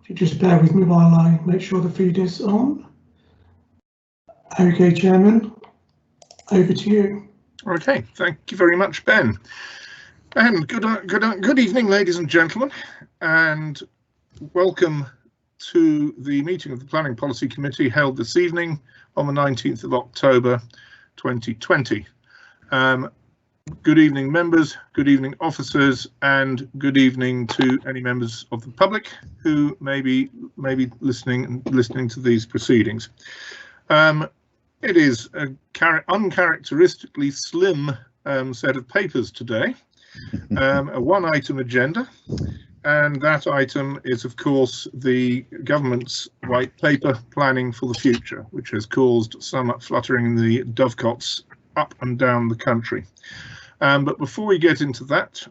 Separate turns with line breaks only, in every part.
If you just bear with me while I make sure the feed is on. Okay, Chairman, over to you.
Okay, thank you very much, Ben. And good evening, ladies and gentlemen, and welcome to the meeting of the Planning Policy Committee held this evening on the 19th of October 2020. Good evening, members, good evening, officers, and good evening to any members of the public who may be listening to these proceedings. It is an uncharacteristically slim set of papers today, a one-item agenda, and that item is, of course, the government's white paper planning for the future, which has caused some fluttering in the dovecots up and down the country. But before we get into that,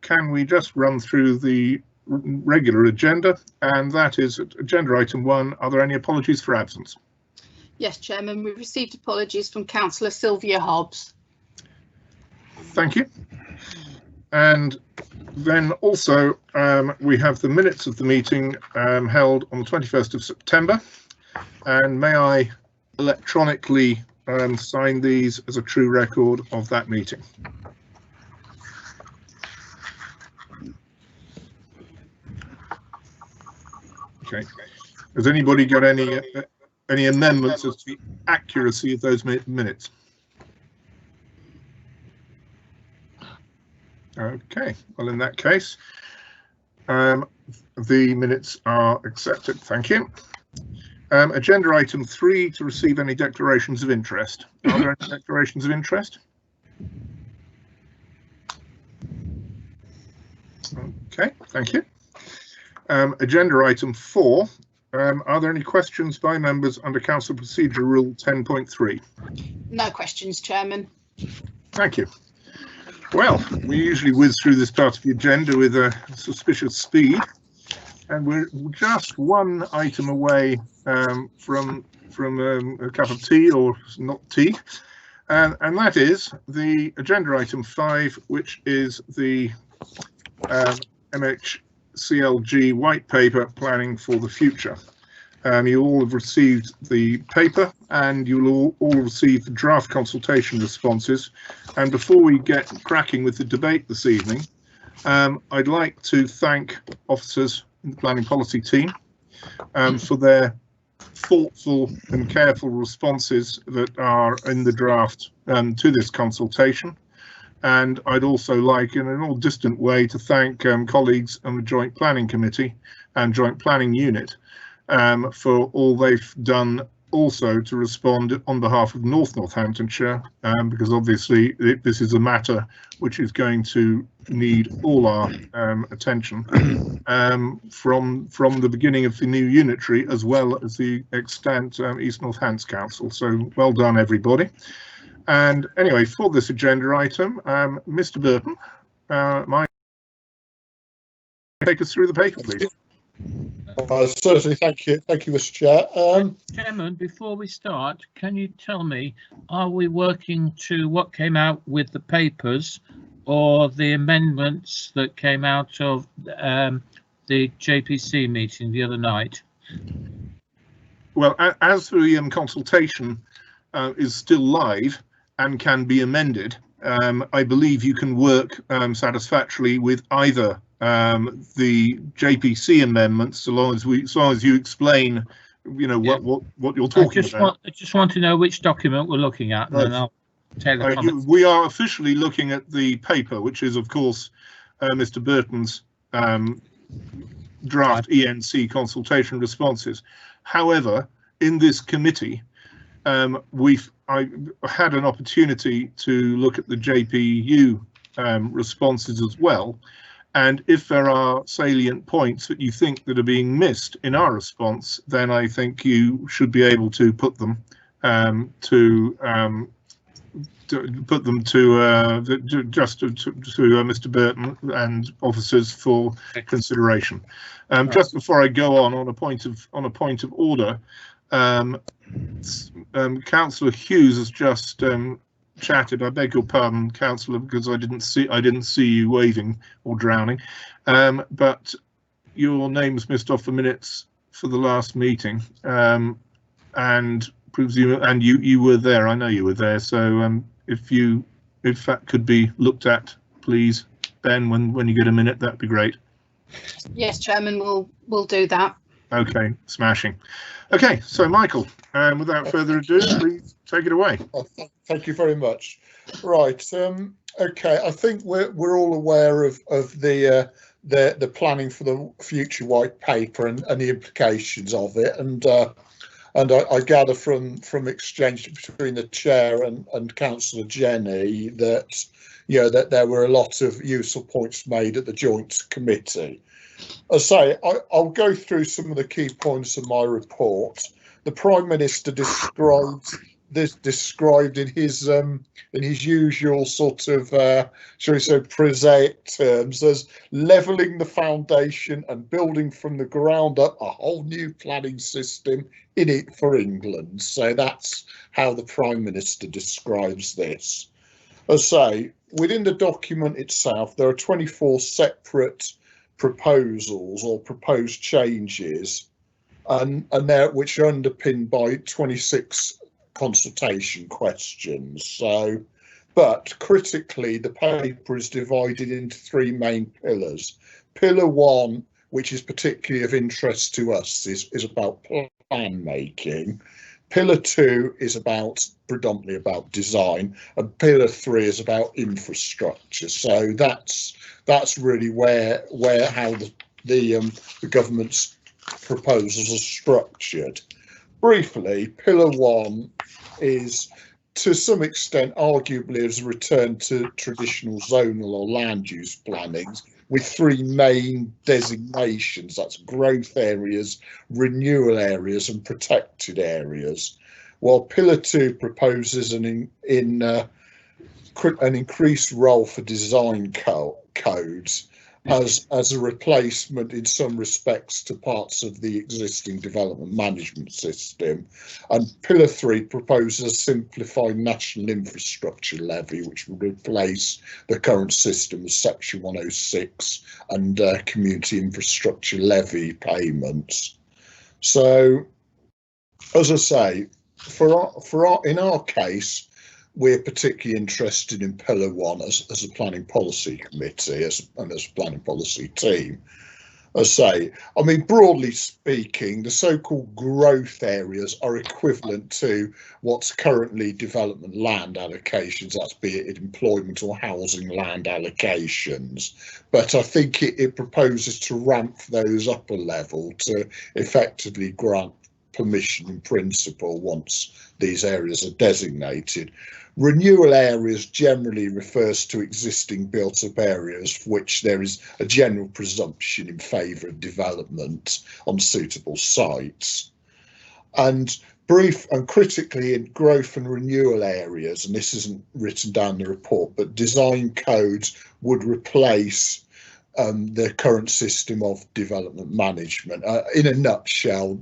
can we just run through the regular agenda? And that is agenda item 1. Are there any apologies for absence?
Yes, Chairman, we've received apologies from Councillor Sylvia Hobbs.
Thank you. And then also we have the minutes of the meeting held on the 21st of September. And may I electronically sign these as a true record of that meeting? Okay. Has anybody got any amendments as to the accuracy of those minutes? Okay, well, in that case, the minutes are accepted. Thank you. Agenda item 3, to receive any declarations of interest. Are there any declarations of interest? Okay, thank you. Agenda item 4. Are there any questions by members under Council Procedure Rule 10.3?
No questions, Chairman.
Thank you. Well, we usually whiz through this part of the agenda with a suspicious speed, and we're just one item away from a cup of tea, or not tea, and that is the agenda item 5, which is the MHCLG white paper planning for the future. You all have received the paper, and you'll all receive the draft consultation responses. And before we get cracking with the debate this evening, I'd like to thank officers in the planning policy team for their thoughtful and careful responses that are in the draft to this consultation. And I'd also like, in a more distant way, to thank colleagues on the Joint Planning Committee and Joint Planning Unit for all they've done also to respond on behalf of Northamptonshire, because obviously this is a matter which is going to need all our attention from the beginning of the new unitary, as well as the extant East North Hants Council. So well done, everybody. And anyway, for this agenda item, Mr. Burton, might take us through the paper, please.
Certainly, thank you, Mr. Chair.
Chairman, before we start, can you tell me, are we working to what came out with the papers, or the amendments that came out of the JPC meeting the other night?
Well, as the consultation is still live and can be amended, I believe you can work satisfactorily with either the JPC amendments, so long as you explain, you know, what you're talking about.
I just want to know which document we're looking at, and then I'll take the comments.
We are officially looking at the paper, which is, of course, Mr. Burton's draft ENC consultation responses. However, in this committee, I had an opportunity to look at the JPU responses as well. And if there are salient points that you think that are being missed in our response, then I think you should be able to put them to Mr. Burton and officers for consideration. Just before I go on a point of order, Councillor Hughes has just chatted. I beg your pardon, Councillor, because I didn't see you waving or drowning. But your name was missed off the minutes for the last meeting, and presume, and you were there. I know you were there. So if that could be looked at, please, Ben, when you get a minute, that'd be great.
Yes, Chairman, we'll do that.
Okay, smashing. Okay, so Michael, without further ado, please take it away.
Thank you very much. Right. Okay. I think we're all aware of the planning for the future white paper and the implications of it, and I gather from exchange between the chair and Councillor Jenny that that there were a lot of useful points made at the joint committee. As I say, I'll go through some of the key points of my report. The Prime Minister described in his usual sort of shall we say prosaic terms as levelling the foundation and building from the ground up a whole new planning system in it for England. So that's how the Prime Minister describes this. As I say, within the document itself, there are 24 separate proposals or proposed changes, and they're which are underpinned by 26 consultation questions. So, but critically, the paper is divided into three main pillars. Pillar 1, which is particularly of interest to us, is about plan making. Pillar 2 is predominantly about design, and Pillar 3 is about infrastructure. So that's really how the government's proposals are structured. Briefly, Pillar 1 is to some extent arguably as a return to traditional zonal or land use plannings, with three main designations: that's growth areas, renewal areas and protected areas, while Pillar 2 proposes an increased role for design codes as a replacement in some respects to parts of the existing development management system. And Pillar 3 proposes a simplified national infrastructure levy, which will replace the current system of Section 106 and community infrastructure levy payments. So, as I say, in our case, we're particularly interested in Pillar 1 as a planning policy committee and as a planning policy team. As I say, I mean, broadly speaking, the so-called growth areas are equivalent to what's currently development land allocations, that's be it employment or housing land allocations. But I think it proposes to ramp those up a level to effectively grant permission in principle once these areas are designated. Renewal areas generally refers to existing built-up areas for which there is a general presumption in favour of development on suitable sites. And critically, in growth and renewal areas, and this isn't written down in the report, but design codes would replace the current system of development management. In a nutshell,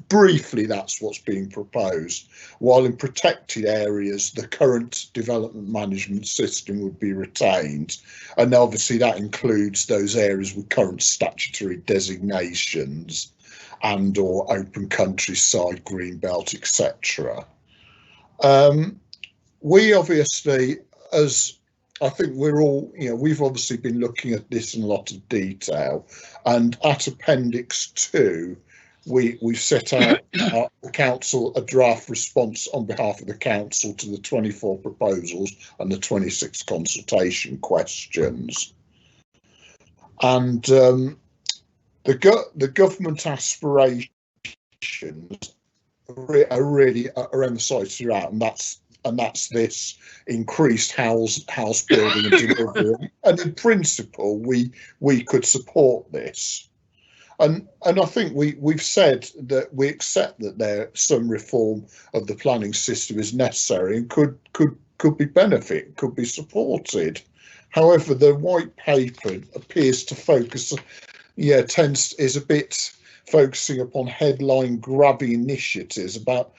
briefly, that's what's being proposed. While in protected areas, the current development management system would be retained, and obviously that includes those areas with current statutory designations and or open countryside, green belt, etc. We obviously, as I think we're all, we've obviously been looking at this in a lot of detail, and at Appendix 2, we've set out the council a draft response on behalf of the council to the 24 proposals and the 26 consultation questions. And the government aspirations are really emphasised throughout, and that's this increased house building and delivery. And in principle, we could support this. And I think we've said that we accept that some reform of the planning system is necessary and could be supported. However, the white paper appears to focus, is a bit focusing upon headline grabbing initiatives about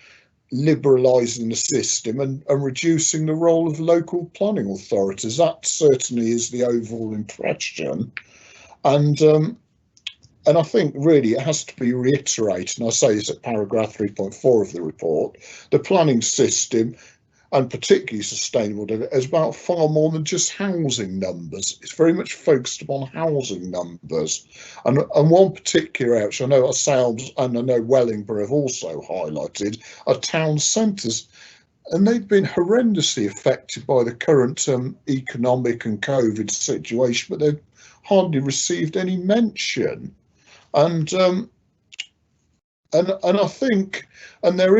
liberalising the system and reducing the role of local planning authorities. That certainly is the overall impression. And I think really it has to be reiterated, and I say this at paragraph 3.4 of the report, the planning system, and particularly sustainable development, is about far more than just housing numbers. It's very much focused upon housing numbers. And one particular area, which I know ourselves and I know Wellingborough have also highlighted, are town centres. And they've been horrendously affected by the current economic and COVID situation, but they've hardly received any mention. And I think, and there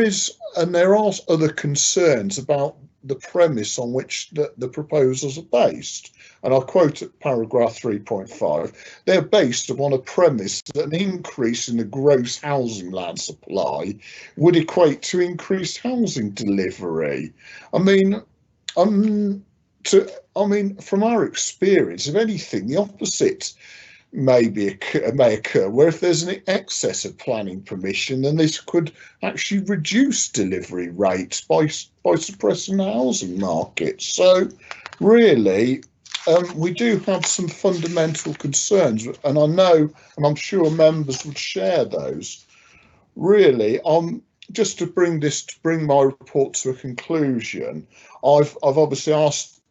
are other concerns about the premise on which the proposals are based. And I'll quote at paragraph 3.5, they're based upon a premise that an increase in the gross housing land supply would equate to increased housing delivery. I mean, from our experience, if anything, the opposite may occur, where if there's an excess of planning permission, then this could actually reduce delivery rates by suppressing the housing market. So really, we do have some fundamental concerns, and I know, and I'm sure members would share those. Really, just to bring my report to a conclusion, I've obviously asked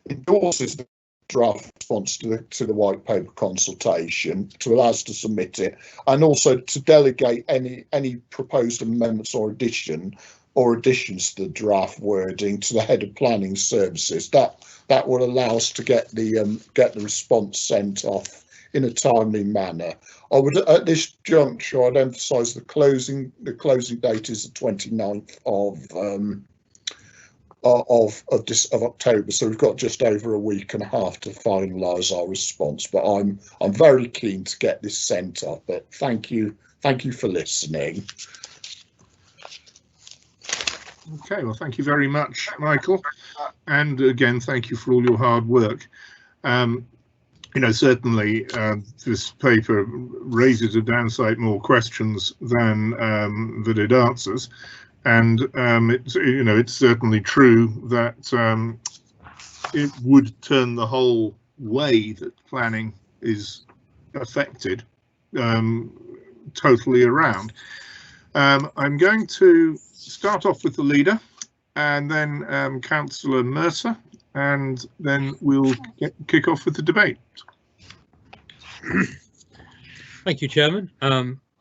endorses the draft response to the white paper consultation to allow us to submit it, and also to delegate any proposed amendments or additions to the draft wording to the head of planning services. That will allow us to get the response sent off in a timely manner. I would, at this juncture, I'd emphasise the closing date is the 29th of October, so we've got just over a week and a half to finalise our response. But I'm very keen to get this sent off. But thank you for listening.
Okay, well, thank you very much, Michael, and again, thank you for all your hard work. Certainly this paper raises a damn sight more questions than that it answers. And it's certainly true that it would turn the whole way that planning is affected totally around. I'm going to start off with the leader, and then Councillor Mercer, and then we'll kick off with the debate.
Thank you, Chairman.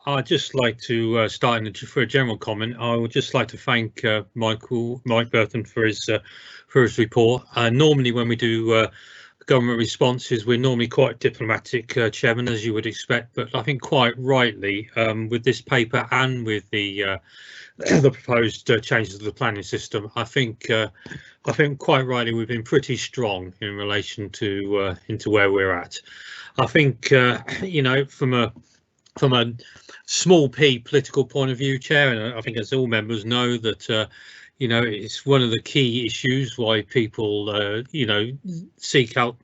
I'd just like to start for a general comment. I would just like to thank Mike Burton for his report. Normally, when we do government responses, we're normally quite diplomatic, Chairman, as you would expect. But I think quite rightly, with this paper and with the proposed changes to the planning system, I think quite rightly we've been pretty strong in relation to into where we're at. I think from a small p political point of view, Chair, and I think as all members know that it's one of the key issues why people seek out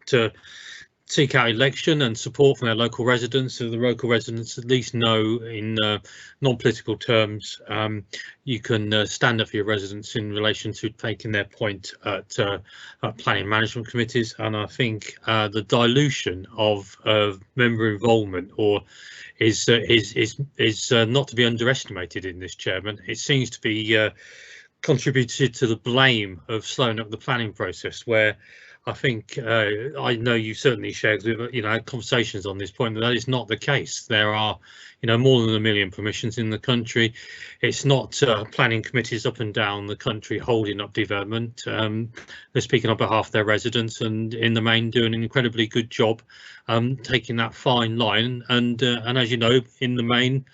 election and support from their local residents, so the local residents at least know in non-political terms you can stand up for your residents in relation to taking their point at planning management committees. And I think the dilution of member involvement is not to be underestimated in this, Chairman. It seems to be contributed to the blame of slowing up the planning process, where I think I know you certainly shared, had conversations on this point, that is not the case. There are, more than 1 million permissions in the country. It's not planning committees up and down the country holding up development. They're speaking on behalf of their residents, and in the main doing an incredibly good job taking that fine line. And as you know, in the main,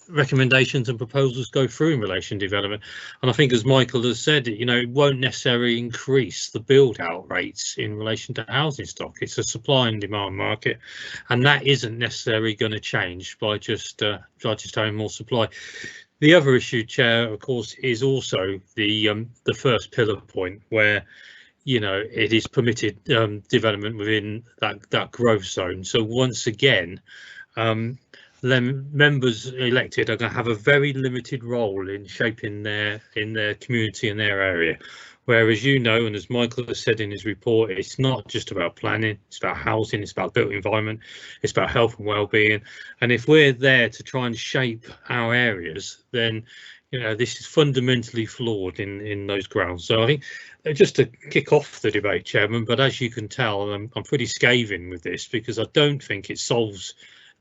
recommendations and proposals go through in relation to development. And I think, as Michael has said, it won't necessarily increase the build out rates in relation to housing stock. It's a supply and demand market, and that isn't necessarily going to change by just having more supply. The other issue, Chair, of course, is also the first pillar point, where it is permitted development within that growth zone. So once again, members elected are going to have a very limited role in shaping in their community and their area. Whereas, you know, and as Michael has said in his report, it's not just about planning, it's about housing, it's about built environment, it's about health and well-being. And if we're there to try and shape our areas, then, you know, this is fundamentally flawed in those grounds. So I think just to kick off the debate, Chairman, but as you can tell, I'm pretty scathing with this because I don't think it solves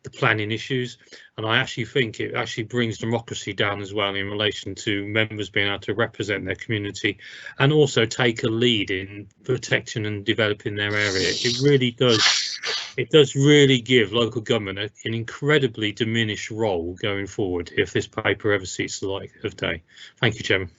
the planning issues, and I actually think it actually brings democracy down as well in relation to members being able to represent their community and also take a lead in protecting and developing their area. It really does. It does really give local government an incredibly diminished role going forward if this paper ever sees the light of day. Thank you, Chairman.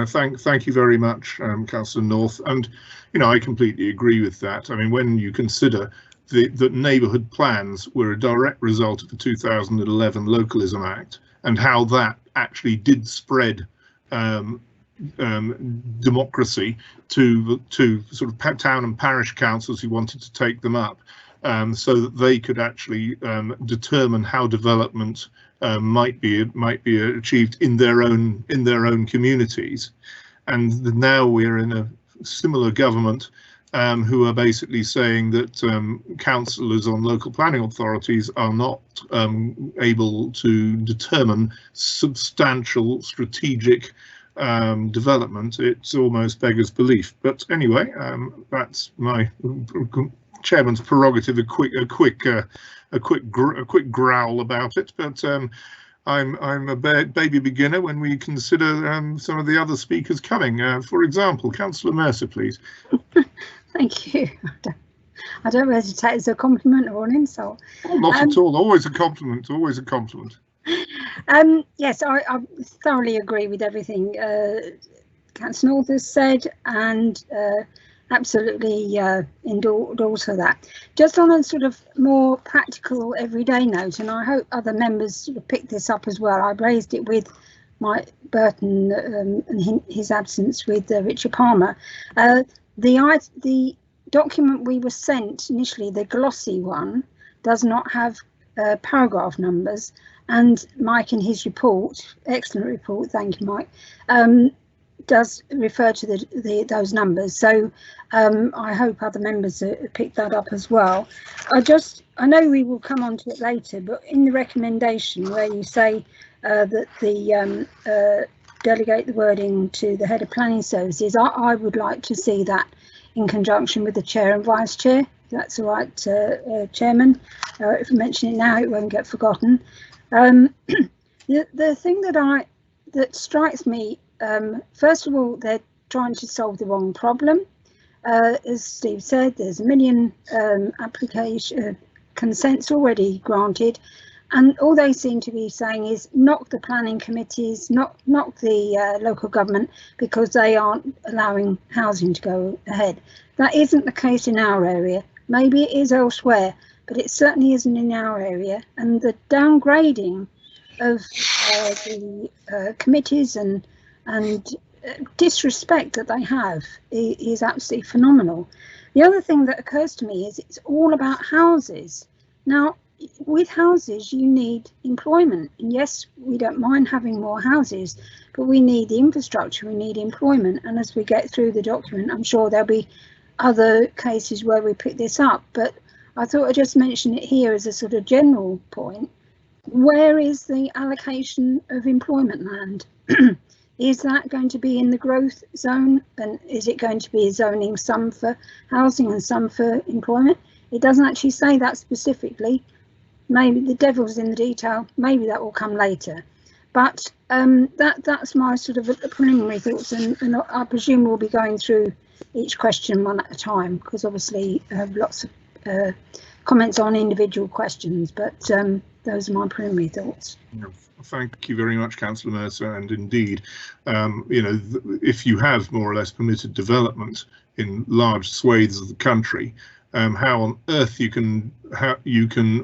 Thank you very much, Councillor North. And, you know, I completely agree with that. I mean, when you consider that neighbourhood plans were a direct result of the 2011 Localism Act and how that actually did spread democracy to sort of town and parish councils who wanted to take them up, so that they could actually determine how development might be achieved in their own communities. And now we're in a similar government who are basically saying that councillors on local planning authorities are not able to determine substantial strategic development. It's almost beggars belief. But anyway, that's my chairman's prerogative. A quick growl about it. But I'm a baby beginner when we consider some of the other speakers coming. For example, Councillor Mercer, please.
Thank you. I don't really take it as a compliment or an insult.
Oh, not at all. Always a compliment. Always a compliment.
Yes, I thoroughly agree with everything Councillor North has said, and absolutely endorse her that. Just on a sort of more practical everyday note, and I hope other members sort of pick this up as well. I raised it with Mike Burton in his absence with Richard Palmer. The document we were sent initially, the glossy one, does not have paragraph numbers, and Mike in his report, excellent report, thank you Mike, does refer to those numbers. So I hope other members pick that up as well. I know we will come on to it later, but in the recommendation where you say that the delegate the wording to the head of planning services, I would like to see that in conjunction with the chair and vice chair. If that's all right, Chairman. If I mention it now, it won't get forgotten. The thing that strikes me, first of all, they're trying to solve the wrong problem. As Steve said, there's a million consents already granted, and all they seem to be saying is knock the planning committees, knock the local government, because they aren't allowing housing to go ahead. That isn't the case in our area. Maybe it is elsewhere, but it certainly isn't in our area. And the downgrading of the committees and disrespect that they have is absolutely phenomenal. The other thing that occurs to me is it's all about houses. Now, with houses, you need employment. And yes, we don't mind having more houses, but we need the infrastructure, we need employment. And as we get through the document, I'm sure there'll be other cases where we pick this up. But I thought I'd just mention it here as a sort of general point. Where is the allocation of employment land? Is that going to be in the growth zone? And is it going to be zoning some for housing and some for employment? It doesn't actually say that specifically. Maybe the devil's in the detail. Maybe that will come later. But that's my sort of preliminary thoughts. And I presume we'll be going through each question one at a time, because obviously I have lots of comments on individual questions. But those are my preliminary thoughts.
Thank you very much, Councillor Mercer. And indeed, you know, if you have more or less permitted development in large swathes of the country, how on earth you can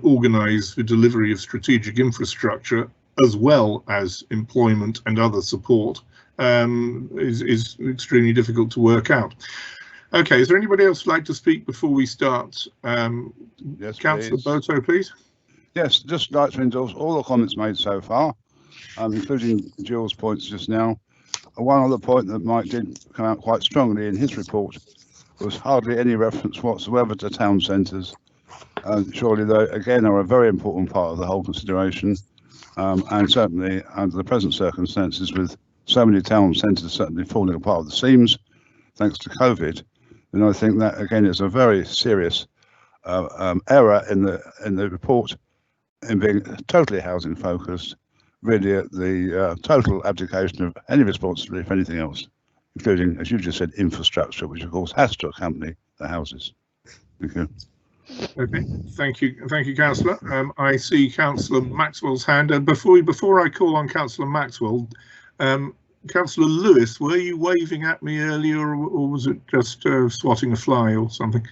organise the delivery of strategic infrastructure as well as employment and other support is extremely difficult to work out. Okay, is there anybody else who'd like to speak before we start? Yes, Councillor Boto, please.
Yes, just like to endorse all the comments made so far, including Jill's points just now. one other point that Mike did come out quite strongly in his report was hardly any reference whatsoever to town centres. Surely they, again, are a very important part of the whole consideration. And certainly under the present circumstances, with so many town centres certainly falling apart at the seams, thanks to COVID, then I think that again is a very serious error in the report in being totally housing focused, really at the total abdication of any responsibility for anything else, including, as you just said, infrastructure, which of course has to accompany the houses. Thank you.
Okay, thank you, Councillor. I see Councillor Maxwell's hand. Before I call on Councillor Maxwell, Councillor Lewis, were you waving at me earlier, or was it just swatting a fly or something?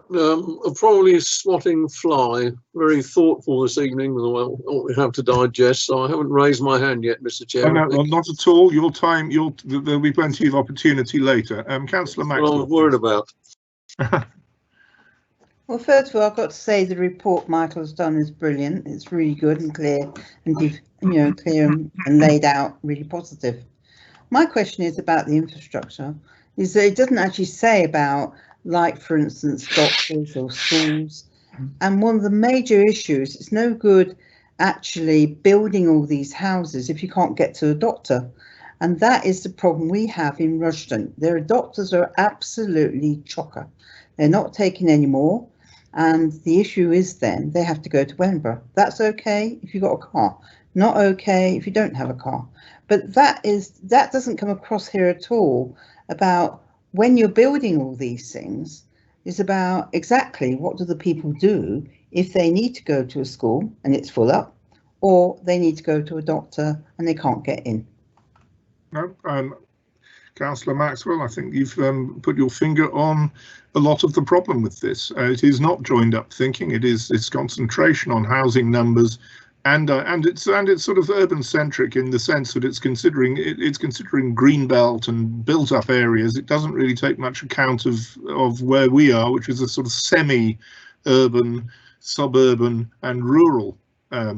Probably swatting fly. Very thoughtful this evening with what we have to digest. So I haven't raised my hand yet, Mr. Chair.
No, not at all. Your time. There'll be plenty of opportunity later. Councillor Maxwell.
What I was worried about.
Well, first of all, I've got to say the report Michael's done is brilliant. It's really good and clear, and clear and laid out, really positive. My question is about the infrastructure. Is that it doesn't actually say about, like, for instance, doctors or schools. And one of the major issues, it's no good actually building all these houses if you can't get to a doctor. And that is the problem we have in Rushden. Their doctors are absolutely chocker. They're not taking any more. And the issue is then they have to go to Edinburgh. That's okay if you've got a car. Not okay if you don't have a car. But that doesn't come across here at all about when you're building all these things, is about exactly what do the people do if they need to go to a school and it's full up, or they need to go to a doctor and they can't get in.
No, Councillor Maxwell, I think you've put your finger on a lot of the problem with this. It is not joined up thinking. It is its concentration on housing numbers, and it's sort of urban centric in the sense that it's considering greenbelt and built up areas. It doesn't really take much account of where we are, which is a sort of semi-urban, suburban and rural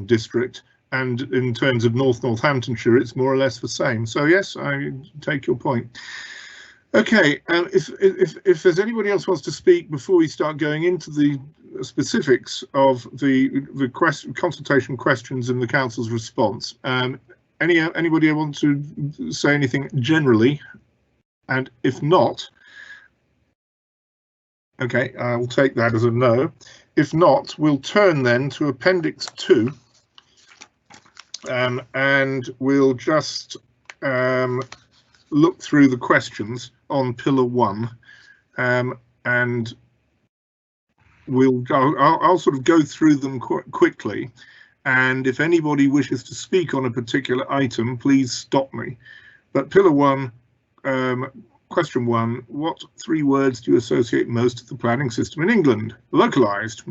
district. And in terms of Northamptonshire, it's more or less the same. So yes, I take your point. Okay, if there's anybody else wants to speak before we start going into the specifics of the consultation questions and the council's response, anybody want to say anything generally? And if not, okay, I'll take that as a no. If not, we'll turn then to Appendix 2. And we'll just look through the questions on Pillar 1, and I'll sort of go through them quickly, and if anybody wishes to speak on a particular item, please stop me. But Pillar 1, question 1, what 3 words do you associate most to the planning system in England? Localised.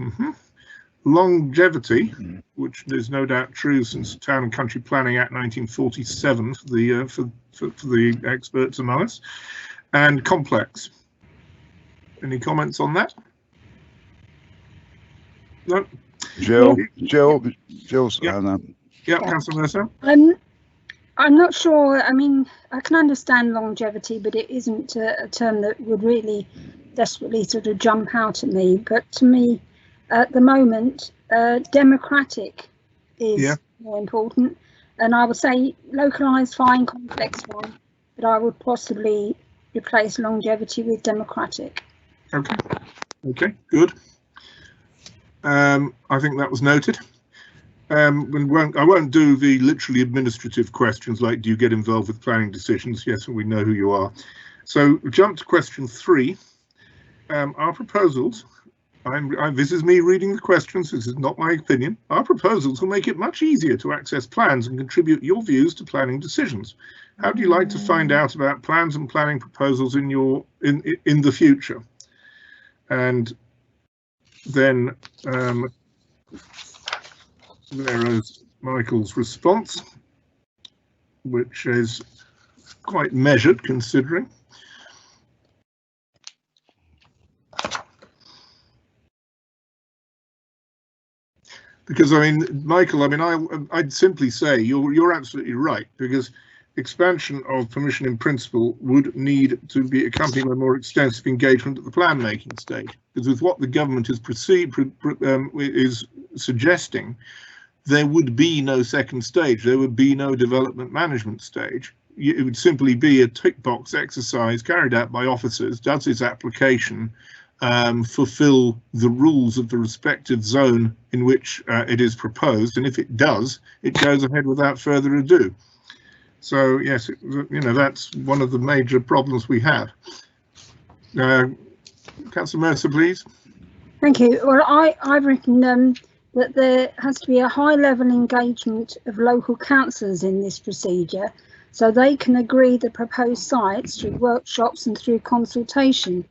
Longevity, which is no doubt true since Town and Country Planning Act 1947 for the experts among us, and complex. Any comments on that? No.
Jill's.
Yeah, Councillor Mercer.
I'm not sure. I mean, I can understand longevity, but it isn't a term that would really desperately sort of jump out at me. But to me, at the moment, democratic is more important, and I would say localised, fine, complex one, but I would possibly replace longevity with democratic.
Okay, good. I think that was noted. I won't do the literally administrative questions like do you get involved with planning decisions? Yes, we know who you are. So jump to question 3. Our proposals. This is me reading the questions, this is not my opinion. Our proposals will make it much easier to access plans and contribute your views to planning decisions. How do you like to find out about plans and planning proposals in the future? And then there is Michael's response, which is quite measured considering. Because I mean, Michael, I mean, I'd simply say you're absolutely right, because expansion of permission in principle would need to be accompanied by more extensive engagement at the plan making stage, because with what the government is suggesting, there would be no second stage, there would be no development management stage. It would simply be a tick box exercise carried out by officers. Does its application fulfill the rules of the respective zone in which it is proposed? And if it does, it goes ahead without further ado. So yes, that's one of the major problems we have. Councillor Mercer, please.
Thank you. Well, I've written that there has to be a high level engagement of local councillors in this procedure, so they can agree the proposed sites through workshops and through consultation.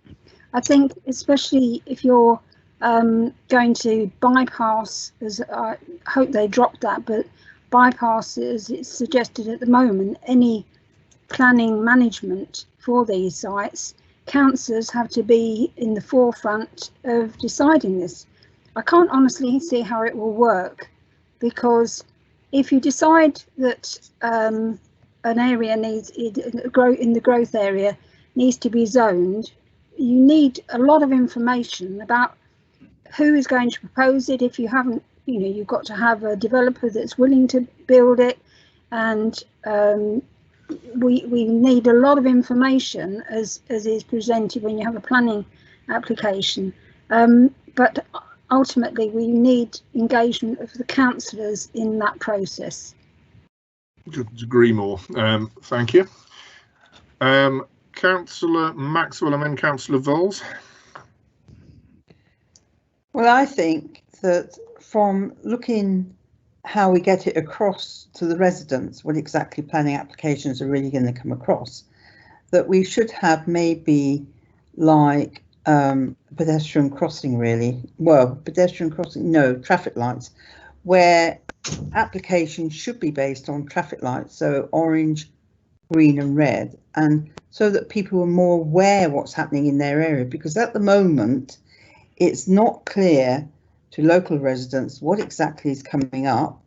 I think especially if you're going to bypass, as I hope they dropped that, but bypass, as it's suggested at the moment, any planning management for these sites, councillors have to be in the forefront of deciding this. I can't honestly see how it will work, because if you decide that an area needs, in the growth area, needs to be zoned, you need a lot of information about who is going to propose it. If you haven't, you've got to have a developer that's willing to build it, and we need a lot of information as is presented when you have a planning application. But ultimately, we need engagement of the councillors in that process.
Couldn't agree more. Thank you. Councillor Maxwell and then Councillor Voles.
Well, I think that from looking how we get it across to the residents, what exactly planning applications are really going to come across, that we should have maybe like pedestrian crossing, really. Well, pedestrian crossing, no, traffic lights, where applications should be based on traffic lights, so orange, green and red, and so that people are more aware what's happening in their area, because at the moment it's not clear to local residents what exactly is coming up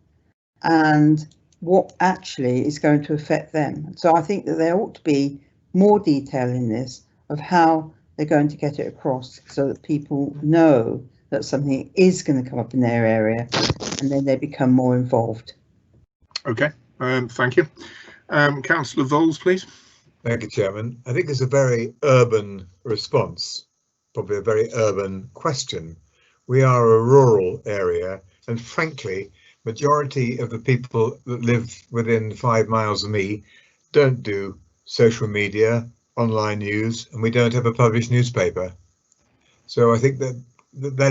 and what actually is going to affect them. So I think that there ought to be more detail in this of how they're going to get it across, so that people know that something is going to come up in their area, and then they become more involved.
Okay, thank you. Councillor Voles, please.
Thank you, Chairman. I think it's a very urban response, probably a very urban question. We are a rural area, and frankly, majority of the people that live within 5 miles of me don't do social media, online news, and we don't have a published newspaper. So I think that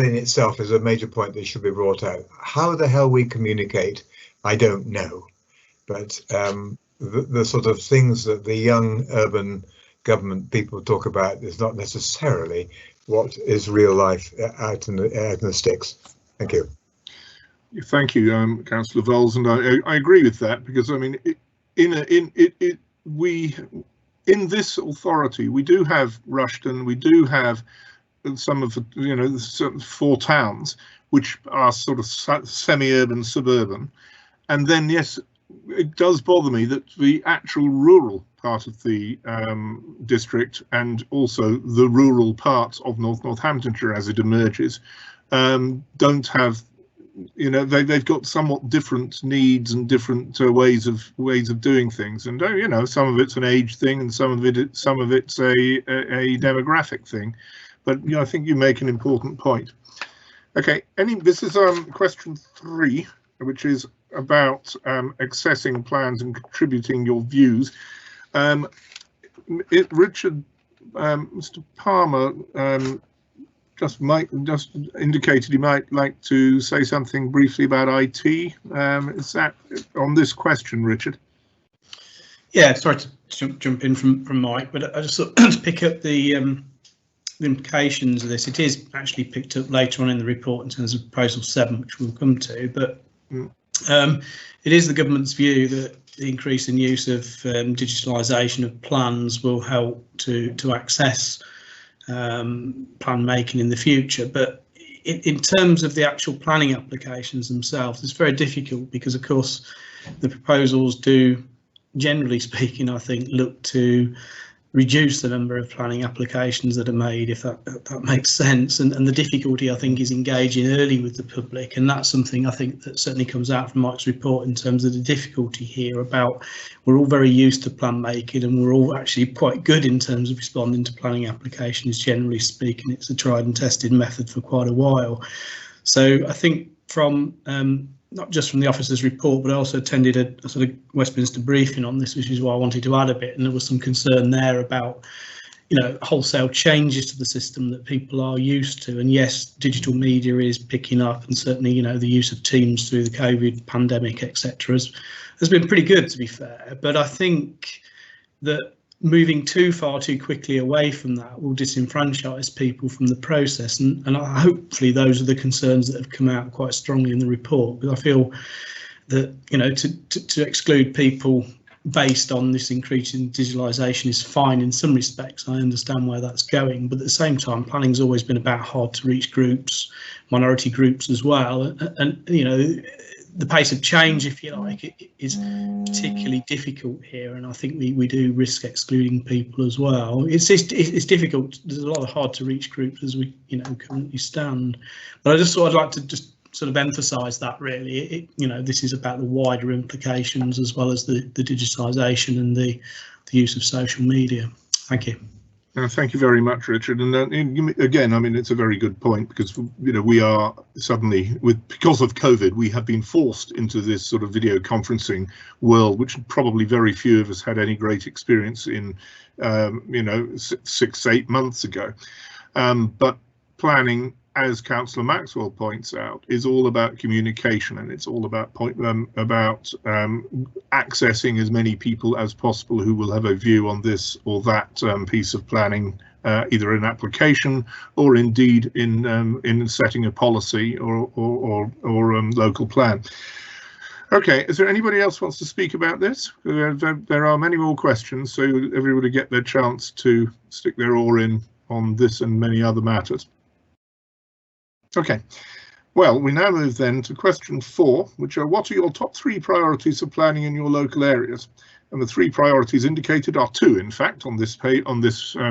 in itself is a major point that should be brought out. How the hell we communicate, I don't know, but the sort of things that the young urban government people talk about is not necessarily what is real life out in the sticks. Thank you.
Thank you, Councillor Voles, and I agree with that, because I mean, in this authority we do have Rushden, we do have some of the 4 towns which are sort of semi-urban, suburban, and then yes, it does bother me that the actual rural part of the district, and also the rural parts of Northamptonshire as it emerges, don't have, they've got somewhat different needs and different ways of doing things, and some of it's an age thing, and some of it's a demographic thing. But I think you make an important point. Okay, this is question 3, which is about accessing plans and contributing your views. Richard, Mr. Palmer just indicated he might like to say something briefly about IT. Is that on this question, Richard?
Yeah, sorry to jump in from Mike, but I just thought to pick up the implications of this. It is actually picked up later on in the report in terms of proposal 7, which we'll come to, but it is the government's view that the increase in use of digitalisation of plans will help to access plan making in the future. But in terms of the actual planning applications themselves, it's very difficult, because of course the proposals do generally speaking, I think, look to reduce the number of planning applications that are made, if that makes sense. And the difficulty, I think, is engaging early with the public, and that's something I think that certainly comes out from Mike's report in terms of the difficulty here about we're all very used to plan making, and we're all actually quite good in terms of responding to planning applications. Generally speaking, it's a tried and tested method for quite a while. So I think from not just from the officer's report, but I also attended a sort of Westminster briefing on this, which is why I wanted to add a bit. And there was some concern there about, you know, wholesale changes to the system that people are used to. And yes, digital media is picking up, and certainly, you know, the use of Teams through the COVID pandemic, etc., has been pretty good, to be fair. But I think that moving too far too quickly away from that will disenfranchise people from the process, and hopefully those are the concerns that have come out quite strongly in the report, because I feel that, you know, to exclude people based on this increase in digitalisation is fine in some respects. I understand where that's going, but at the same time, planning's always been about hard to reach groups, minority groups as well, and you know, the pace of change, if you like, is particularly difficult here, and I think we do risk excluding people as well. It's difficult. There's a lot of hard to reach groups as we, you know, currently stand. But I just thought I'd like to just sort of emphasise that really, you know, this is about the wider implications as well as the digitisation and the use of social media. Thank you.
Thank you very much, Richard. And again, I mean, it's a very good point, because, you know, we are suddenly, because of COVID, we have been forced into this sort of video conferencing world, which probably very few of us had any great experience in, you know, 6-8 months ago. But planning, as Councillor Maxwell points out, is all about communication, and it's all about accessing as many people as possible who will have a view on this or that piece of planning, either an application or indeed in setting a policy or local plan. Okay, is there anybody else wants to speak about this? There are many more questions, so everybody get their chance to stick their oar in on this and many other matters. Okay, well, we now move then to question 4, which are, what are your top 3 priorities for planning in your local areas? And the 3 priorities indicated are 2, in fact, on this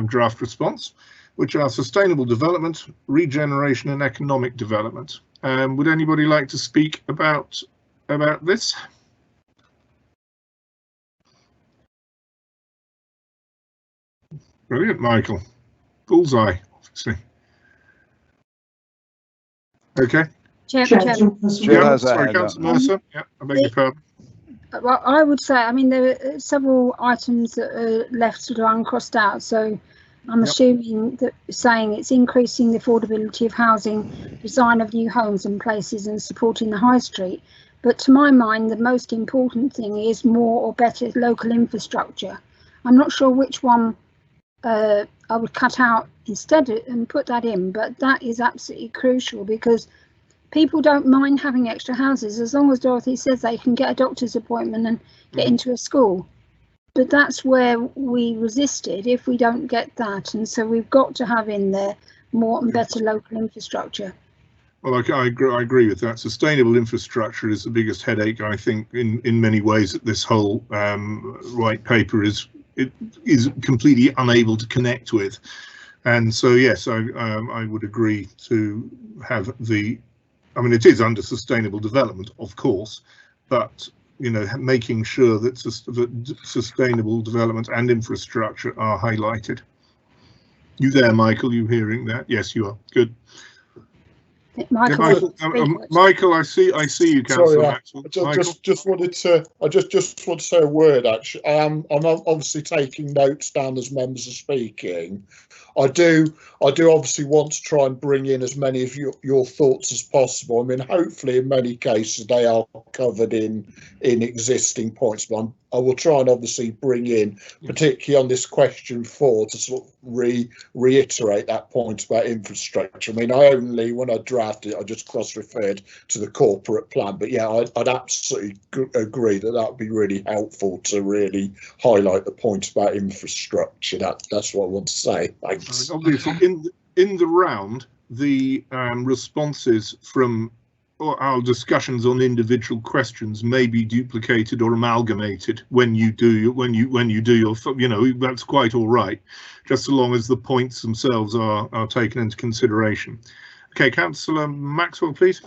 draft response, which are sustainable development, regeneration and economic development. Would anybody like to speak about this? Brilliant, Michael. Bullseye, obviously. Okay.
Chairman.
Sorry, Councillor Mercer. Yeah, I beg your pardon.
Well, I would say, I mean, there are several items that are left sort of uncrossed out. So I'm assuming that saying it's increasing the affordability of housing, design of new homes and places, and supporting the high street. But to my mind, the most important thing is more or better local infrastructure. I'm not sure which one I would cut out instead and put that in, but that is absolutely crucial, because people don't mind having extra houses as long as Dorothy says they can get a doctor's appointment and get into a school. But that's where we resisted if we don't get that, and so we've got to have in there more and better local infrastructure.
Well, I agree with that. Sustainable infrastructure is the biggest headache, I think, in many ways, that this whole white paper is completely unable to connect with. And so, yes, I would agree to have I mean, it is under sustainable development, of course, but, you know, making sure that sustainable development and infrastructure are highlighted. You there, Michael? You hearing that? Yes, you are. Good.
Michael,
Michael, I see you, Councillor Maxwell.
I just want to say a word. Actually, I'm obviously taking notes down as members are speaking. I do obviously want to try and bring in as many of your thoughts as possible. I mean, hopefully in many cases they are covered in existing points, but I will try and obviously bring in, particularly on this question 4, to sort of reiterate that point about infrastructure. I mean, when I drafted it, I just cross-referred to the corporate plan, but yeah, I'd absolutely agree that would be really helpful to really highlight the point about infrastructure. That's what I want to say. Thanks.
Obviously, in the round, the responses from our discussions on individual questions may be duplicated or amalgamated when you do your, that's quite all right, just so long as the points themselves are taken into consideration. Okay, Councillor Maxwell, please.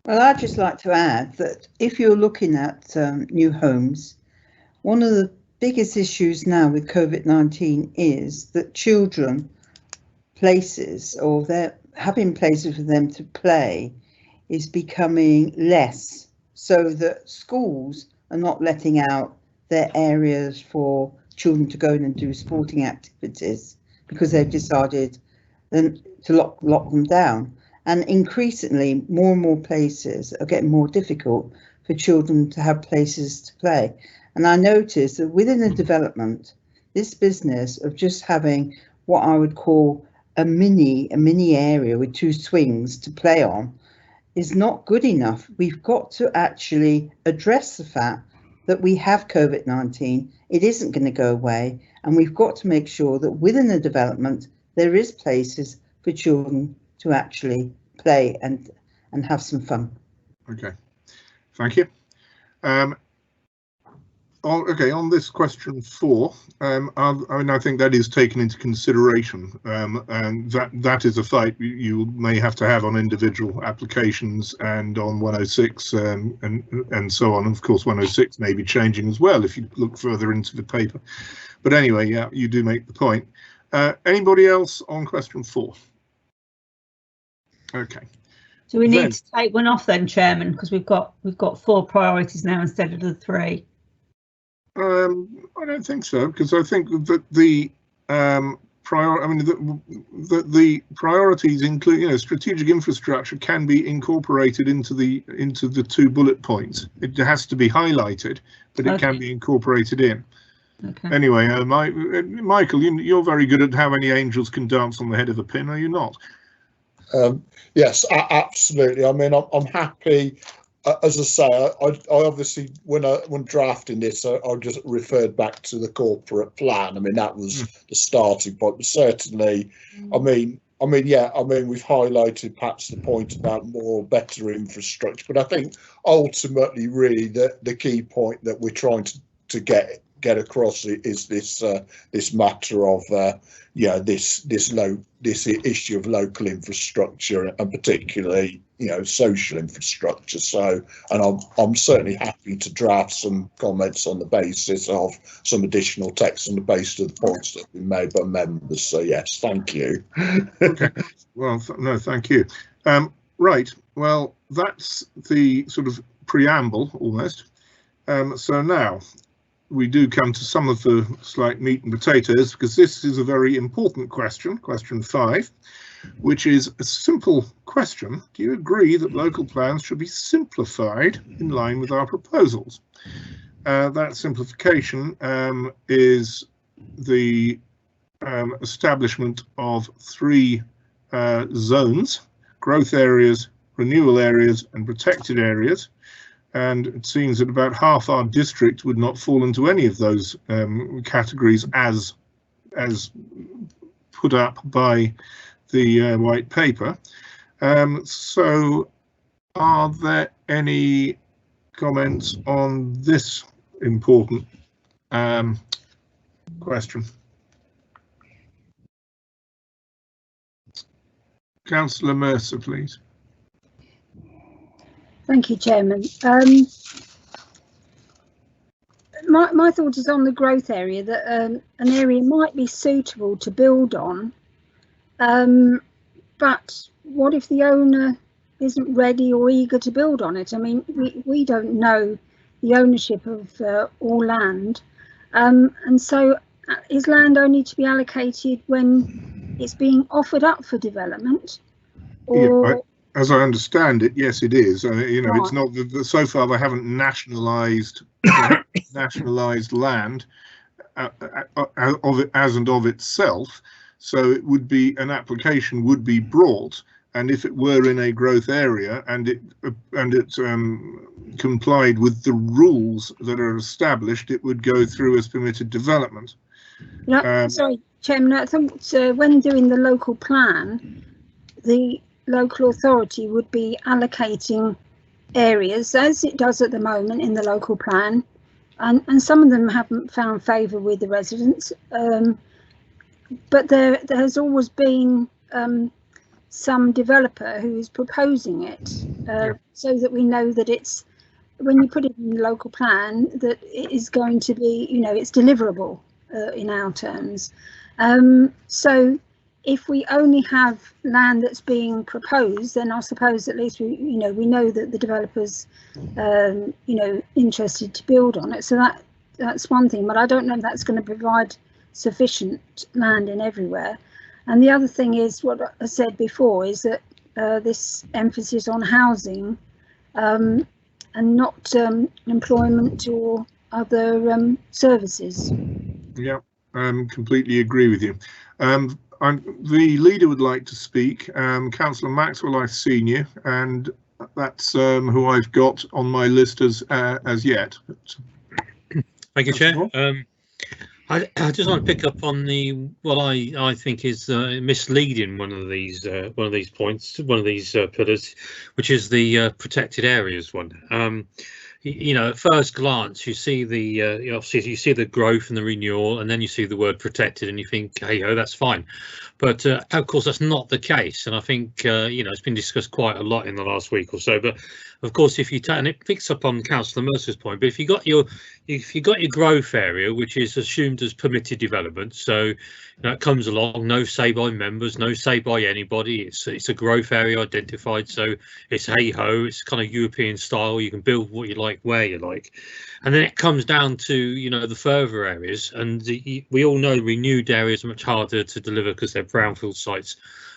Well, I'd just like to add that if you're looking at new homes, one of the biggest issues now with COVID-19 is that children places, or they're having places for them to play, is becoming less, so that schools are not letting out their areas for children to go in and do sporting activities because they've decided then to lock them down. And increasingly, more and more places are getting more difficult for children to have places to play. And I noticed that within the development, this business of just having what I would call a mini area with 2 swings to play on is not good enough. We've got to actually address the fact that we have COVID-19. It isn't going to go away, and we've got to make sure that within the development there is places for children to actually play and have some fun.
Okay, thank you. On this question 4, I think that is taken into consideration, and that is a fight you may have to have on individual applications and on 106 and so on. Of course, 106 may be changing as well if you look further into the paper. But anyway, yeah, you do make the point. Anybody else on question 4? Okay.
Do we need to take one off then, Chairman, because we've got 4 priorities now instead of the 3?
I don't think so, because I think that the priorities include, strategic infrastructure can be incorporated into the 2 bullet points. It has to be highlighted, but it can be incorporated in. Okay. Anyway, Michael, you're very good at how many angels can dance on the head of a pin, are you not?
Yes, absolutely. I mean, I'm happy. As I say, I obviously, when drafting this, I just referred back to the corporate plan. I mean, that was the starting point. But certainly, I mean, we've highlighted perhaps the point about better infrastructure. But I think ultimately, really, the key point that we're trying to get across is this matter of this issue of local infrastructure, and particularly social infrastructure. So, and I'm certainly happy to draft some comments on the basis of some additional text on the basis of the points that have been made by members. So yes, thank you.
Okay. Well, no, thank you. Right. Well, that's the sort of preamble almost. So now we do come to some of the slight meat and potatoes, because this is a very important question, question 5, which is a simple question. Do you agree that local plans should be simplified in line with our proposals? That simplification is the establishment of 3 zones: growth areas, renewal areas, and protected areas. And it seems that about half our district would not fall into any of those categories as put up by the white paper. So are there any comments on this important question? Councillor Mercer, please.
Thank you, Chairman. My thought is on the growth area, that an area might be suitable to build on, but what if the owner isn't ready or eager to build on it? I mean, we don't know the ownership of all land, and so is land only to be allocated when it's being offered up for development? Or
yeah, as I understand it, yes, it is. Right. It's not so far they haven't nationalised land of it as and of itself. So it would be, an application would be brought, and if it were in a growth area and it complied with the rules that are established, it would go through as permitted development.
Sorry, Chairman, I thought when doing the local plan, the local authority would be allocating areas as it does at the moment in the local plan, and some of them haven't found favour with the residents, but there has always been some developer who is proposing it, so that we know that it's, when you put it in the local plan, that it is going to be, you know, it's deliverable in our terms. So if we only have land that's being proposed, then I suppose at least we know that the developers, interested to build on it. So that's one thing, but I don't know if that's going to provide sufficient land in everywhere. And the other thing is what I said before, is that this emphasis on housing and not employment or other services.
Yeah, completely agree with you. The leader would like to speak. Councillor Maxwell, I've seen you, and that's who I've got on my list as yet.
Thank you, Chair. I just want to pick up on what I think is misleading one of these points, one of these pillars, which is the protected areas one. At first glance, you see obviously you see the growth and the renewal, and then you see the word protected, and you think, hey ho, that's fine. But of course, that's not the case, and I think it's been discussed quite a lot in the last week or so. But of course, if you and it picks up on Councillor Mercer's point, but if you got your growth area, which is assumed as permitted development, so it comes along, no say by members, no say by anybody. It's a growth area identified, so it's hey ho, it's kind of European style. You can build what you like where you like, and then it comes down to the further areas, and we all know renewed areas are much harder to deliver because their brownfield sites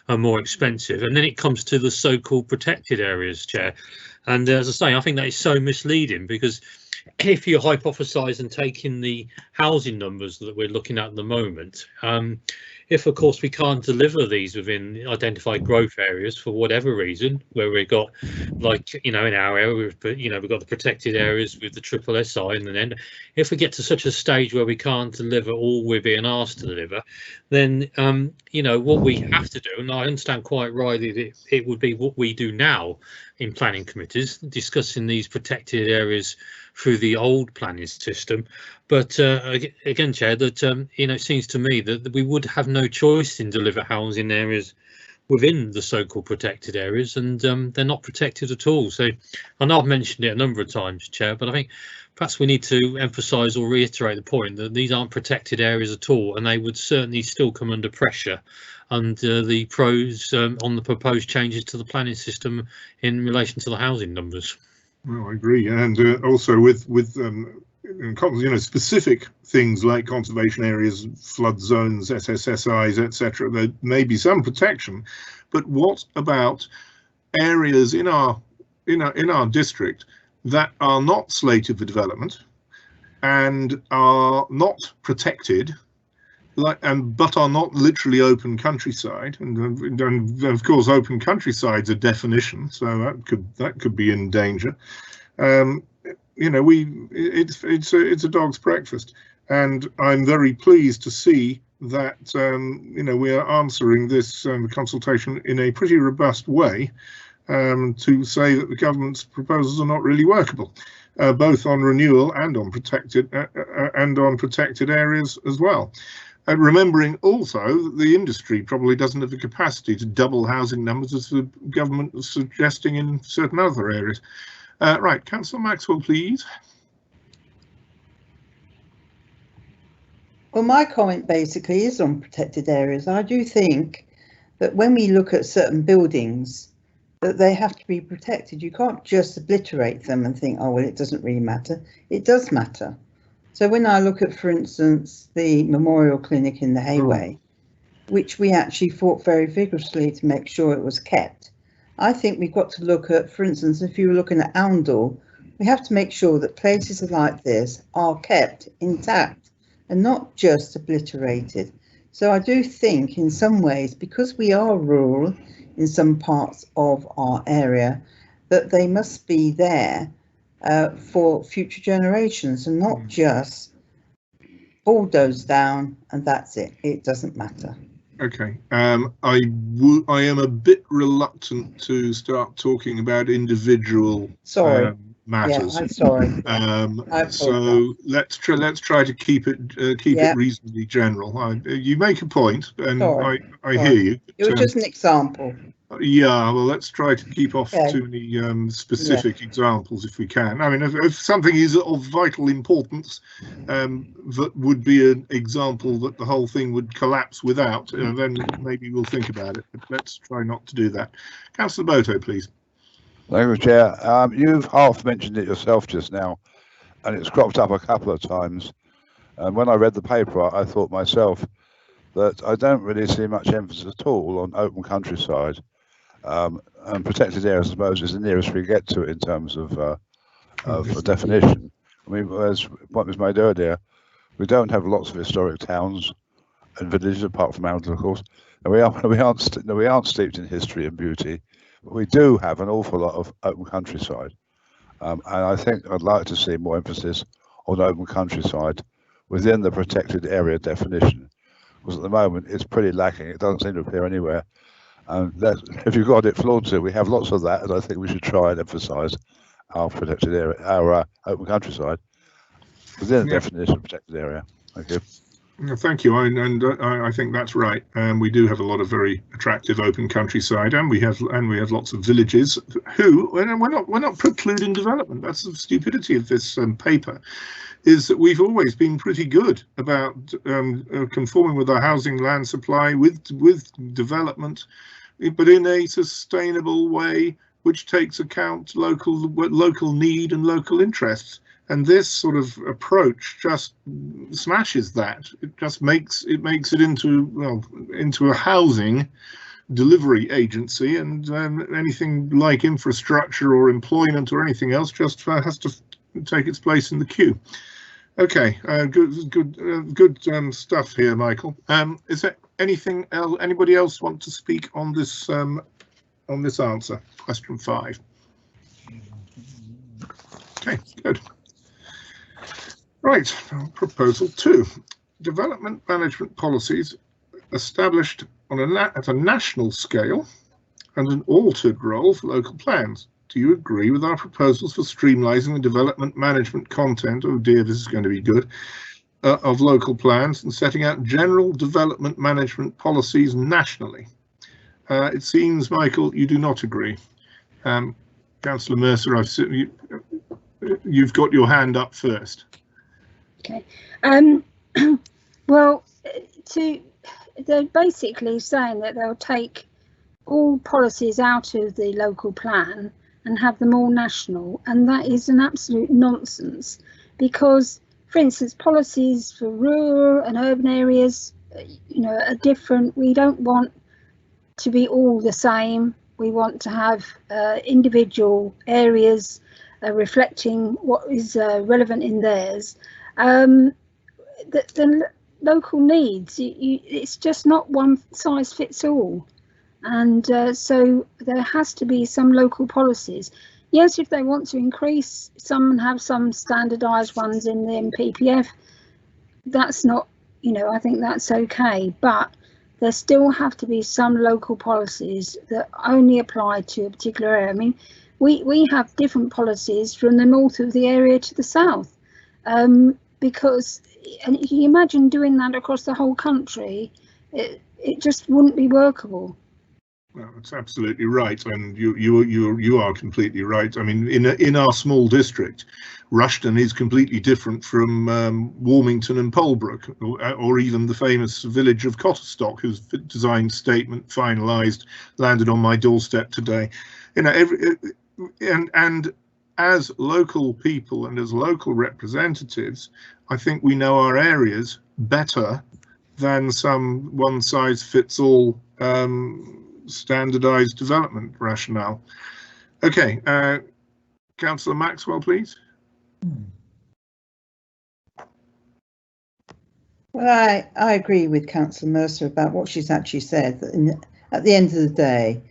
are more expensive. And then it comes to the so-called protected areas, Chair. And as I say, I think that is so misleading, because if you hypothesize and take in the housing numbers that we're looking at the moment, if of course we can't deliver these within identified growth areas for whatever reason, where we've got, like in our area, we've got the protected areas with the triple SI, and then if we get to such a stage where we can't deliver all we're being asked to deliver, then what we have to do, and I understand quite rightly that it would be what we do now in planning committees, discussing these protected areas through the old planning system. But again, Chair, that it seems to me that we would have no choice in deliver housing areas within the so-called protected areas, and they're not protected at all. So I know I've mentioned it a number of times, Chair, but I think perhaps we need to emphasise or reiterate the point that these aren't protected areas at all, and they would certainly still come under pressure under the pros on the proposed changes to the planning system in relation to the housing numbers.
Well, I agree, and also with specific things like conservation areas, flood zones, SSSIs, etc. There may be some protection, but what about areas in our district that are not slated for development and are not protected, but are not literally open countryside, and of course open countryside's a definition, so that could be in danger. It's a dog's breakfast, and I'm very pleased to see that we are answering this consultation in a pretty robust way, to say that the government's proposals are not really workable, both on renewal and on protected areas as well. Remembering also that the industry probably doesn't have the capacity to double housing numbers as the government is suggesting in certain other areas. Right, Councillor Maxwell, please.
Well, my comment basically is on protected areas. I do think that when we look at certain buildings, that they have to be protected. You can't just obliterate them and think, oh, well, it doesn't really matter. It does matter. So when I look at, for instance, the Memorial Clinic in the Hayway, which we actually fought very vigorously to make sure it was kept, I think we've got to look at, for instance, if you were looking at Oundle, we have to make sure that places like this are kept intact and not just obliterated. So I do think in some ways, because we are rural in some parts of our area, that they must be there for future generations and not just bulldoze down and that's it. It doesn't matter.
Okay. I am a bit reluctant to start talking about individual
Sorry.
matters.
Yeah, I'm sorry.
So let's try to keep it
Yeah.
reasonably general. You make a point, and
Sorry.
I hear you.
It was just an example.
Yeah, well, let's try to keep off
Okay.
too many specific examples if we can. I mean, if something is of vital importance, that would be an example that the whole thing would collapse without, then maybe we'll think about it. But let's try not to do that. Councillor Boto, please.
Thank you, Chair. You've half mentioned it yourself just now, and it's cropped up a couple of times. And when I read the paper, I thought myself that I don't really see much emphasis at all on open countryside. And protected areas, I suppose, is the nearest we get to it in terms of a definition. I mean, as what was made earlier, we don't have lots of historic towns and villages, apart from Hamilton, of course. And we aren't steeped in history and beauty, but we do have an awful lot of open countryside. And I think I'd like to see more emphasis on open countryside within the protected area definition, because at the moment it's pretty lacking. It doesn't seem to appear anywhere. And if you've got it flaunted, we have lots of that, and I think we should try and emphasise our protected area, our open countryside within the definition of protected area. Thank you.
Thank you, and I think that's right. We do have a lot of very attractive open countryside, and we have lots of villages. We're not precluding development. That's the stupidity of this paper, is that we've always been pretty good about conforming with our housing land supply with development, but in a sustainable way which takes account local need and local interests. And this sort of approach just smashes that. It just makes it into a housing delivery agency, and anything like infrastructure or employment or anything else just has to take its place in the queue. Okay, good stuff here, Michael. Is there anything else? Anybody else want to speak on this answer? Question 5. Okay, good. Right, proposal 2. Development management policies established at a national scale and an altered role for local plans. Do you agree with our proposals for streamlining the development management content? Oh dear, this is going to be good. Of local plans and setting out general development management policies nationally. It seems, Michael, you do not agree. Councillor Mercer, you've got your hand up first.
Okay. Well, they're basically saying that they'll take all policies out of the local plan and have them all national, and that is an absolute nonsense, because, for instance, policies for rural and urban areas, are different. We don't want to be all the same. We want to have individual areas reflecting what is relevant in theirs. The local needs, it's just not one size fits all, and so there has to be some local policies. Yes, if they want to increase some and have some standardised ones in the MPPF, that's not, I think that's okay, but there still have to be some local policies that only apply to a particular area. I mean, we have different policies from the north of the area to the south, because, and you can imagine doing that across the whole country, it just wouldn't be workable.
Well, that's absolutely right, and you are completely right. I mean, in our small district, Rushton is completely different from Warmington and Polbrook, or even the famous village of Cotterstock, whose design statement finalised landed on my doorstep today. And as local people and as local representatives, I think we know our areas better than some one-size-fits-all standardised development rationale. Okay, Councillor Maxwell, please.
Well, I agree with Councillor Mercer about what she's actually said, that at the end of the day,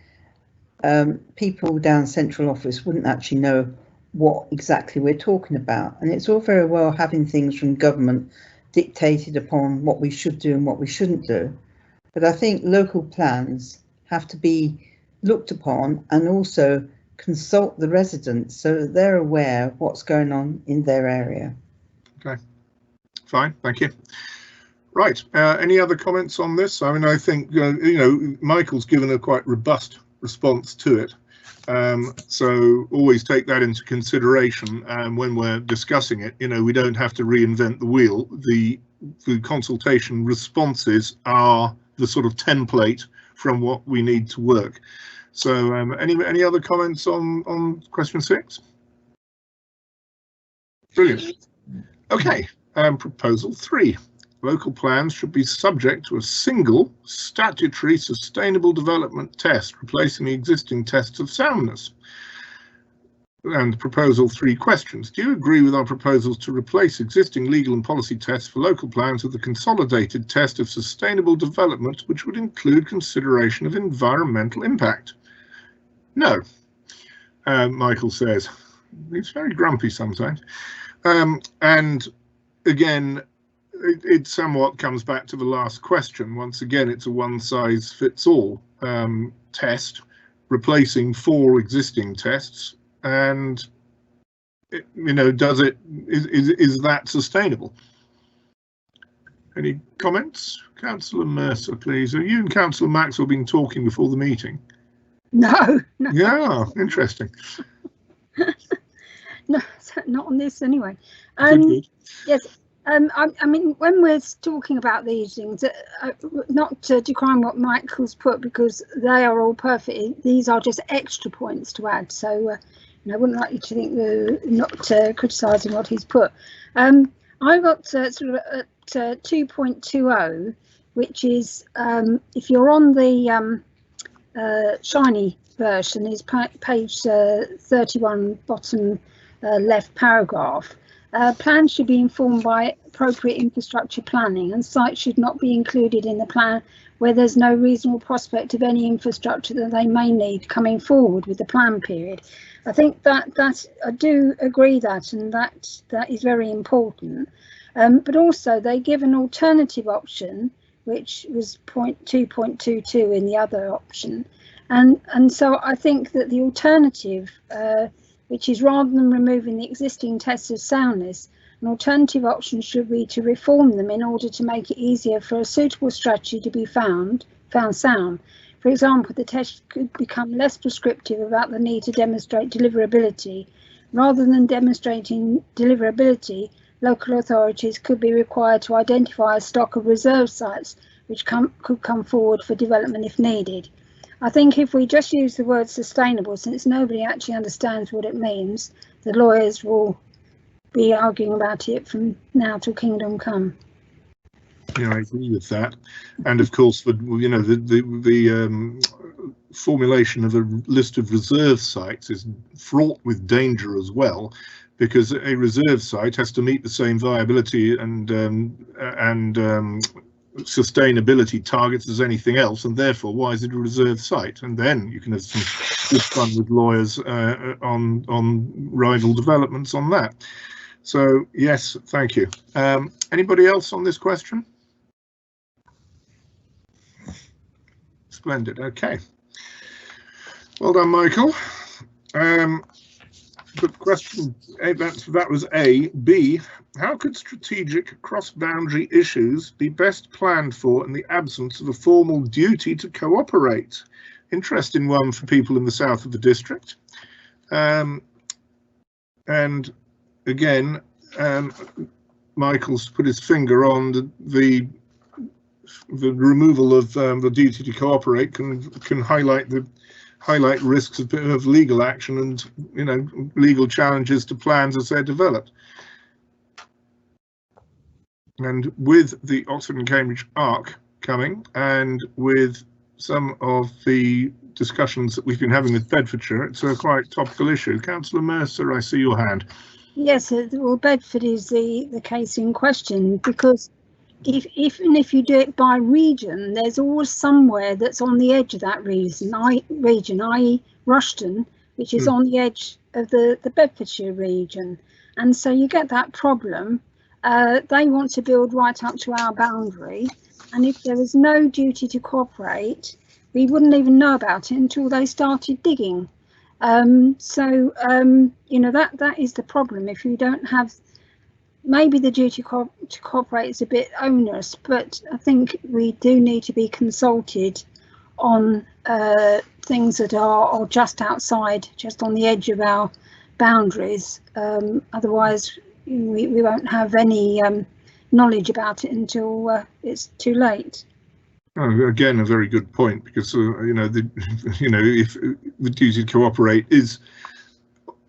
people down central office wouldn't actually know what exactly we're talking about. And it's all very well having things from government dictated upon what we should do and what we shouldn't do. but I think local plans have to be looked upon and also consult the residents so that they're aware of what's going on in their area.
Okay, fine, thank you. Right, any other comments on this? I mean, I think, you know, Michael's given a quite robust response to it. So always take that into consideration when we're discussing it. You know, we don't have to reinvent the wheel. The consultation responses are the sort of template from what we need to work. So any other comments on question 6? Brilliant. Okay, proposal 3. Local plans should be subject to a single statutory sustainable development test, replacing the existing tests of soundness. And proposal 3 questions. Do you agree with our proposals to replace existing legal and policy tests for local plans with a consolidated test of sustainable development, which would include consideration of environmental impact? No, Michael says. He's very grumpy sometimes. And again, it somewhat comes back to the last question. Once again, it's a one-size-fits-all test, replacing 4 existing tests. And you know, is that sustainable? Any comments? Councillor Mercer, please. Have you and Councillor Maxwell been talking before the meeting?
No.
Yeah, interesting.
No, not on this anyway.
Good.
Yes. I mean, when we're talking about these things, not to decry what Michael's put, because they are all perfect. These are just extra points to add. So, you know, I wouldn't like you to think we're not criticising what he's put. I got sort of at 2.20, which is if you're on the shiny version, is page 31, bottom left paragraph. Plans should be informed by appropriate infrastructure planning, and sites should not be included in the plan where there's no reasonable prospect of any infrastructure that they may need coming forward with the plan period. I think that I do agree that, and that is very important. But also they give an alternative option, which was 2.22 in the other option, and so I think that the alternative, which is rather than removing the existing tests of soundness, an alternative option should be to reform them in order to make it easier for a suitable strategy to be found sound. For example, the test could become less prescriptive about the need to demonstrate deliverability. Rather than demonstrating deliverability, local authorities could be required to identify a stock of reserve sites which could come forward for development if needed. I think if we just use the word sustainable, since nobody actually understands what it means, the lawyers will be arguing about it from now till kingdom come.
Yeah, I agree with that. And of course, the formulation of a list of reserve sites is fraught with danger as well, because a reserve site has to meet the same viability and sustainability targets as anything else, and therefore why is it a reserve site? And then you can have some good fun with lawyers on rival developments on that. So yes, thank you. Anybody else on this question? Splendid. Okay, well done, Michael. But question that was A. B. How could strategic cross-boundary issues be best planned for in the absence of a formal duty to cooperate? Interesting one for people in the south of the district. And again, Michael's put his finger on the removal of the duty to cooperate can highlight risks of legal action and, you know, legal challenges to plans as they're developed. And with the Oxford and Cambridge ARC coming, and with some of the discussions that we've been having with Bedfordshire, it's a quite topical issue. Councillor Mercer, I see your hand.
Yes, well, Bedford is the case in question, because even if you do it by region, there's always somewhere that's on the edge of that region, i.e. Rushton, which is on the edge of the Bedfordshire region. And so you get that problem. They want to build right up to our boundary, and if there was no duty to cooperate, we wouldn't even know about it until they started digging. You know, that is the problem. If you don't have, maybe the duty to cooperate is a bit onerous, but I think we do need to be consulted on things that are just outside, just on the edge of our boundaries. Otherwise, we won't have any knowledge about it until it's too late.
Oh, again, a very good point, because you know, if the duty to cooperate is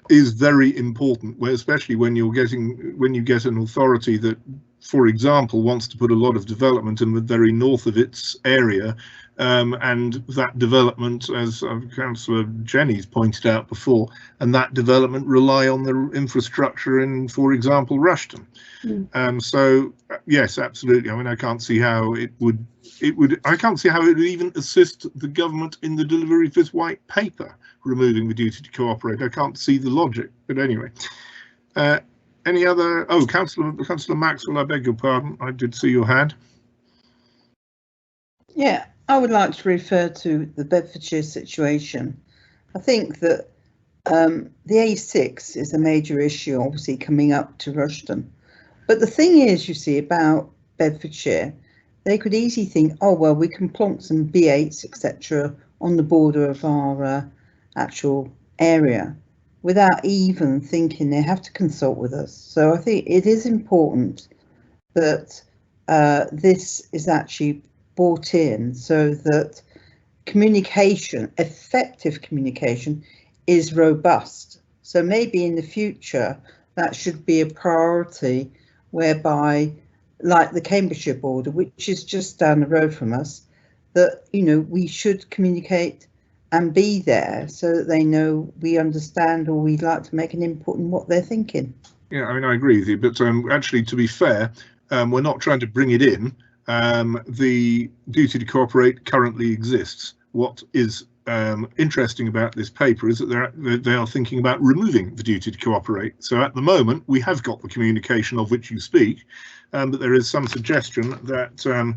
very important, especially when you get an authority that, for example, wants to put a lot of development in the very north of its area, and that development, as Councillor Jenny's pointed out before, and that development rely on the infrastructure in, for example, Rushton. So yes, absolutely. I mean, I can't see how it would even assist the government in the delivery of this white paper, removing the duty to cooperate. I can't see the logic, but anyway. Any other? Oh, Councillor Maxwell, I beg your pardon. I did see your hand.
Yeah, I would like to refer to the Bedfordshire situation. I think that the A6 is a major issue, obviously, coming up to Rushton. But the thing is, you see, about Bedfordshire, they could easily think, oh, well, we can plonk some B8s, etc., on the border of our actual area, without even thinking they have to consult with us. So I think it is important that this is actually brought in so that communication, effective communication, is robust. So maybe in the future that should be a priority, whereby, like the Cambridgeshire border, which is just down the road from us, that, you know, we should communicate and be there so that they know we understand, or we'd like to make an input in what they're thinking.
Yeah, I mean, I agree with you, but actually, to be fair, we're not trying to bring it in. The duty to cooperate currently exists. What is interesting about this paper is that they are thinking about removing the duty to cooperate. So at the moment, we have got the communication of which you speak, but there is some suggestion that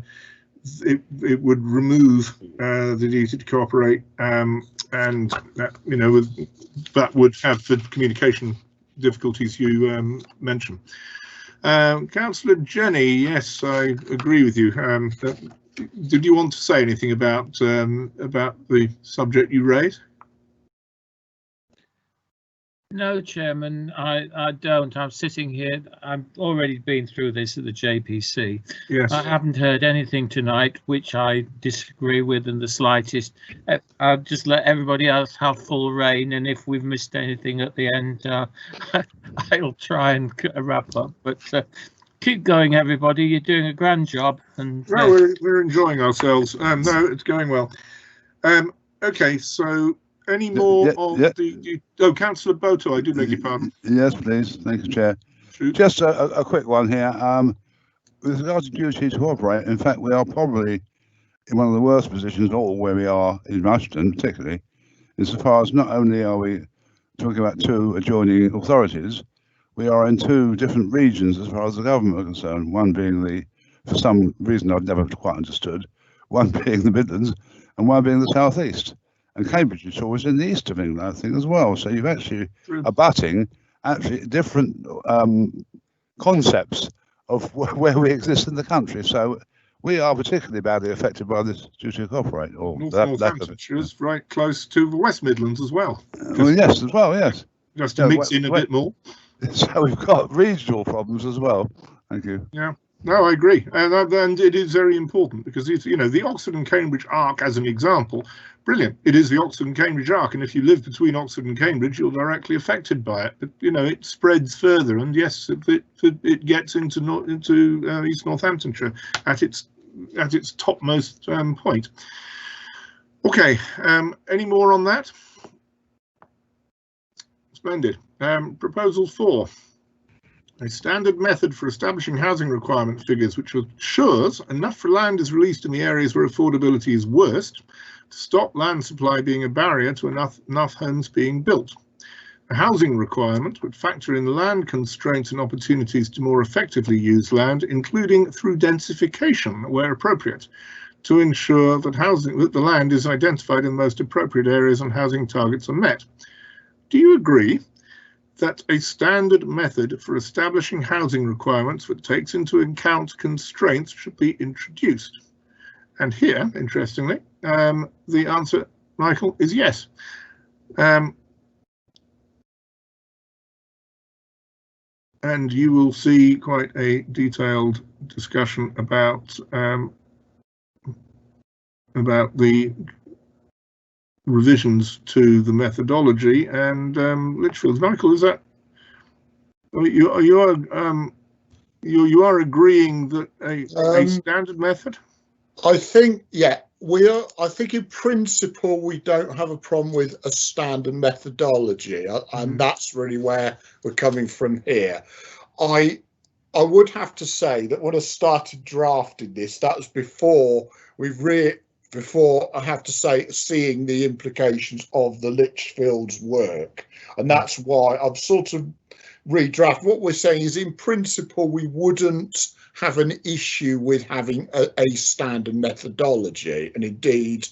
it would remove the duty to cooperate, and that, you know, that would have the communication difficulties you mentioned. Councillor Jenny, yes, I agree with you. Did you want to say anything about the subject you raised?
No, Chairman, I don't. I'm sitting here. I've already been through this at the JPC.
Yes.
I haven't heard anything tonight which I disagree with in the slightest. I'll just let everybody else have full reign, and if we've missed anything at the end, I'll try and wrap up. But keep going, everybody. You're doing a grand job. And
no, we're enjoying ourselves. No, it's going well. Okay, so. Any more oh, Councillor Boto, I do beg your pardon.
Yes, please. Thank you, Chair.
Shoot.
Just a quick one here. With regard to duty to cooperate, in fact, we are probably in one of the worst positions all where we are in Rushton, particularly, insofar as not only are we talking about two adjoining authorities, we are in two different regions as far as the government are concerned. One being for some reason I've never quite understood, one being the Midlands and one being the South East. And Cambridge is always in the east of England, I think, as well. So you've actually abutting different concepts of where we exist in the country. So we are particularly badly affected by this duty to cooperate. Or
Northamptonshire is right close to the West Midlands as well.
Well, yes, as well, yes.
Just to mix in a bit more.
So we've got regional problems as well. Thank you.
Yeah. No, I agree, and it is very important because it's, you know, the Oxford and Cambridge arc as an example, brilliant. It is the Oxford and Cambridge arc, and if you live between Oxford and Cambridge, you're directly affected by it. But you know, it spreads further, and yes, it gets into East Northamptonshire at its topmost point. Okay, any more on that? Splendid. Proposal 4. A standard method for establishing housing requirement figures which ensures enough land is released in the areas where affordability is worst to stop land supply being a barrier to enough homes being built. A housing requirement would factor in land constraints and opportunities to more effectively use land, including through densification where appropriate, to ensure that the land is identified in the most appropriate areas and housing targets are met. Do you agree that a standard method for establishing housing requirements that takes into account constraints should be introduced? And here, interestingly, the answer, Michael, is yes. And you will see quite a detailed discussion about the revisions to the methodology and Litchfield. Michael, is that you are agreeing that a standard method?
I think, yeah, we are. I think in principle we don't have a problem with a standard methodology, and that's really where we're coming from here. I would have to say that when I started drafting this, that was before I have to say, seeing the implications of the Litchfield's work, and that's why I've sort of redraft. What we're saying is, in principle, we wouldn't have an issue with having a standard methodology, and indeed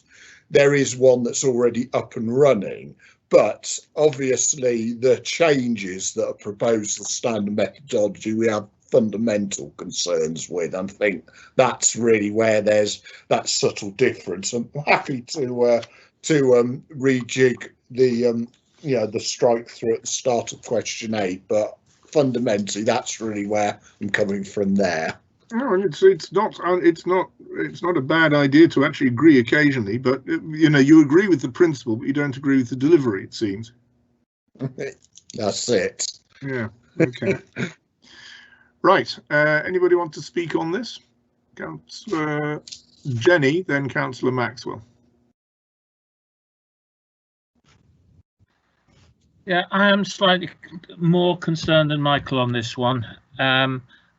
there is one that's already up and running, but obviously the changes that are proposed to the standard methodology we have fundamental concerns with. I think that's really where there's that subtle difference. I'm happy to rejig the the strike through at the start of question 8, but fundamentally that's really where I'm coming from there.
No, it's not a bad idea to actually agree occasionally, but you agree with the principle, but you don't agree with the delivery, it seems.
That's it.
Yeah. Okay. Right. Anybody want to speak on this? Councillor Jenny, then Councillor Maxwell.
Yeah, I am slightly more concerned than Michael on this one,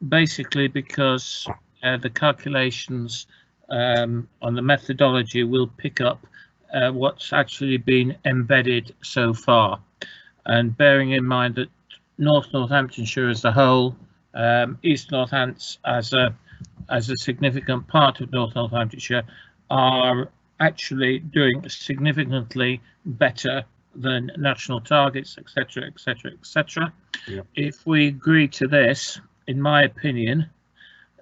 basically because the calculations on the methodology will pick up what's actually been embedded so far, and bearing in mind that Northamptonshire as a whole, East Northants as a significant part of Northamptonshire, are actually doing significantly better than national targets, etc., etc., etc. If we agree to this, in my opinion,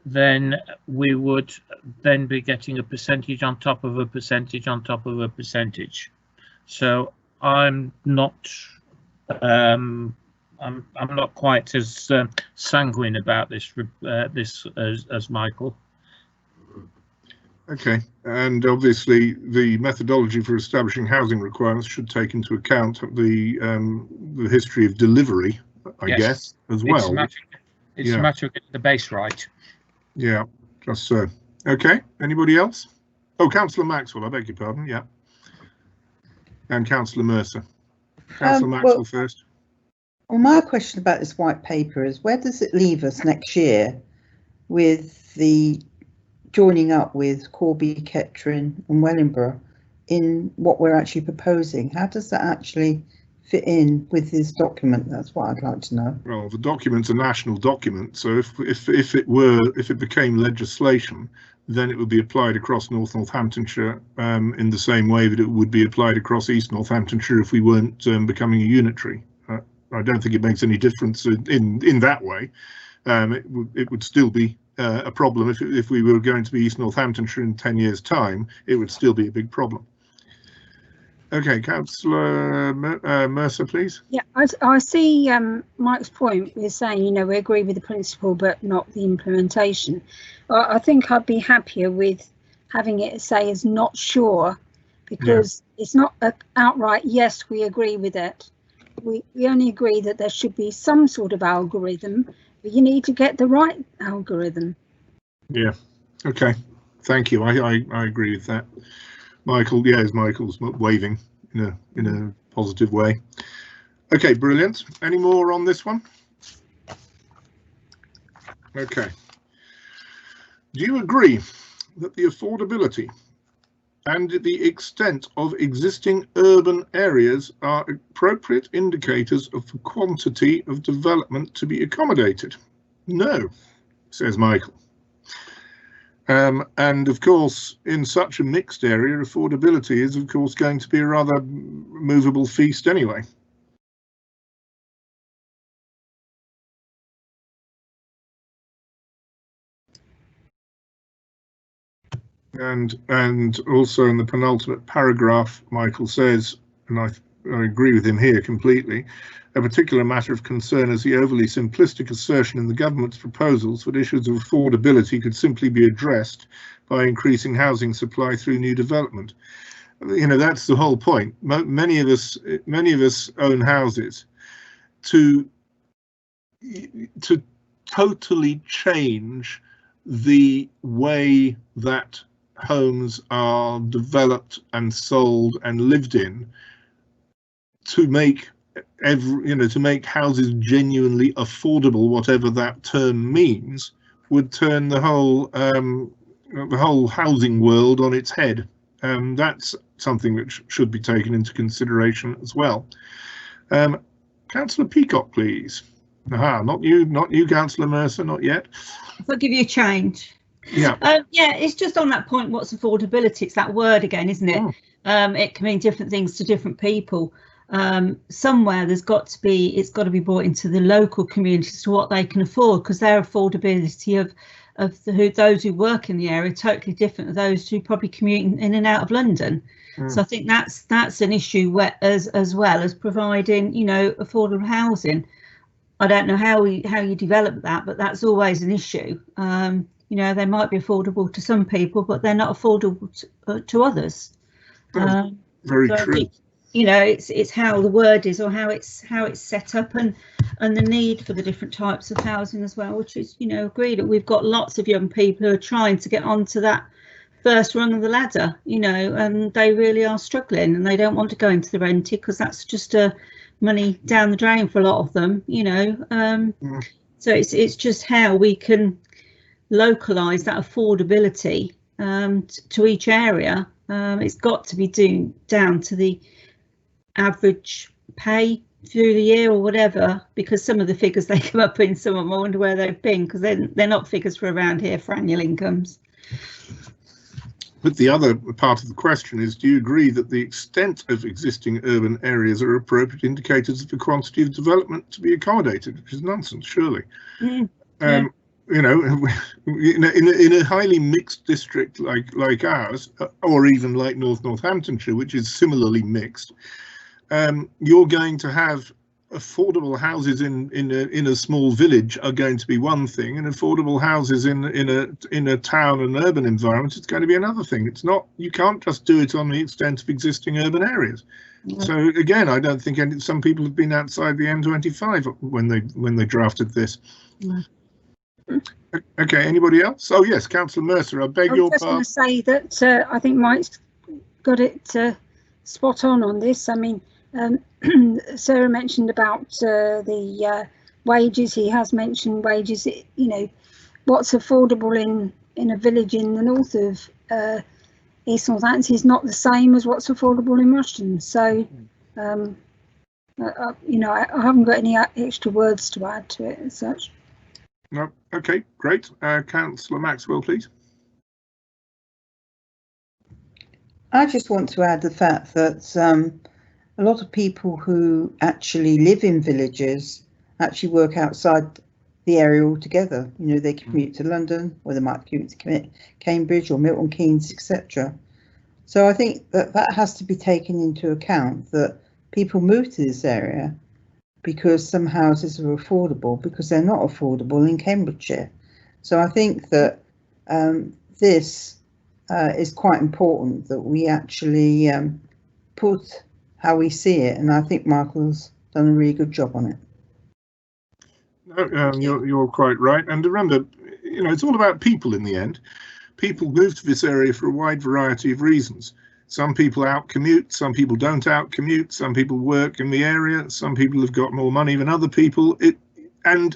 then we would then be getting a percentage on top of a percentage on top of a percentage. So I'm not quite as sanguine about this as Michael.
Okay, and obviously the methodology for establishing housing requirements should take into account the history of delivery, I guess, as well.
It's a matter of getting the base right.
Yeah, just so. Okay, anybody else? Oh, Councillor Maxwell, I beg your pardon, yeah. And Councillor Mercer. Councillor Maxwell first.
Well, my question about this white paper is, where does it leave us next year with the joining up with Corby, Kettering and Wellingborough in what we're actually proposing? How does that actually fit in with this document? That's what I'd like to know.
Well, the document's a national document, so if it became legislation, then it would be applied across Northamptonshire in the same way that it would be applied across East Northamptonshire if we weren't becoming a unitary. I don't think it makes any difference in that way. It would still be a problem if we were going to be East Northamptonshire in 10 years' time. It would still be a big problem. Okay, Councillor Mercer, please.
Yeah, I see Mike's point with saying, we agree with the principle but not the implementation. I think I'd be happier with having it say as not sure, because it's not an outright yes, we agree with it. We only agree that there should be some sort of algorithm, but you need to get the right algorithm.
Yeah. Okay. Thank you. I agree with that. Michael, Michael's waving in a positive way. Okay, brilliant. Any more on this one? Okay. Do you agree that the affordability and the extent of existing urban areas are appropriate indicators of the quantity of development to be accommodated? No, says Michael. And of course, in such a mixed area, affordability is of course going to be a rather movable feast anyway. And also in the penultimate paragraph, Michael says, and I agree with him here completely, a particular matter of concern is the overly simplistic assertion in the government's proposals that issues of affordability could simply be addressed by increasing housing supply through new development. You know, that's the whole point. Many of us own houses. To totally change the way that homes are developed and sold and lived in, to make to make houses genuinely affordable, whatever that term means, would turn the whole housing world on its head. That's something that should be taken into consideration as well. Councillor Peacock, please. Aha, not you, Councillor Mercer, not yet.
If I give you a change.
Yeah.
Yeah, it's just on that point. What's affordability? It's that word again, isn't it? It can mean different things to different people. Somewhere it's got to be brought into the local communities to what they can afford, because their affordability of those who work in the area are totally different to those who probably commute in and out of London. So I think that's an issue as well as providing, you know, affordable housing. I don't know how you develop that, but that's always an issue. You know, they might be affordable to some people, but they're not affordable to others.
Very true.
You know, it's how the word is, or how it's set up, and the need for the different types of housing as well, which is, you know, agreed that we've got lots of young people who are trying to get onto that first rung of the ladder, you know, and they really are struggling, and they don't want to go into the rented because that's just money down the drain for a lot of them, you know. So it's just how we can localise that affordability to each area. It's got to be down to the average pay through the year or whatever, because some of the figures they come up in, some of them I wonder where they've been, because they're not figures for around here for annual incomes.
But the other part of the question is, do you agree that the extent of existing urban areas are appropriate indicators of the quantity of development to be accommodated? Which is nonsense, surely.
Yeah.
You know, in a highly mixed district like ours, or even like Northamptonshire, which is similarly mixed, you're going to have affordable houses in a small village are going to be one thing, and affordable houses in a town and urban environment is going to be another thing. It's not, you can't just do it on the extent of existing urban areas. So again, I don't think some people have been outside the M25 when they drafted this. Okay, anybody else? Oh yes, Councillor Mercer, I beg your pardon.
I was just going to say that I think Mike's got it spot on this. I mean, Sarah mentioned about the wages. He has mentioned wages. You know, what's affordable in a village in the north of East Northampton is not the same as what's affordable in Rushden. So, you know, I haven't got any extra words to add to it as such.
No. Okay, great. Councillor Maxwell, please.
I just want to add the fact that a lot of people who actually live in villages actually work outside the area altogether. You know, they commute to London, or they might commute to Cambridge or Milton Keynes, etc. So I think that has to be taken into account, that people move to this area because some houses are affordable, because they're not affordable in Cambridgeshire. So I think that this is quite important, that we actually put how we see it, and I think Michael's done a really good job on it.
No, you're quite right. And remember, you know, it's all about people in the end. People move to this area for a wide variety of reasons. Some people out-commute, some people don't out-commute, some people work in the area, some people have got more money than other people. And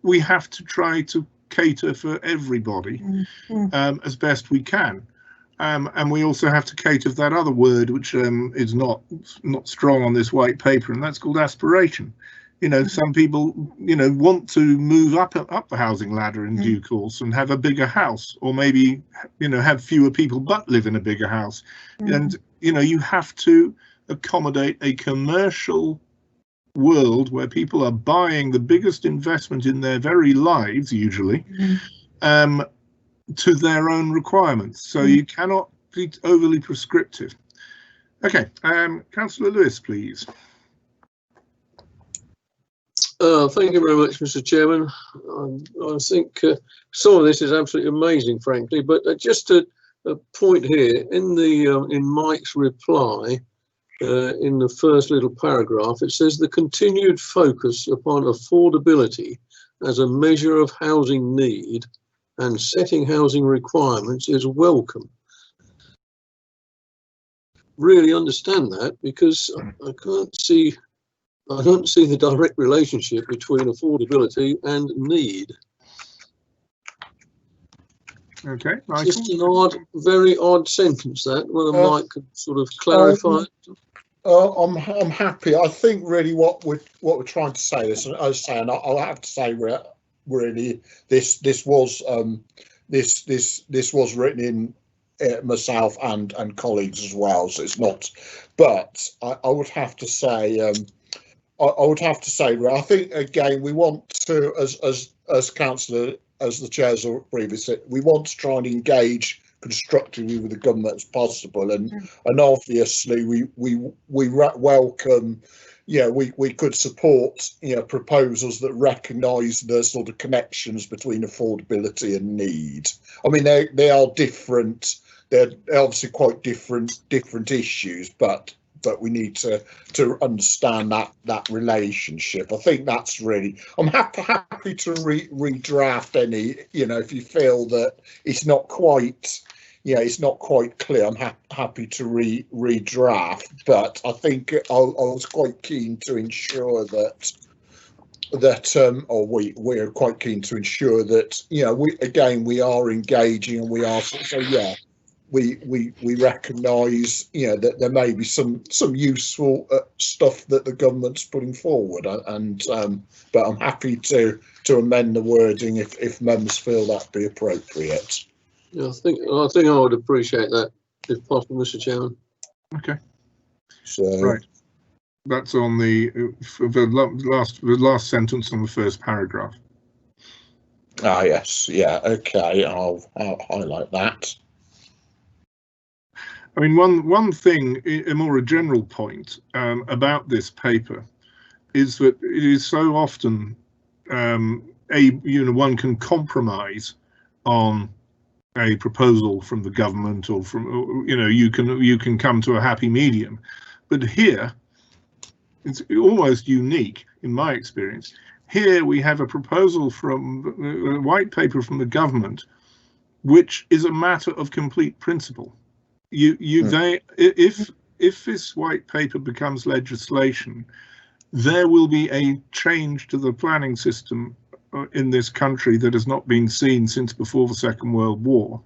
we have to try to cater for everybody as best we can. And we also have to cater for that other word, which is not strong on this white paper, and that's called aspiration. You know, some people, you know, want to move up the housing ladder in due course and have a bigger house, or maybe, you know, have fewer people but live in a bigger house. And, you know, you have to accommodate a commercial world where people are buying the biggest investment in their very lives, usually, to their own requirements. So you cannot be overly prescriptive. Okay, Councillor Lewis, please.
Thank you very much, Mr. Chairman. I think some of this is absolutely amazing, frankly, but just a point here in the in Mike's reply, in the first little paragraph, it says the continued focus upon affordability as a measure of housing need and setting housing requirements is welcome. Really understand that, because I don't see the direct relationship between affordability and need.
Okay, Michael.
Just an very odd sentence that, whether Mike could sort of clarify it.
I'm happy. I think really what we're trying to say is, I was saying, I'll have to say really this was written in myself and colleagues as well, so it's not. But I would have to say, I think again we want to, as councillor, as the chairs previously, we want to try and engage constructively with the government as possible, and obviously we welcome, you know, we could support, you know, proposals that recognise the sort of connections between affordability and need. I mean, they are different. They're obviously quite different issues, but we need to understand that relationship. I think that's really. I'm happy to redraft any. You know, if you feel that it's not quite. Yeah, it's not quite clear. I'm happy to redraft, but I think I was quite keen to ensure that we're quite keen to ensure that, you know, we are engaging, and we are, so yeah, we recognise, you know, that there may be some useful stuff that the government's putting forward, and but I'm happy to amend the wording if members feel that be appropriate.
Yeah, I think I would appreciate that if possible, Mr. Chairman.
Okay.
So
right, that's on the last sentence on the first paragraph.
Ah, yes, yeah, okay, I'll highlight that.
I mean, one thing, a more general point about this paper is that it is so often one can compromise on a proposal from the government, or from, you know, you can come to a happy medium, but here it's almost unique in my experience. Here we have a proposal from a white paper from the government, which is a matter of complete principle. If this white paper becomes legislation, there will be a change to the planning system in this country that has not been seen since before the Second World War.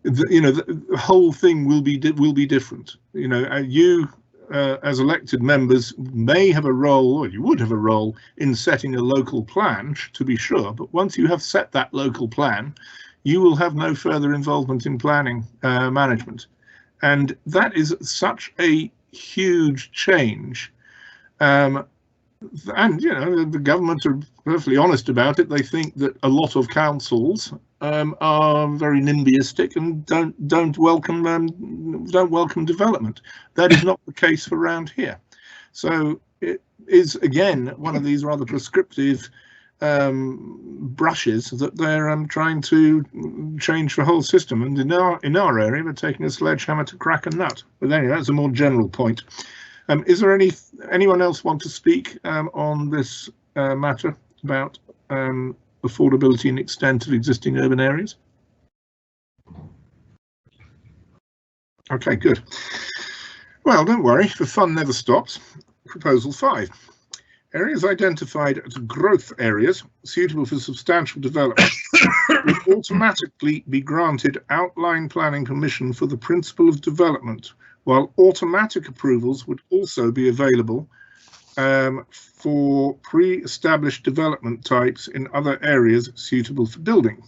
The whole thing will be different. You know, you as elected members may have a role, or you would have a role, in setting a local plan, to be sure, but once you have set that local plan, you will have no further involvement in planning management, and that is such a huge change. And, you know, the government are perfectly honest about it. They think that a lot of councils are very NIMBYistic and don't welcome development. That is not the case for around here. So it is again one of these rather prescriptive brushes that they're trying to change the whole system. And in our area, they're taking a sledgehammer to crack a nut. But anyway, that's a more general point. Is there anyone else want to speak on this matter about affordability and extent of existing urban areas? Okay, good. Well, don't worry, the fun never stops. Proposal 5. Areas identified as growth areas suitable for substantial development will automatically be granted outline planning permission for the principle of development, while automatic approvals would also be available for pre-established development types in other areas suitable for building.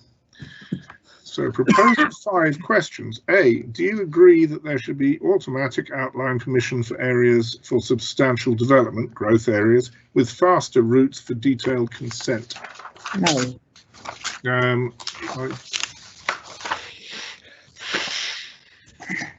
So proposal 5 questions. A, do you agree that there should be automatic outline permission for areas for substantial development, growth areas, with faster routes for detailed consent?
No.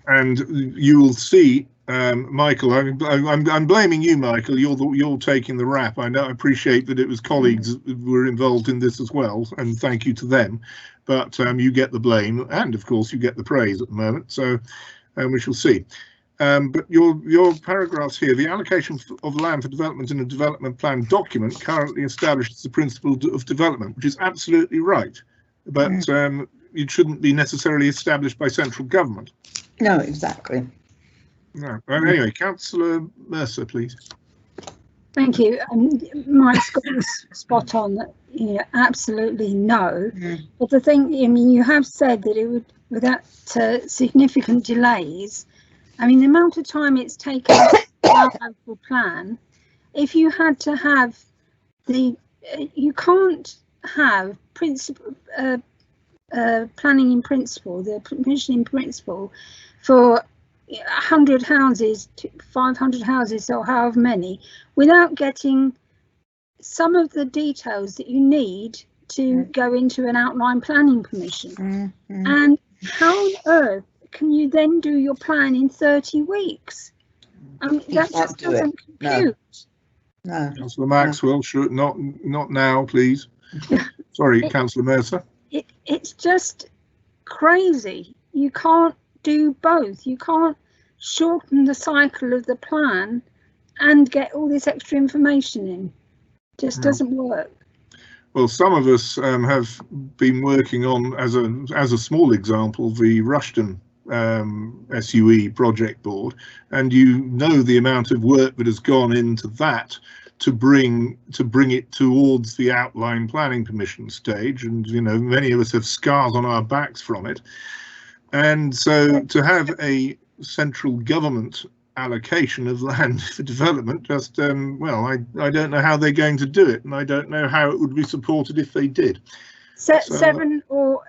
And you will see, Michael, I'm blaming you, Michael. You're taking the rap. I appreciate that it was colleagues who were involved in this as well, and thank you to them. But you get the blame, and of course you get the praise at the moment. So we shall see. But your paragraphs here: the allocation of land for development in a development plan document currently establishes the principle of development, which is absolutely right. But it shouldn't be necessarily established by central government.
No, exactly.
No. Well, anyway, Councillor Mercer, please.
Thank you. Mike's got this spot on that, absolutely no. But the thing, I mean, you have said that it would, without significant delays, I mean, the amount of time it's taken to our local plan, if you had to have you can't have planning in principle, the permission in principle for 100 houses, 500 houses, or however many, without getting some of the details that you need to go into an outline planning permission. And how on earth can you then do your plan in 30 weeks? I mean, that just doesn't compute.
No.
Councillor Maxwell, should not now, please. Sorry, Councillor Mercer.
It's just crazy. You can't do both. You can't shorten the cycle of the plan and get all this extra information in. Just doesn't work.
Well, some of us have been working on, as a small example, the Rushton SUE project board, and you know the amount of work that has gone into that to bring it towards the outline planning permission stage, and many of us have scars on our backs from it. And so to have a central government allocation of land for development, just well, I don't know how they're going to do it, and I don't know how it would be supported if they did.
7 or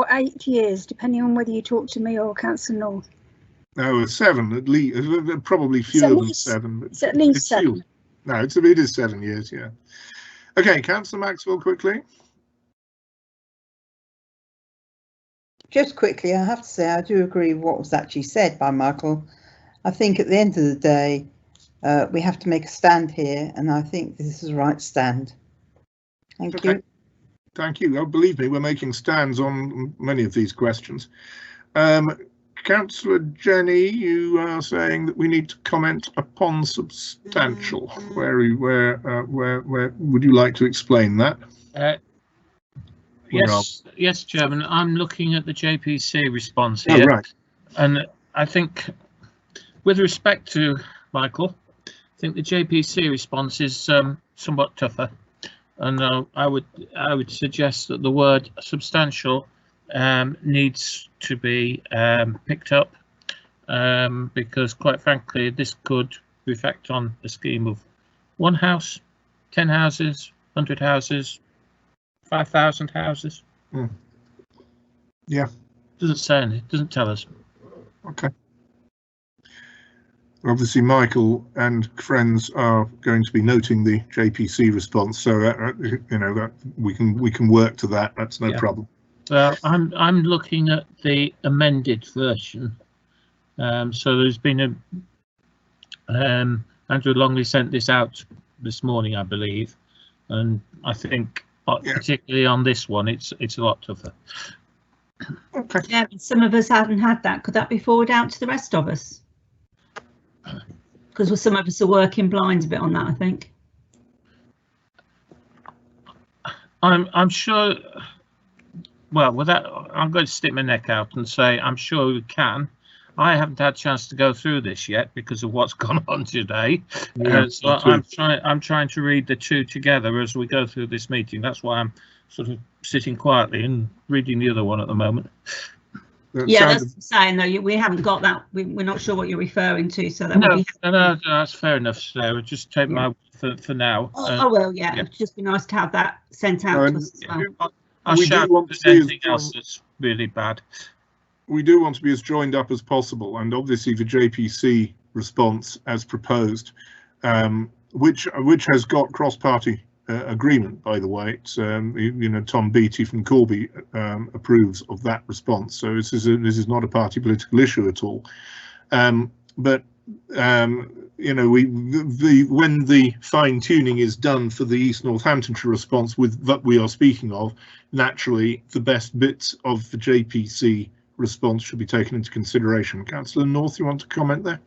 8 years, depending on whether you talk to me or Councillor North.
No, 7 at least, probably fewer than 7. But
it's at least 7.
No, it is 7 years, yeah. Okay, Councillor Maxwell, quickly.
Just quickly, I have to say I do agree with what was actually said by Michael. I think at the end of the day, we have to make a stand here, and I think this is the right stand. Thank you.
Thank you. Oh, believe me, we're making stands on many of these questions. Councillor Jenny, you are saying that we need to comment upon substantial. Where would you like to explain that?
Yes, Chairman. I'm looking at the JPC response here.
Oh, right.
And I think, with respect to Michael, I think the JPC response is somewhat tougher, and I would suggest that the word substantial needs to be picked up, because quite frankly this could reflect on a scheme of 1 house, 10 houses, 100 houses, 5,000 houses.
Yeah,
doesn't say anything, doesn't tell us.
Okay. Obviously Michael and friends are going to be noting the JPC response, so that we can work to that. That's no problem.
Well, I'm looking at the amended version. So there's been Andrew Longley sent this out this morning, I believe, and I think particularly on this one, it's a lot tougher.
Okay.
Yeah, some of us haven't had that. Could that be forwarded out to the rest of us? Because some of us are working blind a bit on that, I think.
I'm sure. Well, with that, I'm going to stick my neck out and say I'm sure we can. I haven't had a chance to go through this yet because of what's gone on today.
Yeah,
So I'm trying to read the two together as we go through this meeting. That's why I'm sort of sitting quietly and reading the other one at the moment.
Yeah, that's what I'm saying though. We haven't got that. We're not sure what you're referring to, so that would be.
No, that's fair enough, Sarah. Just take my word for now.
Oh well, yeah. It'd just be nice to have that sent out to us as well.
I'll shout if there's anything else that's really bad.
We do want to be as joined up as possible, and obviously the JPC response as proposed, which has got cross-party agreement, by the way. It's Tom Beattie from Corby approves of that response, so this is not a party political issue at all. But when the fine-tuning is done for the East Northamptonshire response that we are speaking of, naturally the best bits of the JPC response should be taken into consideration. Councillor North, you want to comment there?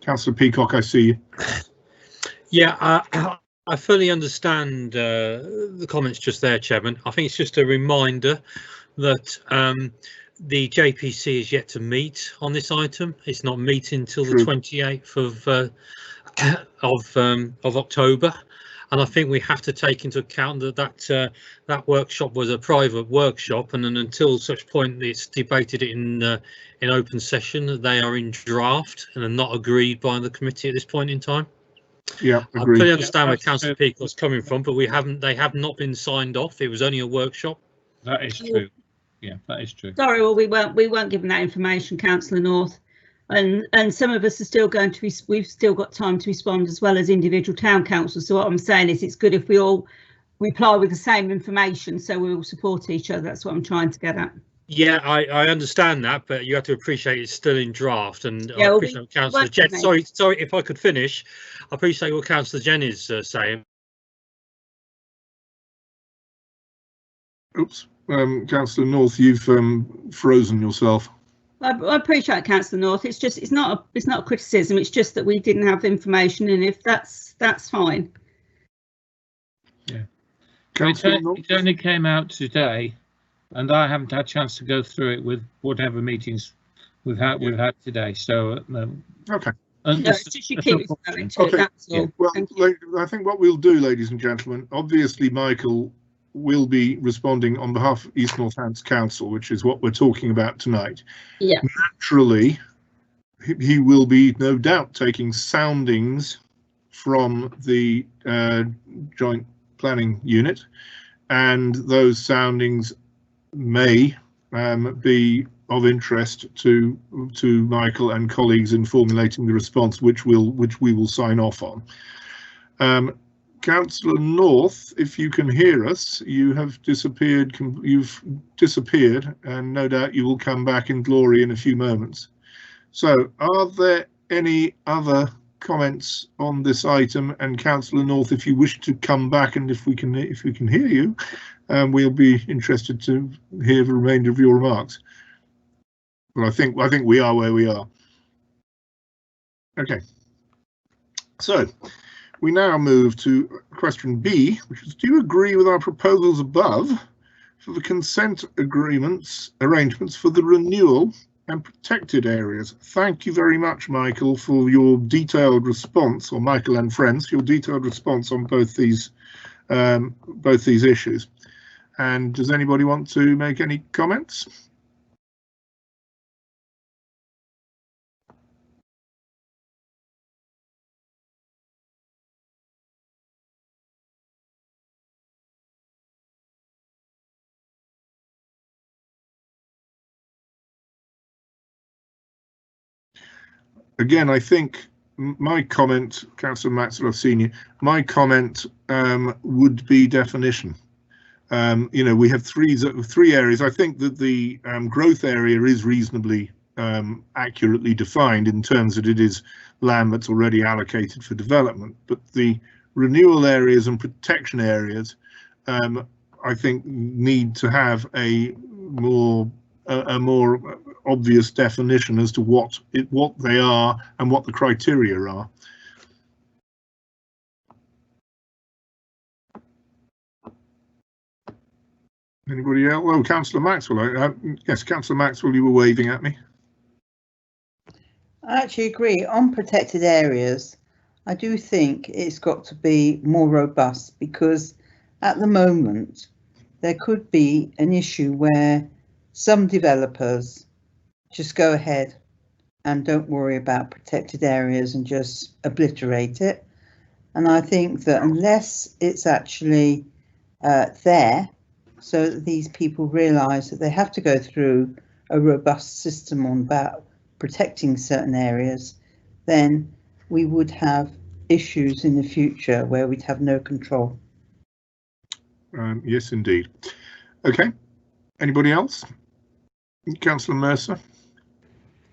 Councillor Peacock, I see you.
Yeah, I fully understand the comments just there, Chairman. I think it's just a reminder that the JPC is yet to meet on this item. It's not meeting until the 28th of October, and I think we have to take into account that workshop was a private workshop, and then until such point it's debated in open session, they are in draft and are not agreed by the committee at this point in time.
Yeah,
I fully understand where Councillor Peacock's coming from, but they have not been signed off. It was only a workshop.
That is true. Yeah, that is true.
Sorry, well, we weren't given that information, Councillor North, and some of us are still going to be. We've still got time to respond as well as individual town councils. So what I'm saying is, it's good if we all reply with the same information, so we all support each other. That's what I'm trying to get at.
Yeah, I understand that, but you have to appreciate it's still in draft, and
yeah,
I appreciate what Councillor Jen. Sorry, if I could finish. I appreciate what Councillor Jen is saying.
Oops. Councillor North, you've frozen yourself.
I appreciate Councillor North. It's not a criticism. It's just that we didn't have the information, and if that's fine.
Yeah, it only came out today, and I haven't had a chance to go through it with whatever meetings we've had today. So
okay.
Okay.
Well, I think what we'll do, ladies and gentlemen, obviously Michael will be responding on behalf of East Northants Council, which is what we're talking about tonight.
Yeah.
Naturally, he will be no doubt taking soundings from the joint planning unit, and those soundings may be of interest to Michael and colleagues in formulating the response, which we will sign off on. Councillor North, if you can hear us, you have disappeared. You've disappeared, and no doubt you will come back in glory in a few moments. So, are there any other comments on this item? And Councillor North, if you wish to come back, and if we can hear you, we'll be interested to hear the remainder of your remarks. Well, I think we are where we are. Okay. So. We now move to question B, which is, do you agree with our proposals above for the consent arrangements for the renewal and protected areas? Thank you very much, Michael, for your detailed response, or Michael and friends, for your detailed response on both these issues. And does anybody want to make any comments? Again, I think my comment, Councillor Maxwell Senior, my comment would be definition. We have three areas. I think that the growth area is reasonably accurately defined in terms that it is land that's already allocated for development. But the renewal areas and protection areas, I think, need to have a more obvious definition as to what they are and what the criteria are. Anybody else? Oh, Councillor Maxwell. Yes, Councillor Maxwell, you were waving at me.
I actually agree. On protected areas, I do think it's got to be more robust, because at the moment there could be an issue where some developers just go ahead and don't worry about protected areas and just obliterate it. And I think that unless it's actually there, so that these people realise that they have to go through a robust system on about protecting certain areas, then we would have issues in the future where we'd have no control.
Yes, indeed. Okay. Anybody else? Councillor Mercer.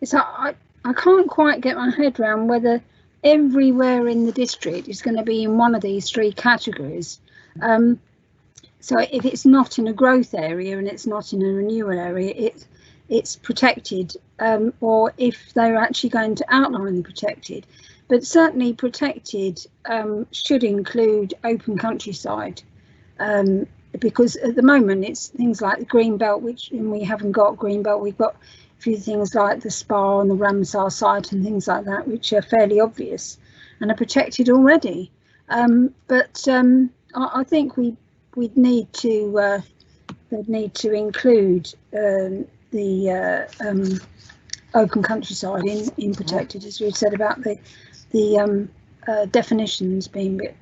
So I can't quite get my head around whether everywhere in the district is going to be in one of these three categories. So if it's not in a growth area and it's not in a renewal area, it's protected, or if they're actually going to outline the protected. But certainly protected should include open countryside, because at the moment it's things like the green belt, and we haven't got green belt. We've got a few things like the Spa and the Ramsar site and things like that, which are fairly obvious and are protected already. I think we'd need to include the open countryside in protected, as we've said about the definitions being a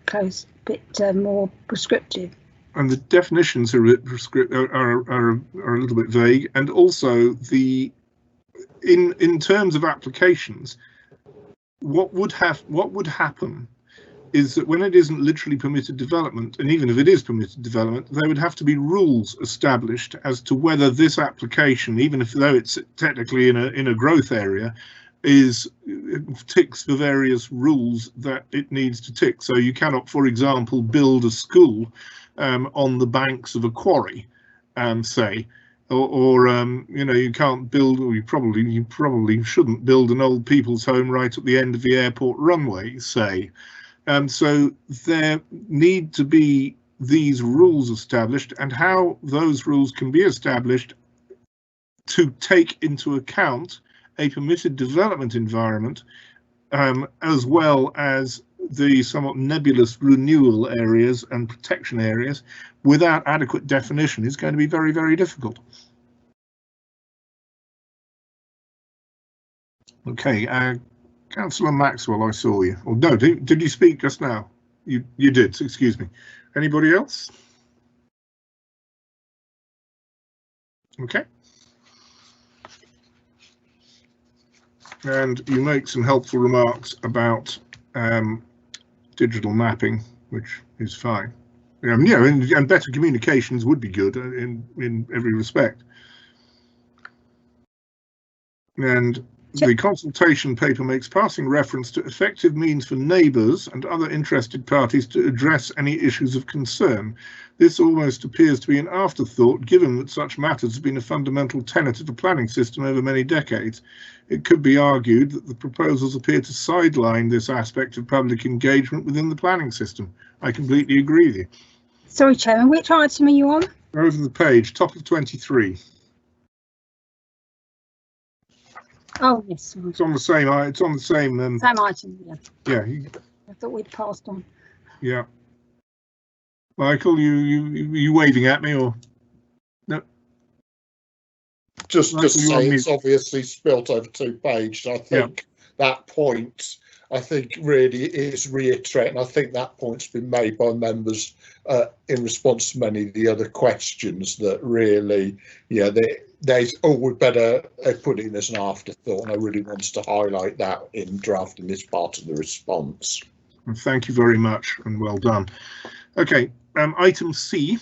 bit more prescriptive.
And the definitions are a little bit vague, and also in terms of applications, what would happen is that when it isn't literally permitted development, and even if it is permitted development, there would have to be rules established as to whether this application, even though it's technically in a growth area, ticks the various rules that it needs to tick. So you cannot, for example, build a school on the banks of a quarry, say, or you can't build, or you probably shouldn't build an old people's home right at the end of the airport runway, say. So there need to be these rules established, and how those rules can be established to take into account a permitted development environment, as well as the somewhat nebulous renewal areas and protection areas, without adequate definition, is going to be very, very difficult. Okay. Councillor Maxwell, I saw you. Oh no, did you speak just now? You did, excuse me. Anybody else? Okay. And you make some helpful remarks about digital mapping, which is fine. And better communications would be good in every respect. And the consultation paper makes passing reference to effective means for neighbours and other interested parties to address any issues of concern. This almost appears to be an afterthought, given that such matters have been a fundamental tenet of the planning system over many decades. It could be argued that the proposals appear to sideline this aspect of public engagement within the planning system. I completely agree with you.
Sorry, Chairman, which item are you on?
Over the page, top of 23.
Oh yes,
it's on the same. It's on the same.
Same item. Yeah.
Yeah.
I thought we'd passed on.
Yeah. Michael, you waving at me or no?
Just say it's obviously spilt over 2 pages. I think that point, I think, really is reiterating. I think that point's been made by members in response to many of the other questions that really, we'd better put it in as an afterthought, and I really wanted to highlight that in drafting this part of the response.
Thank you very much, and well done. Okay, item C.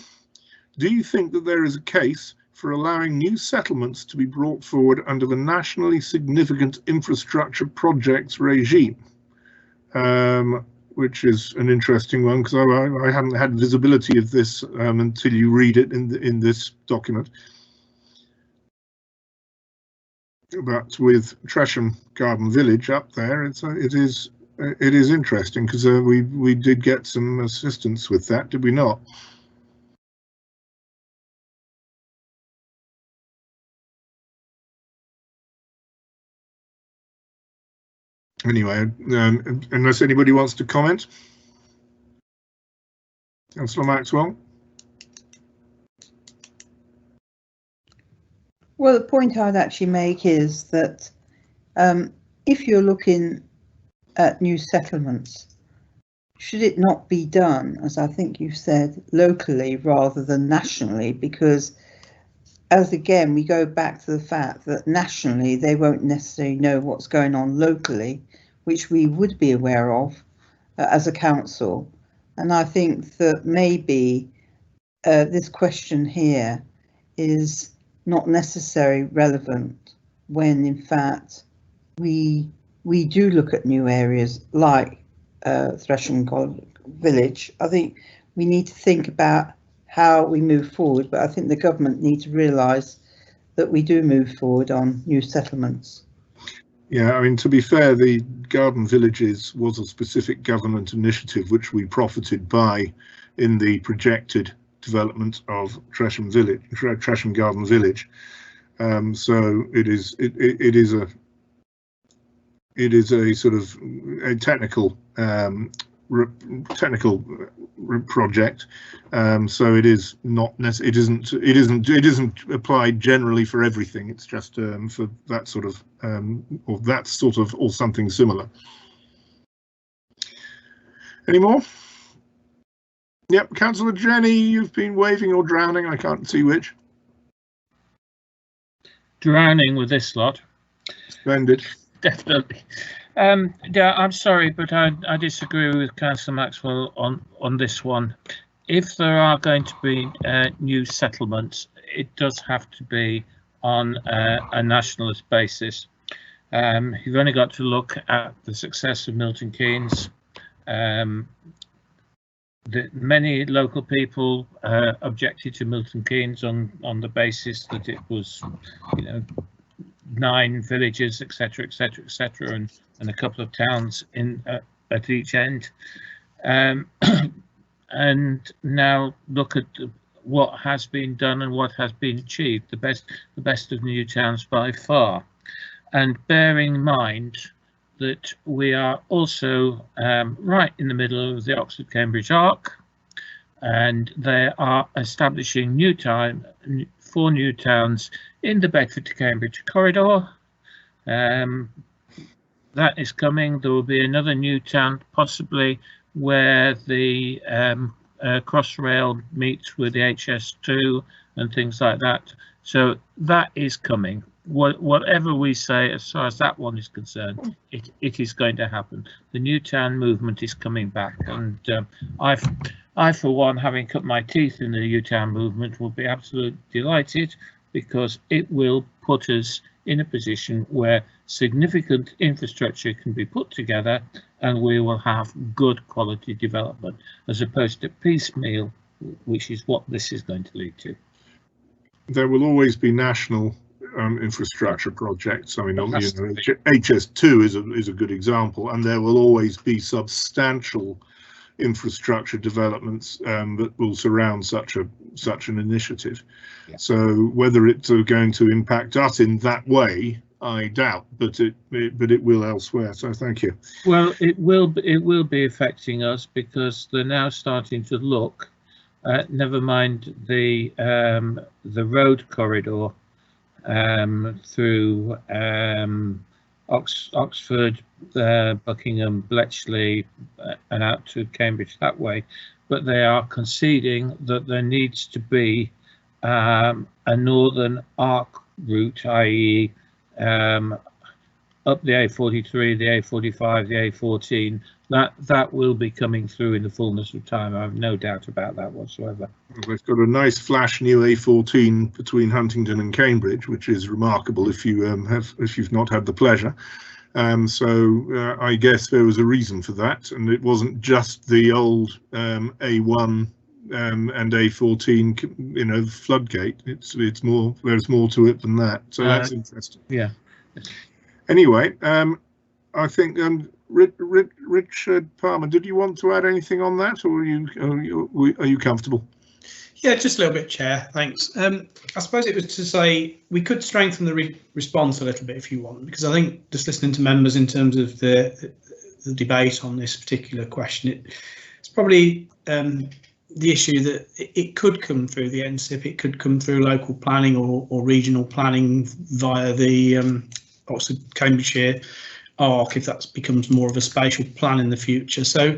Do you think that there is a case for allowing new settlements to be brought forward under the nationally significant infrastructure projects regime? Which is an interesting one, because I haven't had visibility of this until you read it in this document. But with Tresham Garden Village up there, it is interesting, because we did get some assistance with that, did we not? Anyway, unless anybody wants to comment. Councillor Maxwell.
Well, the point I'd actually make is that if you're looking at new settlements, should it not be done, as I think you said, locally rather than nationally? Because as again, we go back to the fact that nationally they won't necessarily know what's going on locally, which we would be aware of as a council. And I think that maybe this question here is not necessarily relevant when in fact we do look at new areas like Thresham Village. I think we need to think about how we move forward, but I think the government needs to realise that we do move forward on new settlements.
Yeah, I mean, to be fair, the Garden Villages was a specific government initiative which we profited by in the projected development of Tresham Village, Tresham Garden Village. So it is a sort of a technical project, so it is not it isn't applied generally for everything. It's just for that sort of or something similar. Any more? Yep, Councillor Jenny, you've been waving or drowning. I can't see which.
Drowning with this lot.
Splendid.
Definitely. Yeah, I'm sorry, but I disagree with Councillor Maxwell on this one. If there are going to be new settlements, it does have to be on a nationalist basis. You've only got to look at the success of Milton Keynes. Many local people objected to Milton Keynes on the basis that it was, 9 villages, etc., etc., etc., and a couple of towns at each end. And now look at what has been done and what has been achieved. The best of new towns by far. And bearing in mind that we are also right in the middle of the Oxford-Cambridge Arc, and they are establishing 4 new towns in the Bedford to Cambridge corridor. That is coming. There will be another new town possibly where the Crossrail meets with the HS2 and things like that. So that is coming. Whatever we say as far as that one is concerned, it is going to happen. The new town movement is coming back, and I for one, having cut my teeth in the new town movement, will be absolutely delighted, because it will put us in a position where significant infrastructure can be put together and we will have good quality development, as opposed to piecemeal, which is what this is going to lead to.
There will always be national infrastructure projects. I mean, HS2 is a good example, and there will always be substantial infrastructure developments that will surround such an initiative. Yeah. So whether it's going to impact us in that way, I doubt, but it will elsewhere. So thank you.
Well, it will be affecting us, because they're now starting to look. Never mind the road corridor through Oxford, Buckingham, Bletchley, and out to Cambridge that way, but they are conceding that there needs to be a northern arc route, i.e. up the A43, the A45, the A14. That will be coming through in the fullness of time. I have no doubt about that whatsoever.
We've got a nice flash new A14 between Huntingdon and Cambridge, which is remarkable if you've not had the pleasure. So I guess there was a reason for that, and it wasn't just the old A1 and A14, floodgate. It's more. There's more to it than that. So that's interesting.
Yeah.
Anyway, I think Richard Palmer, did you want to add anything on that, or are you comfortable?
Yeah, just a little bit, Chair. Thanks. I suppose it was to say we could strengthen the response a little bit if you want, because I think just listening to members in terms of the debate on this particular question, it's probably the issue that it could come through the NSIP, it could come through local planning or regional planning via the Oxford Cambridgeshire ARC, if that becomes more of a spatial plan in the future. So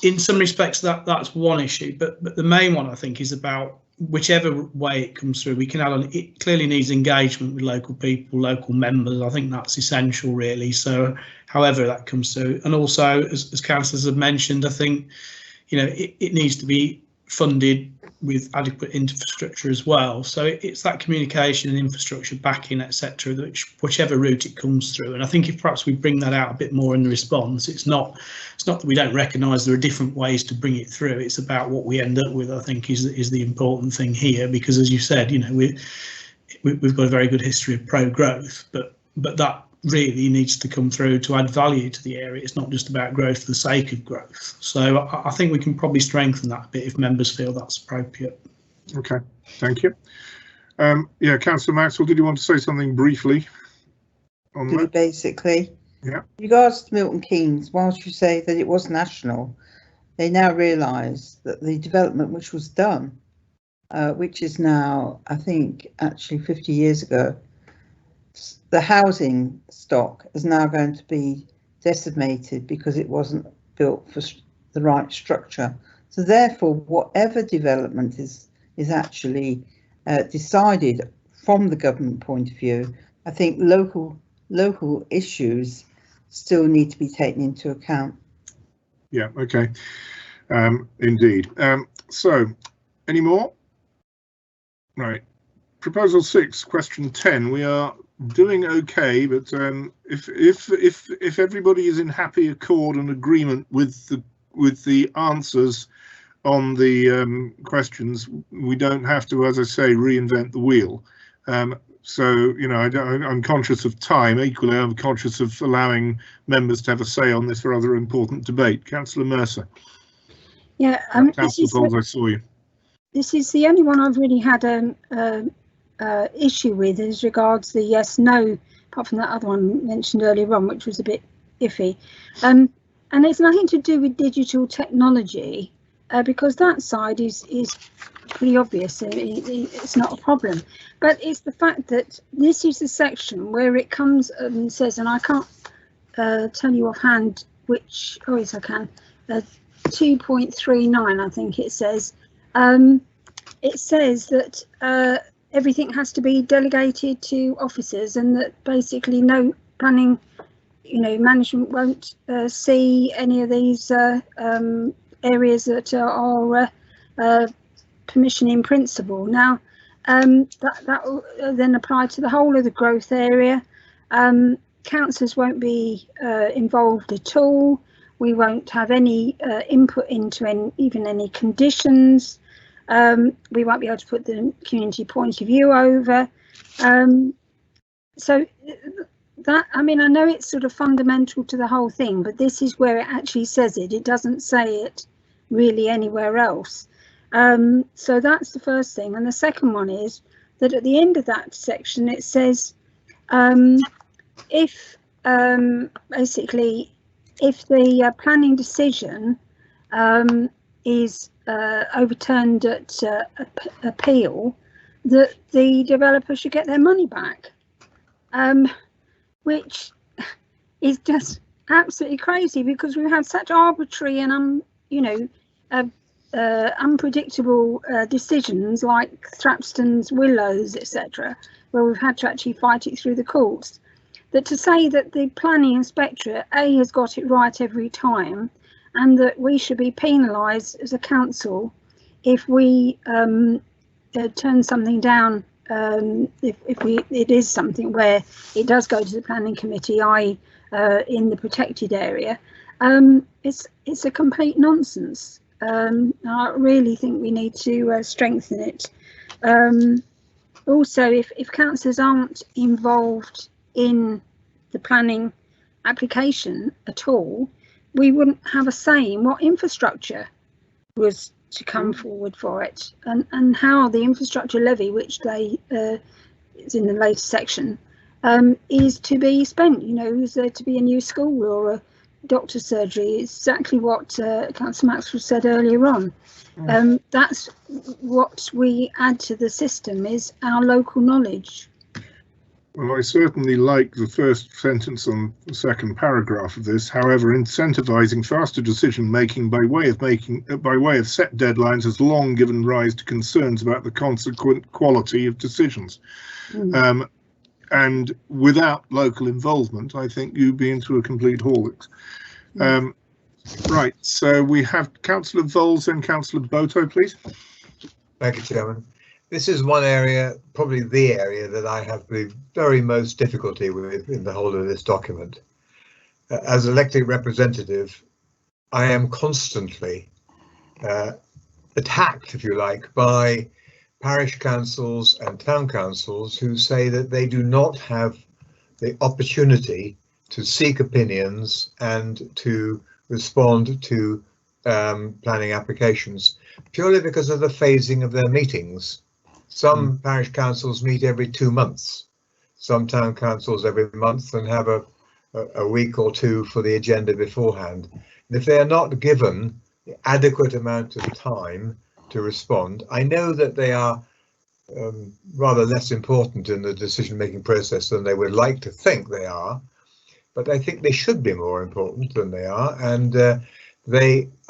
in some respects that's one issue, but the main one I think is about whichever way it comes through, we can add on. It clearly needs engagement with local people, local members. I think that's essential really. So however that comes through, and also as councillors have mentioned, I think it needs to be funded with adequate infrastructure as well. So it's that communication and infrastructure backing, etc., whichever route it comes through. And I think if perhaps we bring that out a bit more in the response, it's not that we don't recognise there are different ways to bring it through. It's about what we end up with, I think, is the important thing here, because as you said, we've got a very good history of pro-growth, but that really needs to come through to add value to the area. It's not just about growth for the sake of growth. So I think we can probably strengthen that a bit if members feel that's appropriate.
Okay, thank you. Yeah, Councillor Maxwell, did you want to say something briefly on that?
Basically,
yeah.
In regards to Milton Keynes, whilst you say that it was national, they now realise that the development which was done, which is now, I think, actually 50 years ago, the housing stock is now going to be decimated because it wasn't built for the right structure. So therefore, whatever development is actually decided from the government point of view, I think local issues still need to be taken into account.
Yeah, okay, indeed. So, any more? Right. Proposal 6, question 10. We are doing okay, but if everybody is in happy accord and agreement with the answers on the questions, we don't have to, as I say, reinvent the wheel. So I'm conscious of time. Equally, I'm conscious of allowing members to have a say on this rather important debate. Councillor Mercer.
Yeah,
Councillor Bowles, I saw you.
This is the only one I've really had issue with as regards the yes/no, apart from that other one mentioned earlier on, which was a bit iffy. And it's nothing to do with digital technology, because that side is pretty obvious. It's not a problem. But it's the fact that this is the section where it comes and says, and I can't tell you offhand which, oh yes I can, 2.39 I think it says. It says that everything has to be delegated to officers, and that basically no planning, management won't see any of these areas that are permission in principle. Now, that will then apply to the whole of the growth area. Councillors won't be involved at all. We won't have any input into even any conditions. We won't be able to put the community point of view over. So that, I know it's sort of fundamental to the whole thing, but this is where it actually says it. It doesn't say it really anywhere else. So that's the first thing. And the second one is that at the end of that section, it says if basically if the planning decision is overturned at appeal, that the developer should get their money back, which is just absolutely crazy, because we've had such arbitrary and unpredictable decisions like Thrapston's Willows, etc., where we've had to actually fight it through the courts. That to say that the planning inspectorate has got it right every time, and that we should be penalised as a council if we turn something down, if it is something where it does go to the planning committee, i.e. in the protected area, it's a complete nonsense. I really think we need to strengthen it. Also, if councillors aren't involved in the planning application at all, we wouldn't have a say in what infrastructure was to come forward for it, and how the infrastructure levy, which they is in the later section, is to be spent. You know, is there to be a new school or a doctor's surgery? It's exactly what Councillor Maxwell said earlier on. That's what we add to the system, is our local knowledge.
Well, I certainly like the first sentence on the second paragraph of this. However, incentivising faster decision making by way of set deadlines has long given rise to concerns about the consequent quality of decisions. And without local involvement, I think you'd be into a complete horlicks. Right, so we have Councillor Voles and Councillor Boto, please.
Thank you, Chairman. This is one area, probably the area, that I have the very most difficulty with in the whole of this document. As elected representative, I am constantly attacked, if you like, by parish councils and town councils who say that they do not have the opportunity to seek opinions and to respond to planning applications, purely because of the phasing of their meetings. Some parish councils meet every 2 months, some town councils every month, and have a week or two for the agenda beforehand. And if they are not given the adequate amount of time to respond, I know that they are rather less important in the decision-making process than they would like to think they are, but I think they should be more important than they are. And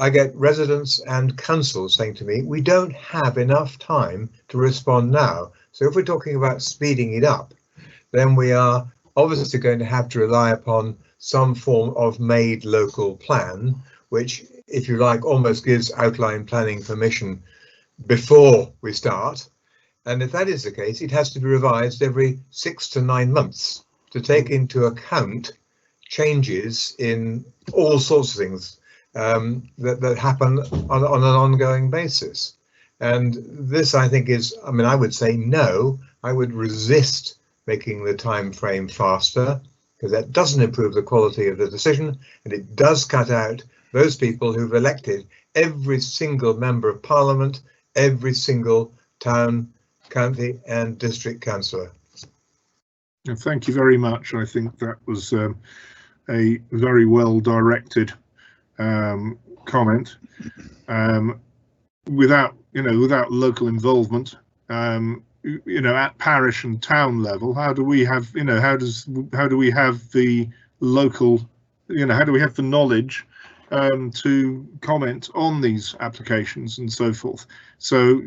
I get residents and councils saying to me, we don't have enough time to respond now. So if we're talking about speeding it up, then we are obviously going to have to rely upon some form of made local plan, which, if you like, almost gives outline planning permission before we start. And if that is the case, it has to be revised every 6 to 9 months to take into account changes in all sorts of things that happen on an ongoing basis. And this, I think, is, I mean, I would say no, I would resist making the time frame faster, because that doesn't improve the quality of the decision, and it does cut out those people who've elected every single member of parliament, every single town, county and district councillor.
Thank you very much. I think that was a very well directed comment. Without local involvement, at parish and town level, how do we have the local, how do we have the knowledge to comment on these applications and so forth? So,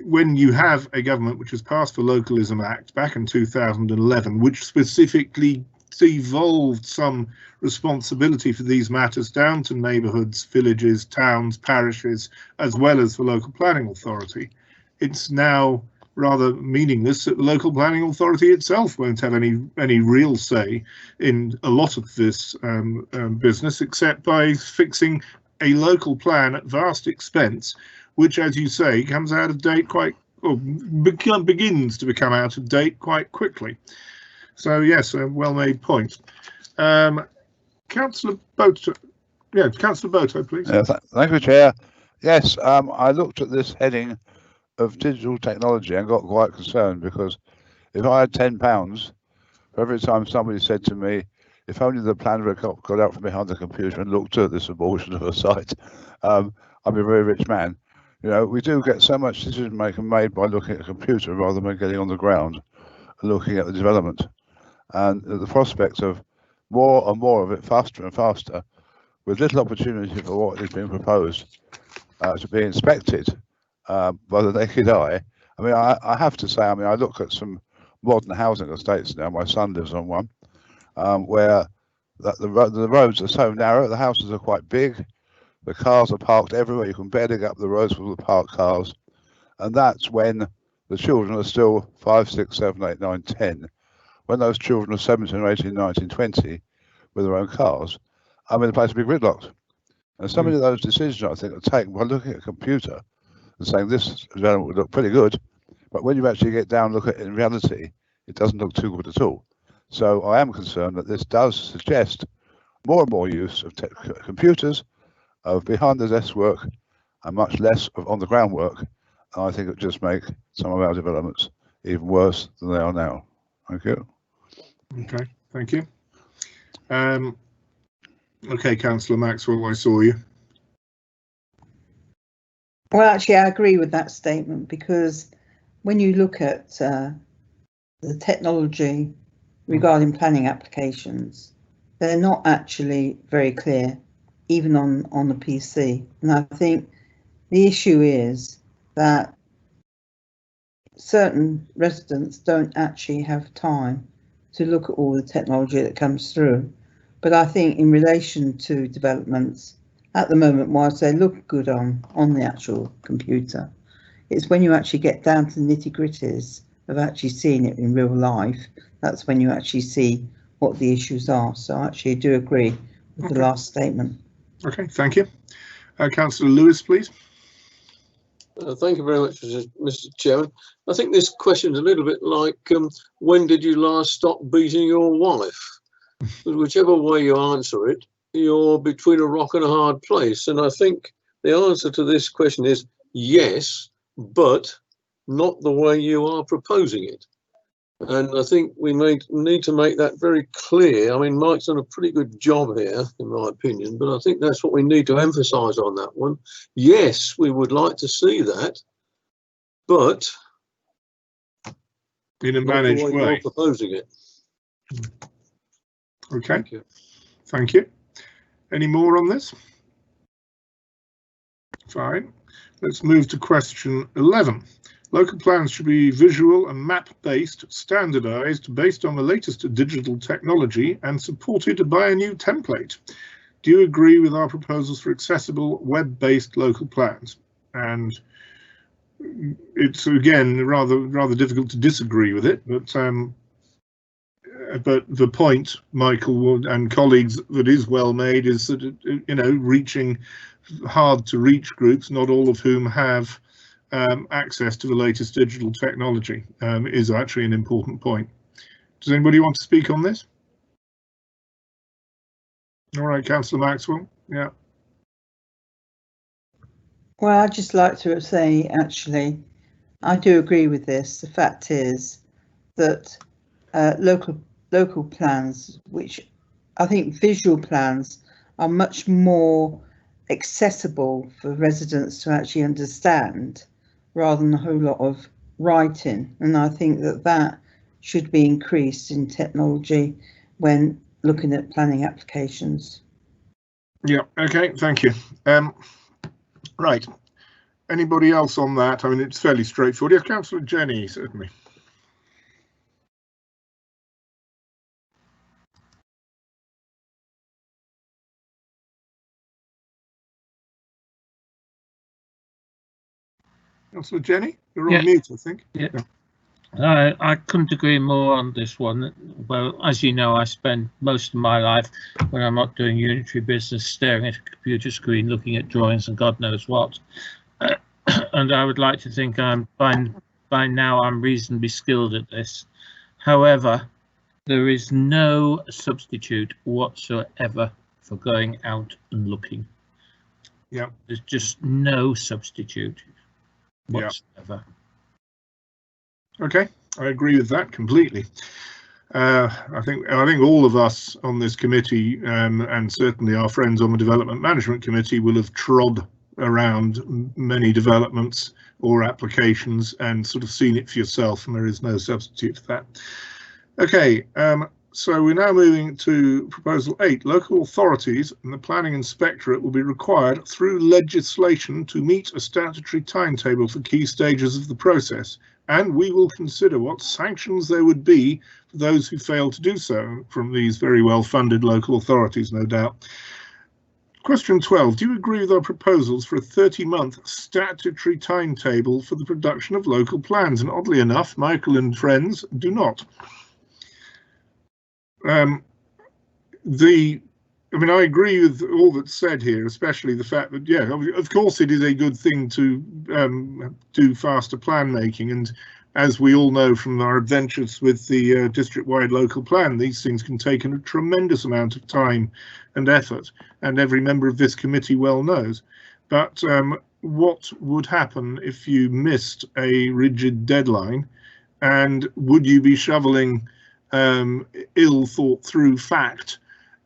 when you have a government which has passed the Localism Act back in 2011, which specifically devolved some responsibility for these matters down to neighbourhoods, villages, towns, parishes, as well as the local planning authority, it's now rather meaningless that the local planning authority itself won't have any real say in a lot of this business, except by fixing a local plan at vast expense, which, as you say, comes out of date begins to become out of date quite quickly. So yes, a well-made point. Councillor Boto, Councillor Boto, please.
Thank you, Chair. Yes, I looked at this heading of digital technology and got quite concerned, because if I had £10 for every time somebody said to me, if only the planner got out from behind the computer and looked at this abortion of a site, I'd be a very rich man. We do get so much decision making made by looking at a computer rather than getting on the ground and looking at the development. And the prospect of more and more of it faster and faster, with little opportunity for what is being proposed to be inspected by the naked eye. I mean, I have to say, I look at some modern housing estates now. My son lives on one, where the roads are so narrow, the houses are quite big, the cars are parked everywhere. You can barely get up the roads with the parked cars, and that's when the children are still 5, 6, 7, 8, 9, 10. When those children are 17, 18, 19, 20 with their own cars, the place will be gridlocked. And so many of those decisions, I think, are taken by looking at a computer and saying this development would look pretty good, but when you actually get down and look at it in reality, it doesn't look too good at all. So I am concerned that this does suggest more and more use of computers, of behind the desk work, and much less on the groundwork. And I think it just make some of our developments even worse than they are now. Thank you.
Okay, thank you. Okay, Councillor Maxwell, I saw you.
Well, actually, I agree with that statement, because when you look at the technology regarding planning applications, they're not actually very clear, even on the PC. And I think the issue is that certain residents don't actually have time to look at all the technology that comes through. But I think in relation to developments, at the moment, whilst they look good on the actual computer, it's when you actually get down to the nitty-gritties of actually seeing it in real life, that's when you actually see what the issues are. So I actually do agree with the last statement.
Okay, thank you. Councillor Lewis, please.
Thank you very much, Mr. Chairman. I think this question is a little bit like, when did you last stop beating your wife? Whichever way you answer it, you're between a rock and a hard place. And I think the answer to this question is yes, but not the way you are proposing it. And I think we need to make that very clear. I mean, Mike's done a pretty good job here, in my opinion, but I think that's what we need to emphasise on that one. Yes, we would like to see that, but
in a managed way.
You're proposing it.
Okay, thank you. Any more on this? Fine. Let's move to question 11. Local plans should be visual and map-based, standardised, based on the latest digital technology and supported by a new template. Do you agree with our proposals for accessible web-based local plans? And it's again rather difficult to disagree with it, but the point, Michael and colleagues, that is well made is that, you know, reaching hard to reach groups, not all of whom have access to the latest digital technology, is actually an important point. Does anybody want to speak on this? All right, Councillor Maxwell. Yeah.
Well, I'd just like to say, actually, I do agree with this. The fact is that local plans, which I think visual plans are much more accessible for residents to actually understand, rather than a whole lot of writing. And I think that should be increased in technology when looking at planning applications.
Yeah, okay, thank you. Right, anybody else on that? I mean, it's fairly straightforward. Yes, Councillor Jenny, certainly. Councillor Jenny, you're on mute, I think.
Yeah. I couldn't agree more on this one. Well, as you know, I spend most of my life, when I'm not doing unitary business, staring at a computer screen, looking at drawings and God knows what. And I would like to think by now I'm reasonably skilled at this. However, there is no substitute whatsoever for going out and looking.
Yeah.
There's just no substitute whatsoever.
Okay, I agree with that completely. I think all of us on this committee, and certainly our friends on the Development Management Committee, will have trod around many developments or applications and sort of seen it for yourself, and there is no substitute for that. Okay, so we're now moving to proposal 8. Local authorities and the planning inspectorate will be required through legislation to meet a statutory timetable for key stages of the process, and we will consider what sanctions there would be for those who fail to do so from these very well funded local authorities, no doubt. Question 12. Do you agree with our proposals for a 30-month statutory timetable for the production of local plans? And oddly enough, Michael and friends do not. I mean, I agree with all that's said here, especially the fact that, yeah, of course it is a good thing to do faster plan making. And as we all know from our adventures with the district-wide local plan, these things can take a tremendous amount of time and effort, and every member of this committee well knows. But what would happen if you missed a rigid deadline, and would you be shoveling ill thought through fact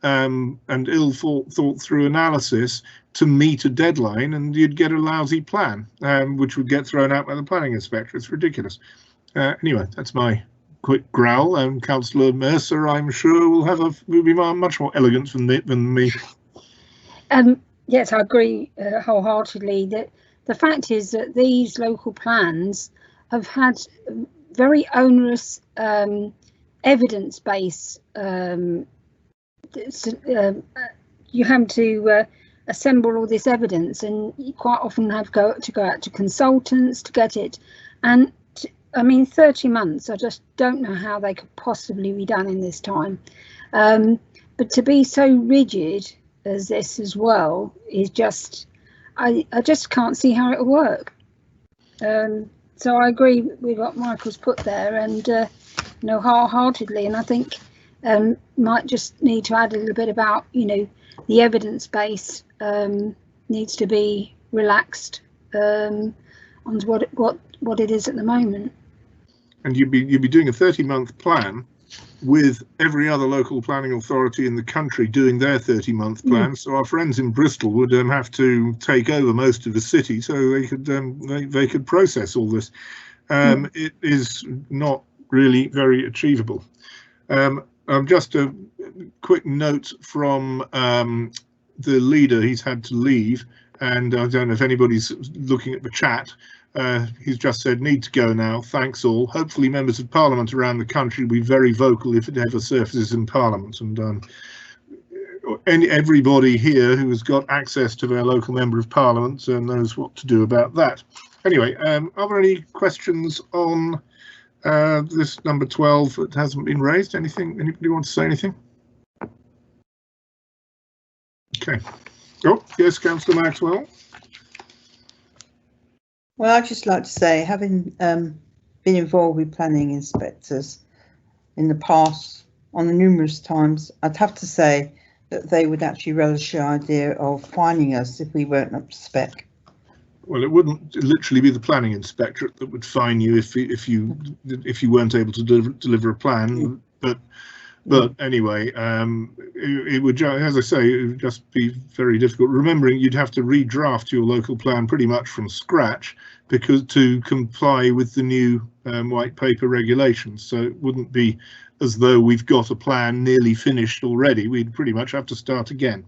and ill thought through analysis to meet a deadline, and you'd get a lousy plan, which would get thrown out by the planning inspector. It's ridiculous. Anyway, that's my quick growl. Councillor Mercer, I'm sure, will be much more elegant than me.
Yes, I agree wholeheartedly. That the fact is that these local plans have had very onerous evidence base. You have to assemble all this evidence, and you quite often have to go out to consultants to get it. And I mean, 30 months, I just don't know how they could possibly be done in this time. But to be so rigid as this as well is just, I just can't see how it'll work. So I agree with what Michael's put there, and wholeheartedly, and I think might just need to add a little bit about, the evidence base needs to be relaxed on what it is at the moment.
And you'd be doing a 30-month plan with every other local planning authority in the country doing their 30-month plan. So our friends in Bristol would have to take over most of the city so they could process all this. It is not really very achievable. Just a quick note from the leader. He's had to leave, and I don't know if anybody's looking at the chat. He's just said, need to go now, thanks all. Hopefully members of Parliament around the country will be very vocal if it ever surfaces in Parliament, and everybody here who has got access to their local member of Parliament knows what to do about that. Anyway, are there any questions on this number 12 that hasn't been raised? Anybody want to say anything? Okay. Oh, yes, Councillor Maxwell.
Well, I'd just like to say, having been involved with planning inspectors in the past on numerous times, I'd have to say that they would actually relish the idea of fining us if we weren't up to spec.
Well, it wouldn't literally be the planning inspectorate that would fine you if you weren't able to deliver a plan, but anyway, it would, as I say, it would just be very difficult. Remembering you'd have to redraft your local plan pretty much from scratch because to comply with the new white paper regulations. So it wouldn't be as though we've got a plan nearly finished already. We'd pretty much have to start again.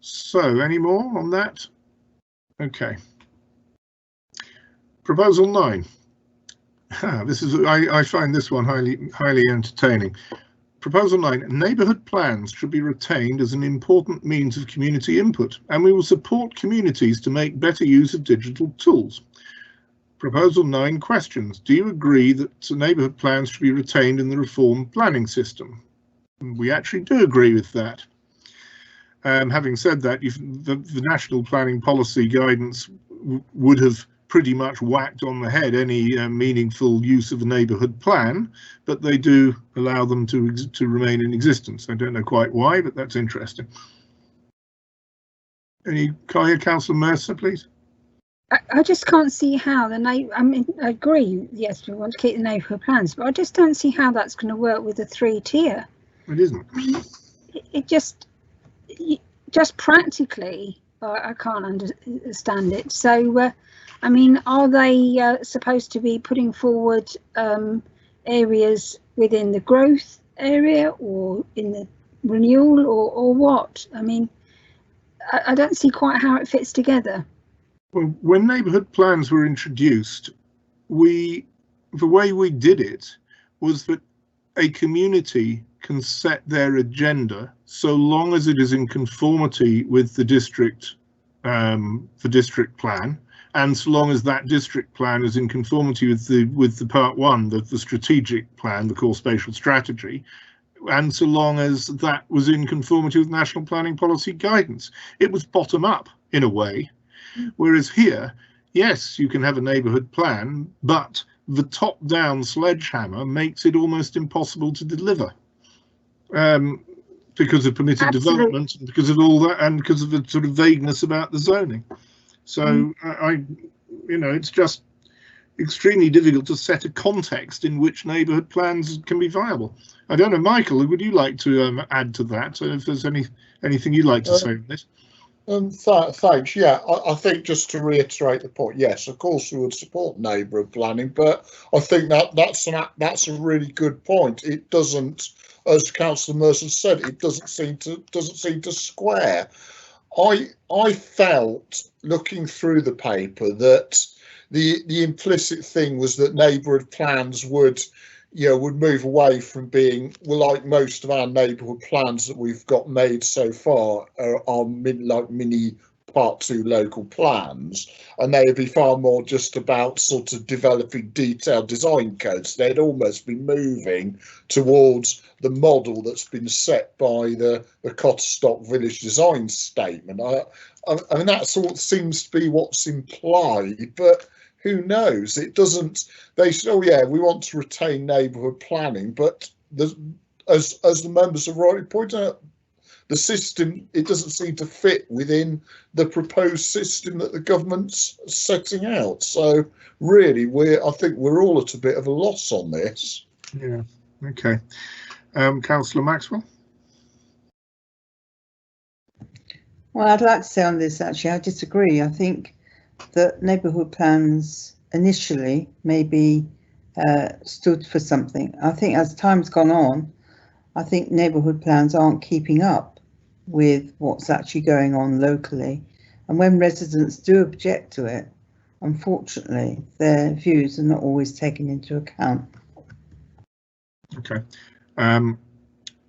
So any more on that? Okay. Proposal 9. This is, I find this one highly entertaining. Proposal 9, neighbourhood plans should be retained as an important means of community input, and we will support communities to make better use of digital tools. Proposal 9 questions. Do you agree that neighbourhood plans should be retained in the reformed planning system? We actually do agree with that. Having said that, the National Planning Policy Guidance would have pretty much whacked on the head any meaningful use of a neighbourhood plan, but they do allow them to remain in existence. I don't know quite why, but that's interesting. Councillor Mercer, please.
I just can't see how I mean, I agree, yes, we want to keep the neighbourhood plans, but I just don't see how that's going to work with the 3-tier.
It isn't.
I mean, it just practically, I can't understand it. So, I mean, are they supposed to be putting forward areas within the growth area or in the renewal or what? I mean, I don't see quite how it fits together.
Well, when neighbourhood plans were introduced, the way we did it was that a community can set their agenda so long as it is in conformity with the district plan, and so long as that district plan is in conformity with the part 1, the strategic plan, the core spatial strategy, and so long as that was in conformity with national planning policy guidance. It was bottom up in a way, whereas here, yes, you can have a neighbourhood plan, but the top down sledgehammer makes it almost impossible to deliver. Because of permitted development, and because of all that, and because of the sort of vagueness about the zoning. So it's just extremely difficult to set a context in which neighbourhood plans can be viable. I don't know, Michael, would you like to add to that? If there's anything you'd like to say on this?
Thanks. Yeah, I think just to reiterate the point, yes, of course we would support neighbourhood planning, but I think that's a really good point. It doesn't, as Councillor Mercer said, it doesn't seem to square. I felt looking through the paper that the implicit thing was that neighbourhood plans would move away from being, well, like most of our neighbourhood plans that we've got made so far are like mini Part 2 local plans, and they would be far more just about sort of developing detailed design codes. They'd almost be moving towards the model that's been set by the Cotterstock Village Design Statement. I mean, that sort of seems to be what's implied, but who knows? It doesn't. They say, oh yeah, we want to retain neighbourhood planning, but as the members have rightly pointed out, the system, it doesn't seem to fit within the proposed system that the government's setting out. So really, I think we're all at a bit of a loss on this.
Yeah. Okay. Councillor Maxwell.
Well, I'd like to say on this, actually, I disagree. I think that neighbourhood plans initially maybe stood for something. I think as time's gone on, I think neighbourhood plans aren't keeping up with what's actually going on locally. And when residents do object to it, unfortunately, their views are not always taken into account.
Okay. I mean,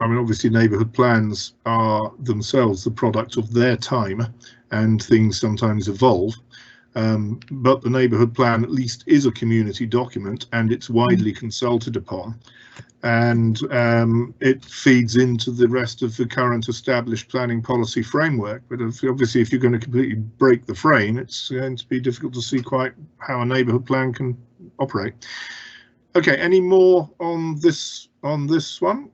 obviously, neighbourhood plans are themselves the product of their time, and things sometimes evolve. But the neighbourhood plan at least is a community document, and it's widely consulted upon, and it feeds into the rest of the current established planning policy framework. But obviously, if you're going to completely break the frame, it's going to be difficult to see quite how a neighbourhood plan can operate. Okay, any more on this one?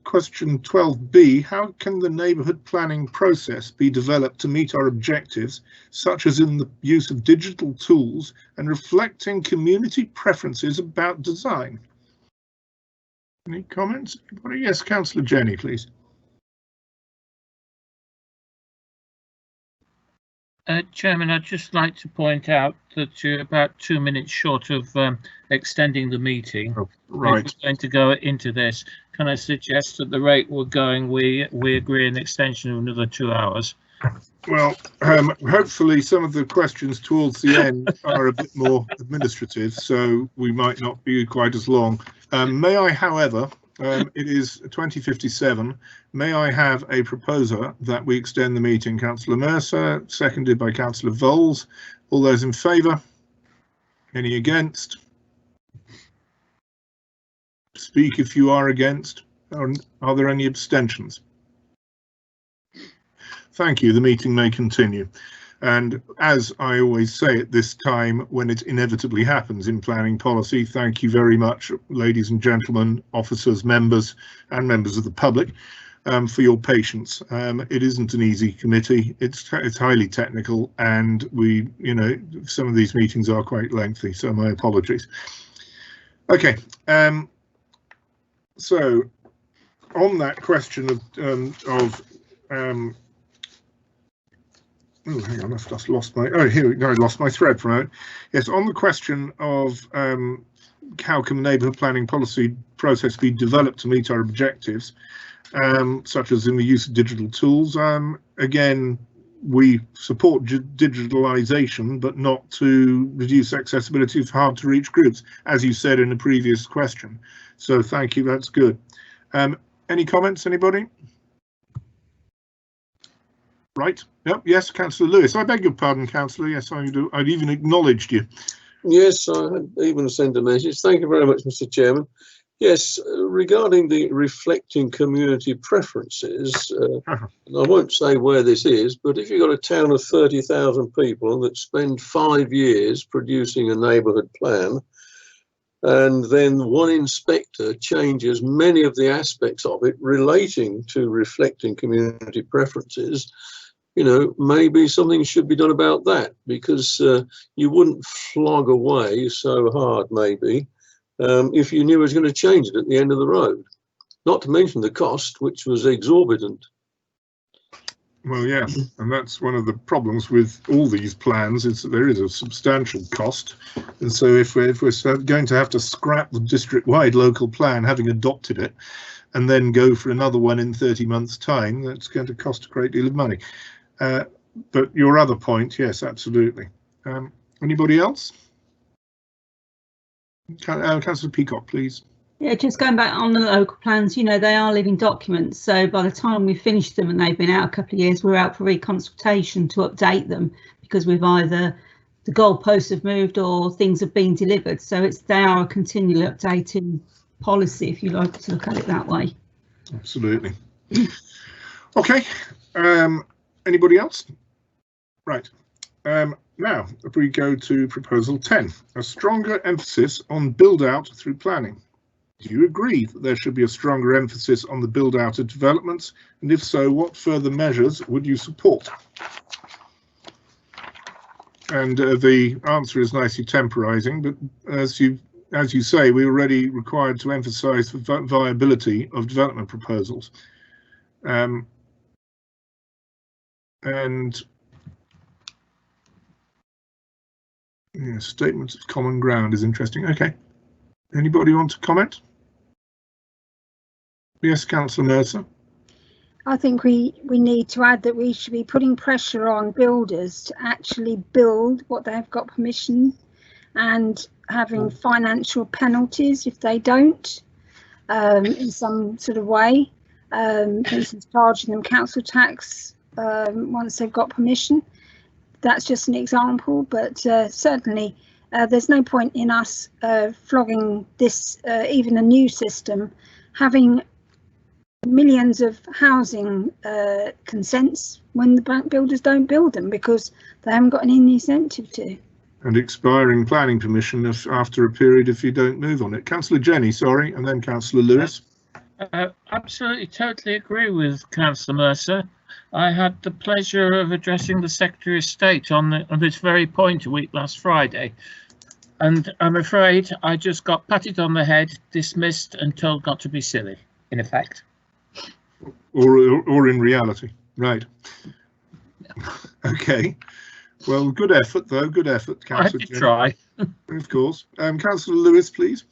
Question 12B, how can the neighbourhood planning process be developed to meet our objectives, such as in the use of digital tools and reflecting community preferences about design? Any comments? Anybody? Yes, Councillor Jenny, please.
Chairman, I'd just like to point out that you're about 2 minutes short of extending the meeting.
Oh, right.
We're going to go into this. Can I suggest at the rate we're going, we agree an extension of another 2 hours?
Well, hopefully some of the questions towards the end are a bit more administrative, so we might not be quite as long. May I, however, it is 20:57. May I have a proposer that we extend the meeting? Councillor Mercer, seconded by Councillor Voles. All those in favour? Any against? Speak if you are against. Are there any abstentions? Thank you. The meeting may continue. And as I always say at this time, when it inevitably happens in planning policy, thank you very much, ladies and gentlemen, officers, members, and members of the public, for your patience. It isn't an easy committee. It's highly technical, and some of these meetings are quite lengthy, so my apologies. Okay. So on that question of oh, hang on, I've just lost my. Oh, here we go. I lost my thread for a moment. Yes, on the question of how can the neighbourhood planning policy process be developed to meet our objectives, such as in the use of digital tools. Again, we support digitalisation, but not to reduce accessibility for hard to reach groups, as you said in the previous question. So thank you. That's good. Any comments, anybody? Right. Yep. Yes, Councillor Lewis. I beg your pardon, Councillor. Yes, I do. I'd even acknowledged you.
Yes, I had even sent a message. Thank you very much, Mr. Chairman. Yes, regarding the reflecting community preferences, I won't say where this is, but if you've got a town of 30,000 people that spend 5 years producing a neighbourhood plan, and then one inspector changes many of the aspects of it relating to reflecting community preferences, you know, maybe something should be done about that, because you wouldn't flog away so hard, maybe, if you knew it was going to change it at the end of the road. Not to mention the cost, which was exorbitant.
Well, yes, and that's one of the problems with all these plans, is that there is a substantial cost. And so if we're going to have to scrap the district-wide local plan, having adopted it, and then go for another one in 30 months' time, that's going to cost a great deal of money. But your other point, yes, absolutely. Anybody else? Councillor Peacock, please.
Yeah, just going back on the local plans, you know, they are living documents. So by the time we finish them and they've been out a couple of years, we're out for reconsultation to update them, because we've either the goalposts have moved or things have been delivered. So they are a continually updating policy, if you like to look at it that way.
Absolutely. Okay. Anybody else? Right. Now, if we go to proposal 10, a stronger emphasis on build out through planning. Do you agree that there should be a stronger emphasis on the build out of developments? And if so, what further measures would you support? And the answer is nicely temporising, but as you say, we're already required to emphasise the viability of development proposals. And yeah, statements of common ground is interesting. Okay. Anybody want to comment? Yes, Councillor Mercer.
I think we need to add that we should be putting pressure on builders to actually build what they have got permission, and having financial penalties if they don't, in some sort of way. For instance, charging them council tax once they've got permission. That's just an example, but certainly there's no point in us flogging this, even a new system, having millions of housing consents when the bank builders don't build them because they haven't got any incentive to.
And expiring planning permission after a period if you don't move on it. Councillor Jenny, sorry, and then Councillor Lewis.
Absolutely, totally agree with Councillor Mercer. I had the pleasure of addressing the Secretary of State on this very point a week last Friday, and I'm afraid I just got patted on the head, dismissed and told not to be silly, in effect.
Or in reality, right. Okay, well, good effort though, good effort, Councillor Jenny.
Try.
Of course. Councillor Lewis, please.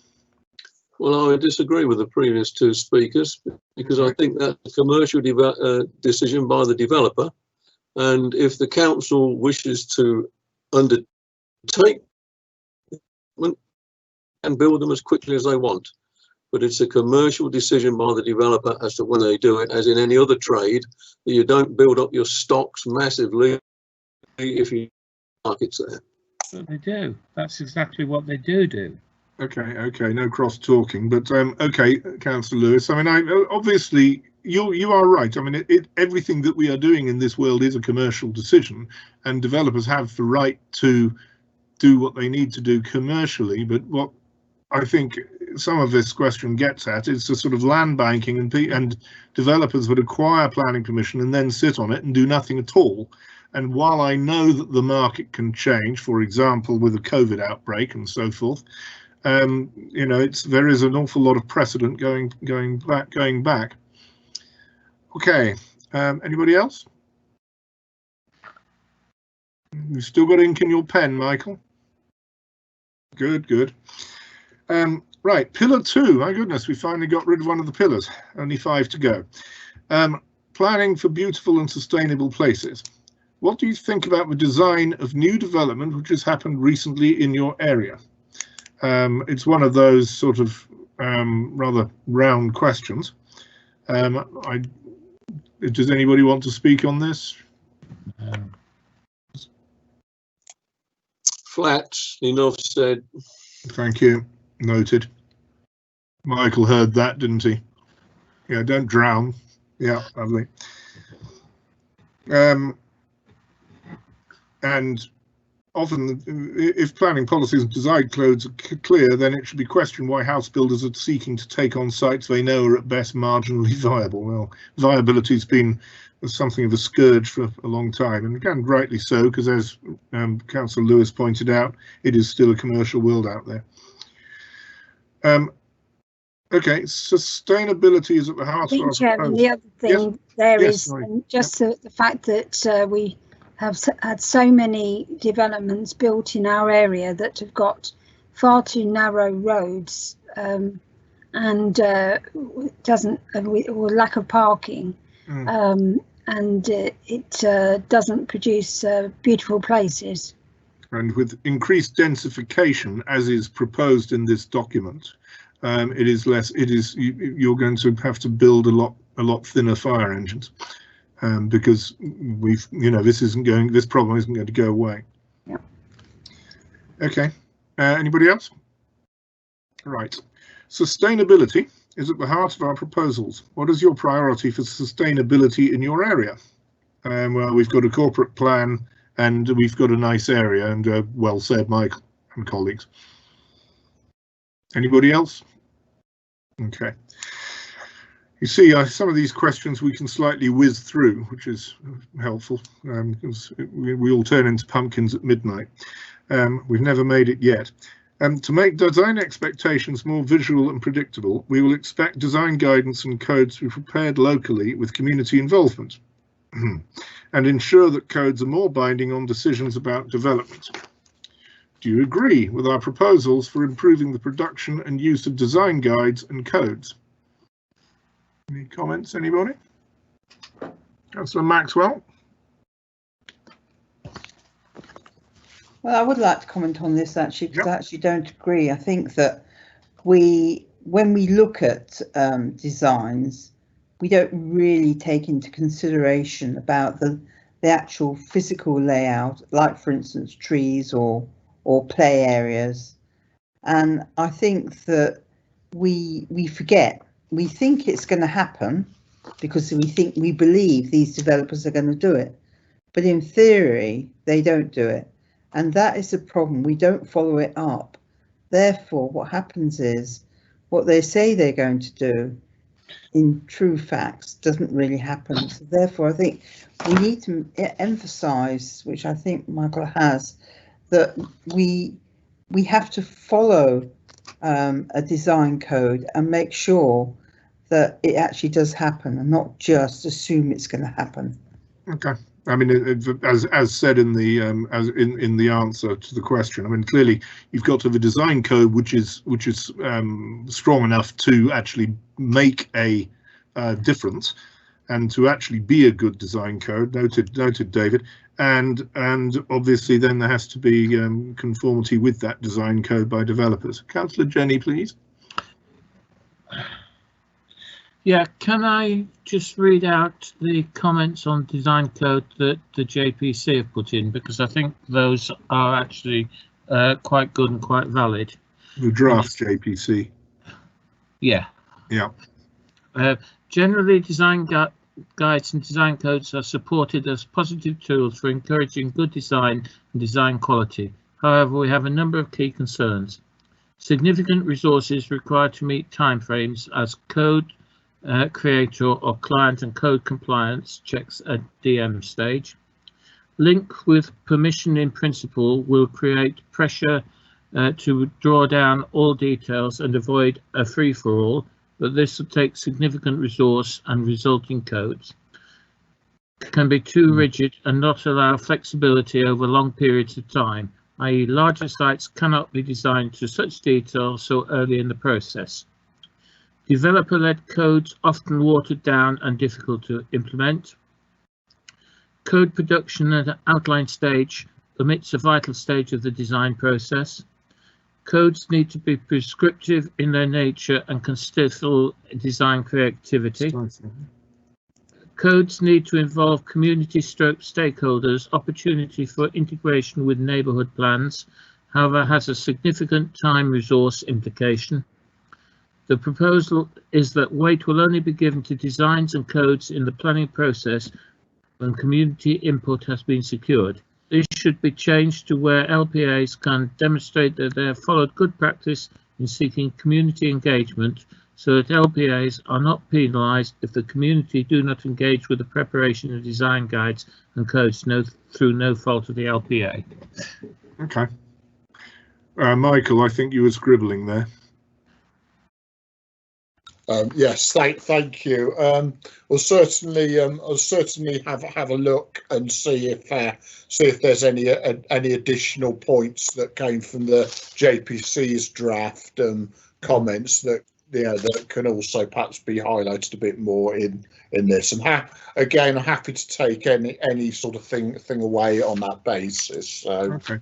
Well, I disagree with the previous two speakers, because I think that's a commercial decision by the developer. And if the council wishes to undertake and build them as quickly as they want, but it's a commercial decision by the developer as to when they do it, as in any other trade, that you don't build up your stocks massively if you markets there.
But they do. That's exactly what they do.
Okay, no cross talking, but okay, Councillor Lewis. I mean, obviously you are right. I mean, everything that we are doing in this world is a commercial decision, and developers have the right to do what they need to do commercially. But what I think some of this question gets at is the sort of land banking, and developers would acquire planning permission and then sit on it and do nothing at all. And while I know that the market can change, for example, with a COVID outbreak and so forth, you know, there is an awful lot of precedent going back. Okay, anybody else? You've still got ink in your pen, Michael. Good. Right, pillar 2. My goodness, we finally got rid of one of the pillars. Only 5 to go. Planning for beautiful and sustainable places. What do you think about the design of new development which has happened recently in your area? It's one of those sort of rather round questions. Does anybody want to speak on this?
Flats, enough said.
Thank you. Noted. Michael heard that, didn't he? Yeah, don't drown. Yeah, lovely. And often, if planning policies and design codes are clear, then it should be questioned why house builders are seeking to take on sites they know are at best marginally viable. Well, viability has been something of a scourge for a long time, and again, rightly so, because as Councillor Lewis pointed out, it is still a commercial world out there. Okay, sustainability is at the heart of our
Chairman, the other thing there is just
Yep.
the fact that we have had so many developments built in our area that have got far too narrow roads and doesn't or lack of parking, and it doesn't produce beautiful places.
And with increased densification, as is proposed in this document, it is less. You're going to have to build a lot thinner fire engines, because this problem isn't going to go away.
Yep.
Okay. Anybody else? Right. Sustainability is at the heart of our proposals. What is your priority for sustainability in your area? Well, we've got a corporate plan and we've got a nice area, and well said, Michael and colleagues. Anybody else? Okay. You see, some of these questions we can slightly whiz through, which is helpful, because we all turn into pumpkins at midnight. We've never made it yet. To make design expectations more visual and predictable, we will expect design guidance and codes to be prepared locally with community involvement, and ensure that codes are more binding on decisions about development. Do you agree with our proposals for improving the production and use of design guides and codes? Any comments, anybody? Councillor Maxwell?
Well, I would like to comment on this actually, because I actually don't agree. I think that when we look at designs, we don't really take into consideration about the actual physical layout, like for instance trees or play areas. And I think that we forget. We think it's going to happen because we believe these developers are going to do it, but in theory they don't do it, and that is the problem. We don't follow it up. Therefore, what happens is what they say they're going to do in true facts doesn't really happen. So therefore, I think we need to emphasize, which I think Michael has, that we have to follow a design code and make sure that it actually does happen, and not just assume it's going to happen.
Okay. I mean, as said in the in the answer to the question, I mean, clearly you've got to have a design code which is strong enough to actually make a difference, and to actually be a good design code. Noted, David. And obviously then there has to be conformity with that design code by developers. Councillor Jenny, please.
Yeah, can I just read out the comments on design code that the JPC have put in, because I think those are actually quite good and quite valid.
The draft JPC.
Yeah.
Yeah.
Generally, design guides and design codes are supported as positive tools for encouraging good design and design quality. However, we have a number of key concerns. Significant resources required to meet timeframes as code creator or client and code compliance checks at DM stage. Link with permission in principle will create pressure to draw down all details and avoid a free-for-all, but this will take significant resource and resulting codes. Can be too rigid and not allow flexibility over long periods of time, i.e. larger sites cannot be designed to such detail so early in the process. Developer-led codes often watered down and difficult to implement. Code production at outline stage omits a vital stage of the design process. Codes need to be prescriptive in their nature and can stifle design creativity. Codes need to involve community stakeholders, opportunity for integration with neighbourhood plans, however has a significant time resource implication. The proposal is that weight will only be given to designs and codes in the planning process when community input has been secured. this should be changed to where LPAs can demonstrate that they have followed good practice in seeking community engagement, so that LPAs are not penalised if the community do not engage with the preparation of design guides and codes through no fault of the LPA.
Okay. Michael, I think you were scribbling there.
Yes, thank you. I'll certainly have a look and see if there's any additional points that came from the JPC's draft comments that that can also perhaps be highlighted a bit more in this. And again, I'm happy to take any sort of thing away on that basis. So.
Okay.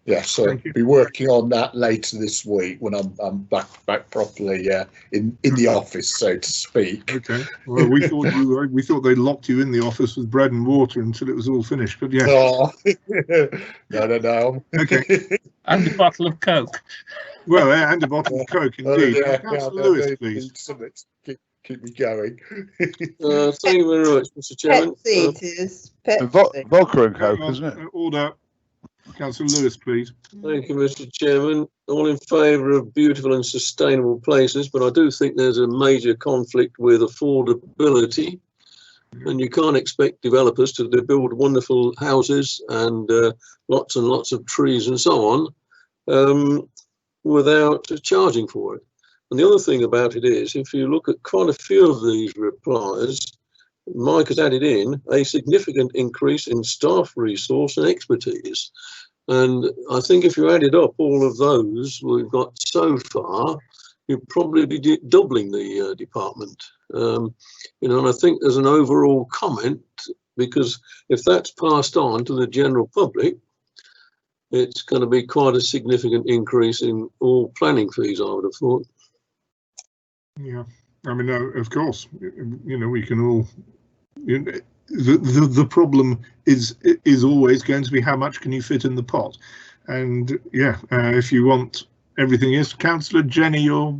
Yes, so I'll be working on that later this week when I'm back properly in the office, so to speak.
Okay. Well, we thought they locked you in the office with bread and water until it was all finished, but yeah.
Oh. No.
Okay.
And a bottle of Coke.
Well, and a bottle of Coke, indeed.
Councillor
Lewis, please.
Keep me going.
Thank you very much, Mr. Chairman.
Pepsi, it is.
Vodka and Coke, isn't it?
Order. Councillor Lewis, please.
Thank you, Mr. Chairman. All in favour of beautiful and sustainable places, but I do think there's a major conflict with affordability. And you can't expect developers to build wonderful houses and lots of trees and so on without charging for it. And the other thing about it is, if you look at quite a few of these replies, Mike has added in a significant increase in staff resource and expertise. And I think if you added up all of those we've got so far, you'd probably be doubling the department. And I think there's an overall comment, because if that's passed on to the general public, it's going to be quite a significant increase in all planning fees, I would have thought.
Yeah, I mean, of course, we can all. The problem is always going to be how much can you fit in the pot, and yeah, if you want everything is. Councillor Jenny, you're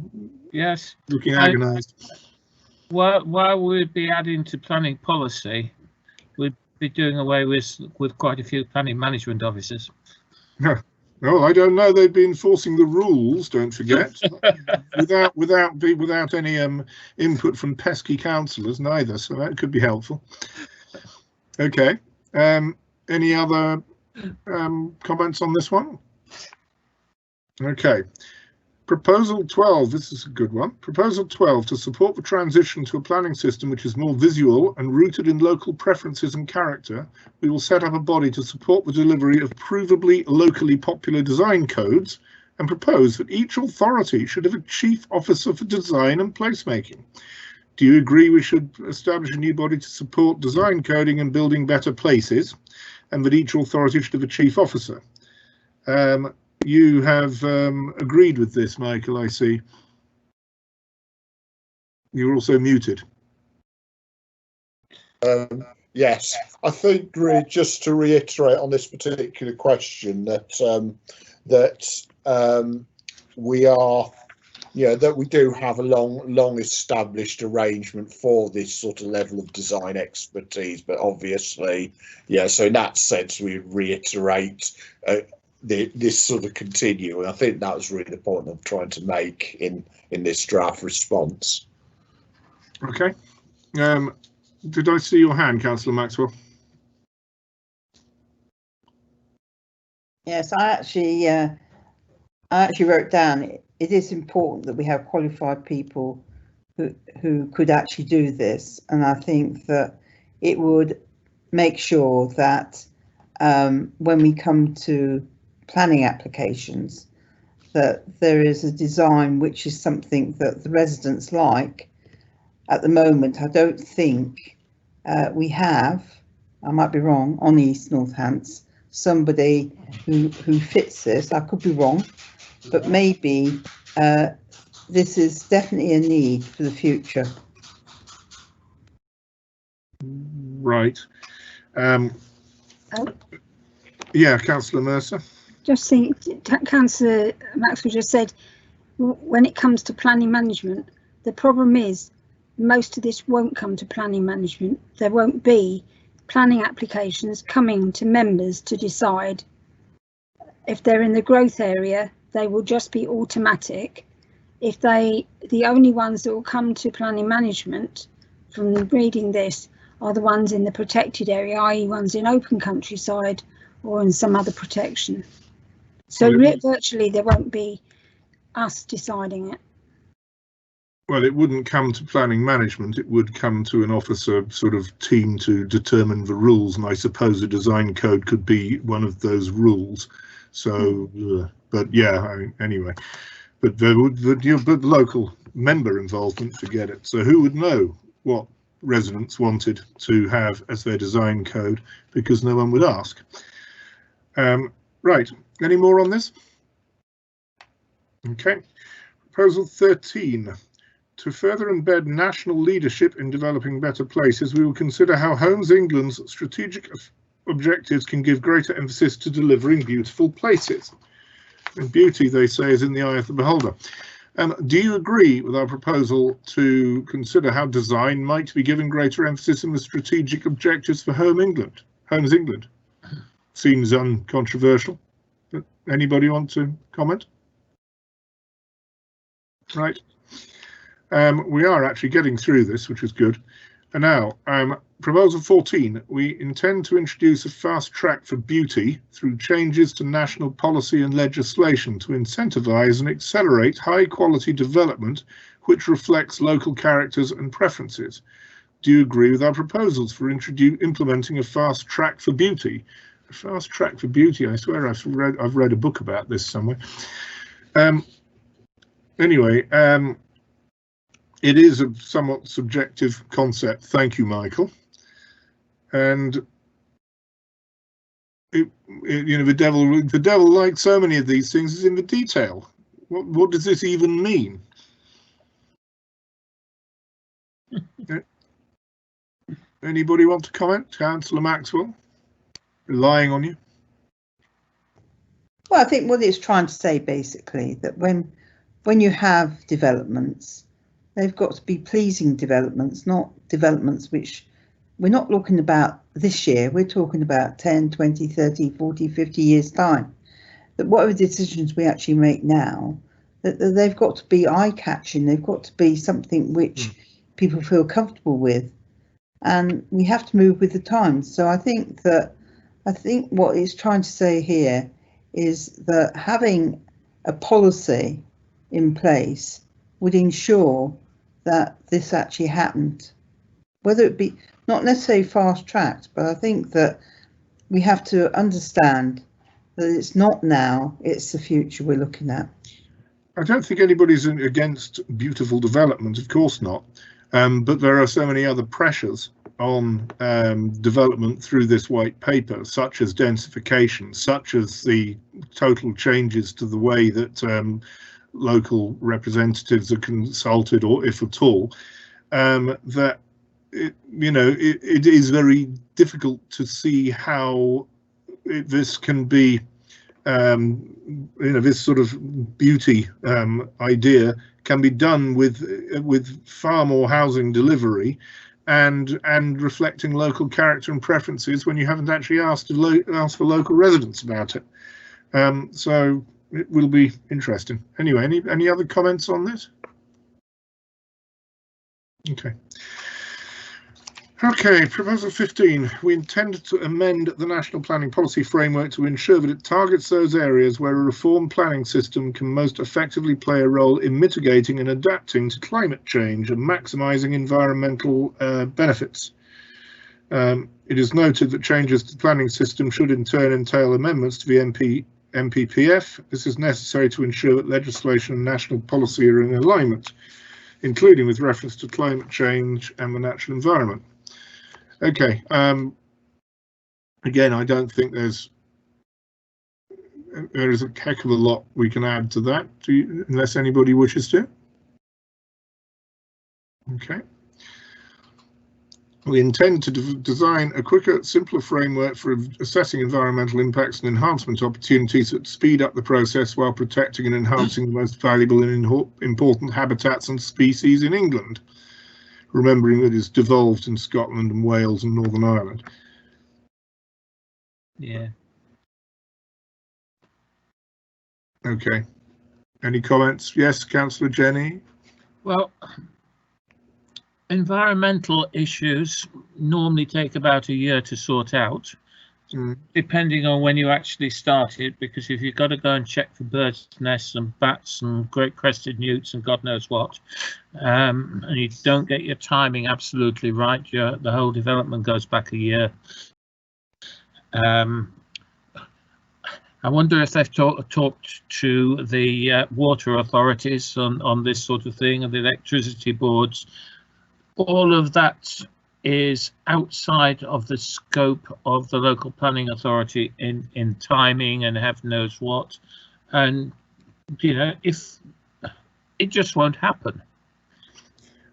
looking agonised.
While we'd be adding to planning policy, we'd be doing away with quite a few planning management officers.
No, I don't know. They've been enforcing the rules. Don't forget, without any input from pesky councillors neither. So that could be helpful. Okay. Any other comments on this one? Okay. Proposal 12, this is a good one. Proposal 12, to support the transition to a planning system which is more visual and rooted in local preferences and character, we will set up a body to support the delivery of provably locally popular design codes and propose that each authority should have a chief officer for design and placemaking. Do you agree we should establish a new body to support design coding and building better places, and that each authority should have a chief officer? You have agreed with this, Michael, I see. You're also muted.
Yes, I think really just to reiterate on this particular question that we are, that we do have a long established arrangement for this sort of level of design expertise, but obviously, so in that sense we reiterate this sort of continue, and I think that was really the point I'm trying to make in this draft response.
Okay. Did I see your hand, Councillor Maxwell?
Yes, I actually wrote down it is important that we have qualified people who could actually do this, and I think that it would make sure that when we come to planning applications, that there is a design which is something that the residents like. At the moment, I don't think we have, I might be wrong, on East Northants, somebody who fits this. I could be wrong, but maybe this is definitely a need for the future.
Right. Yeah, Councillor Mercer.
Just think, Councillor Maxwell just said, when it comes to planning management, the problem is most of this won't come to planning management. There won't be planning applications coming to members to decide if they're in the growth area, they will just be automatic. If the only ones that will come to planning management from reading this are the ones in the protected area, i.e. ones in open countryside or in some other protection. So virtually there won't be us deciding it.
Well, it wouldn't come to planning management, it would come to an officer sort of team to determine the rules, and I suppose a design code could be one of those rules. So, but yeah, I mean, anyway, but there would, but local member involvement, forget it. So who would know what residents wanted to have as their design code, because no one would ask. Right, any more on this? Okay, proposal 13. To further embed national leadership in developing better places, we will consider how Homes England's strategic objectives can give greater emphasis to delivering beautiful places. And beauty, they say, is in the eye of the beholder. Do you agree with our proposal to consider how design might be given greater emphasis in the strategic objectives for Homes England? Seems uncontroversial. But anybody want to comment? Right. We are actually getting through this, which is good. And now, proposal 14, we intend to introduce a fast track for beauty through changes to national policy and legislation to incentivise and accelerate high quality development which reflects local characters and preferences. Do you agree with our proposals for implementing a fast track for beauty? A fast track for beauty, I swear I've read a book about this somewhere. Anyway, it is a somewhat subjective concept. Thank you, Michael. And you know, the devil, like so many of these things, is in the detail. What does this even mean? Anybody want to comment? Councillor Maxwell, relying on you.
Well, I think what it's trying to say basically that when you have developments, they've got to be pleasing developments, not developments which we're not looking about this year. We're talking about 10, 20, 30, 40, 50 years time. That whatever decisions we actually make now, that they've got to be eye-catching. They've got to be something which people feel comfortable with. And we have to move with the times. So I think what it's trying to say here is that having a policy in place would ensure that this actually happened, whether it be not necessarily fast tracked, but I think that we have to understand that it's not now, it's the future we're looking at.
I don't think anybody's against beautiful development, of course not, but there are so many other pressures on development through this white paper, such as densification, such as the total changes to the way that local representatives are consulted, or if at all, that it is very difficult to see how this can be, this sort of beauty idea can be done with far more housing delivery and reflecting local character and preferences when you haven't actually asked for local residents about it. So it will be interesting. Anyway, any other comments on this? Okay, proposal 15. We intend to amend the National Planning Policy Framework to ensure that it targets those areas where a reformed planning system can most effectively play a role in mitigating and adapting to climate change and maximising environmental benefits. It is noted that changes to the planning system should in turn entail amendments to the NPPF. This is necessary to ensure that legislation and national policy are in alignment, including with reference to climate change and the natural environment. Okay, again, I don't think there is a heck of a lot we can add to that, unless anybody wishes to. Okay. We intend to design a quicker, simpler framework for assessing environmental impacts and enhancement opportunities that speed up the process while protecting and enhancing the most valuable and important habitats and species in England, remembering that it's devolved in Scotland and Wales and Northern Ireland.
Yeah.
Okay. Any comments? Yes, Councillor Jenny.
Well, environmental issues normally take about a year to sort out, depending on when you actually start it, because if you've got to go and check for birds' nests and bats and great crested newts and God knows what, and you don't get your timing absolutely right, the whole development goes back a year. I wonder if they've talked to the water authorities on this sort of thing, and the electricity boards. All of that is outside of the scope of the local planning authority in timing and heaven knows what. And, you know, if it just won't happen.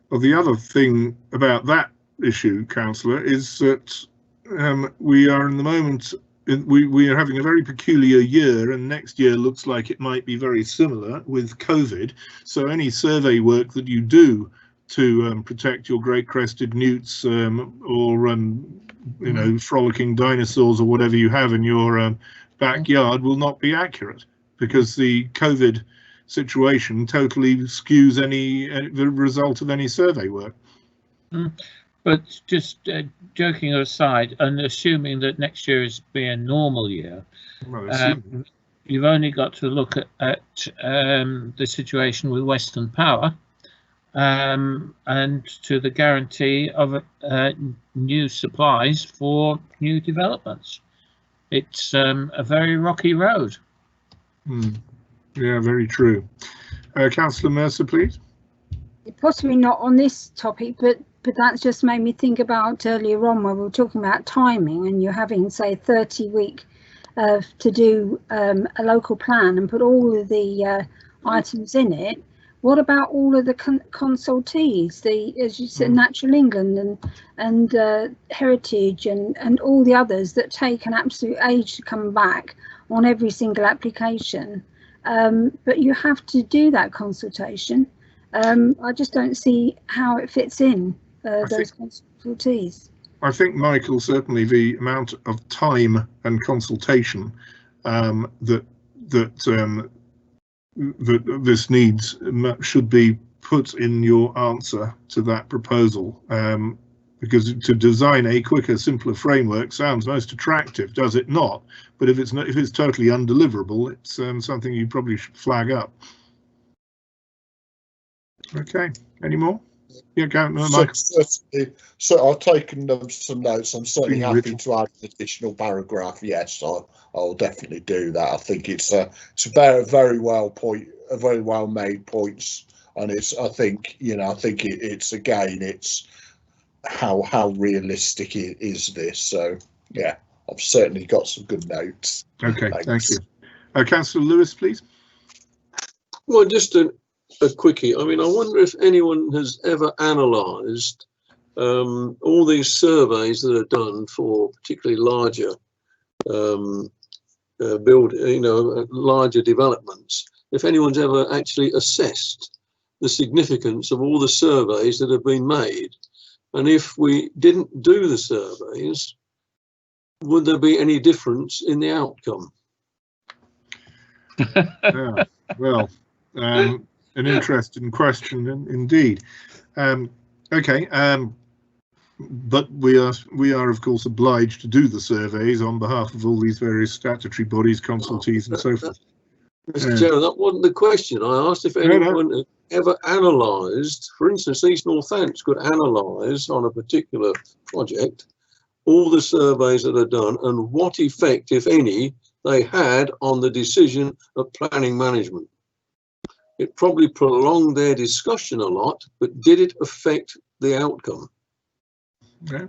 Well, the other thing about that issue, Councillor, is that we are in the moment, we are having a very peculiar year, and next year looks like it might be very similar with COVID. So any survey work that you do to protect your great crested newts or you know, frolicking dinosaurs or whatever you have in your backyard will not be accurate, because the COVID situation totally skews any the result of any survey work.
But just joking aside, and assuming that next year is be a normal year, you've only got to look at the situation with Western Power, and to the guarantee of new supplies for new developments. It's a very rocky road.
Yeah, very true. Councillor Mercer, please.
Possibly not on this topic, but that's just made me think about earlier on when we were talking about timing, and you're having, say, 30-week to do a local plan and put all of the items in it. What about all of the consultees, as you said, Natural England and Heritage and all the others that take an absolute age to come back on every single application? But you have to do that consultation. I just don't see how it fits in, those consultees.
I think, Michael, certainly the amount of time and consultation that this needs should be put in your answer to that proposal, because to design a quicker, simpler framework sounds most attractive, does it not? But if it's not, if it's totally undeliverable, it's something you probably should flag up. Okay, any more? Yeah, Michael.
So I've taken some notes. I'm certainly happy to add an additional paragraph. Yes, I'll definitely do that. I think it's a very well made points, and I think it's again, it's how realistic is this. So yeah, I've certainly got some good notes.
Okay, thank you. Councillor Lewis, please.
Well, just a quickie. I mean, I wonder if anyone has ever analysed all these surveys that are done for particularly larger larger developments. If anyone's ever actually assessed the significance of all the surveys that have been made, and if we didn't do the surveys, would there be any difference in the outcome?
Yeah, well, an interesting question indeed. Okay, but we are of course obliged to do the surveys on behalf of all these various statutory bodies, consultees, and so forth.
Mr. Chairman, that wasn't the question. I asked if anyone had ever analysed, for instance, East Northants could analyse on a particular project all the surveys that are done and what effect, if any, they had on the decision of planning management. It probably prolonged their discussion a lot, but did it affect the outcome?
Yeah.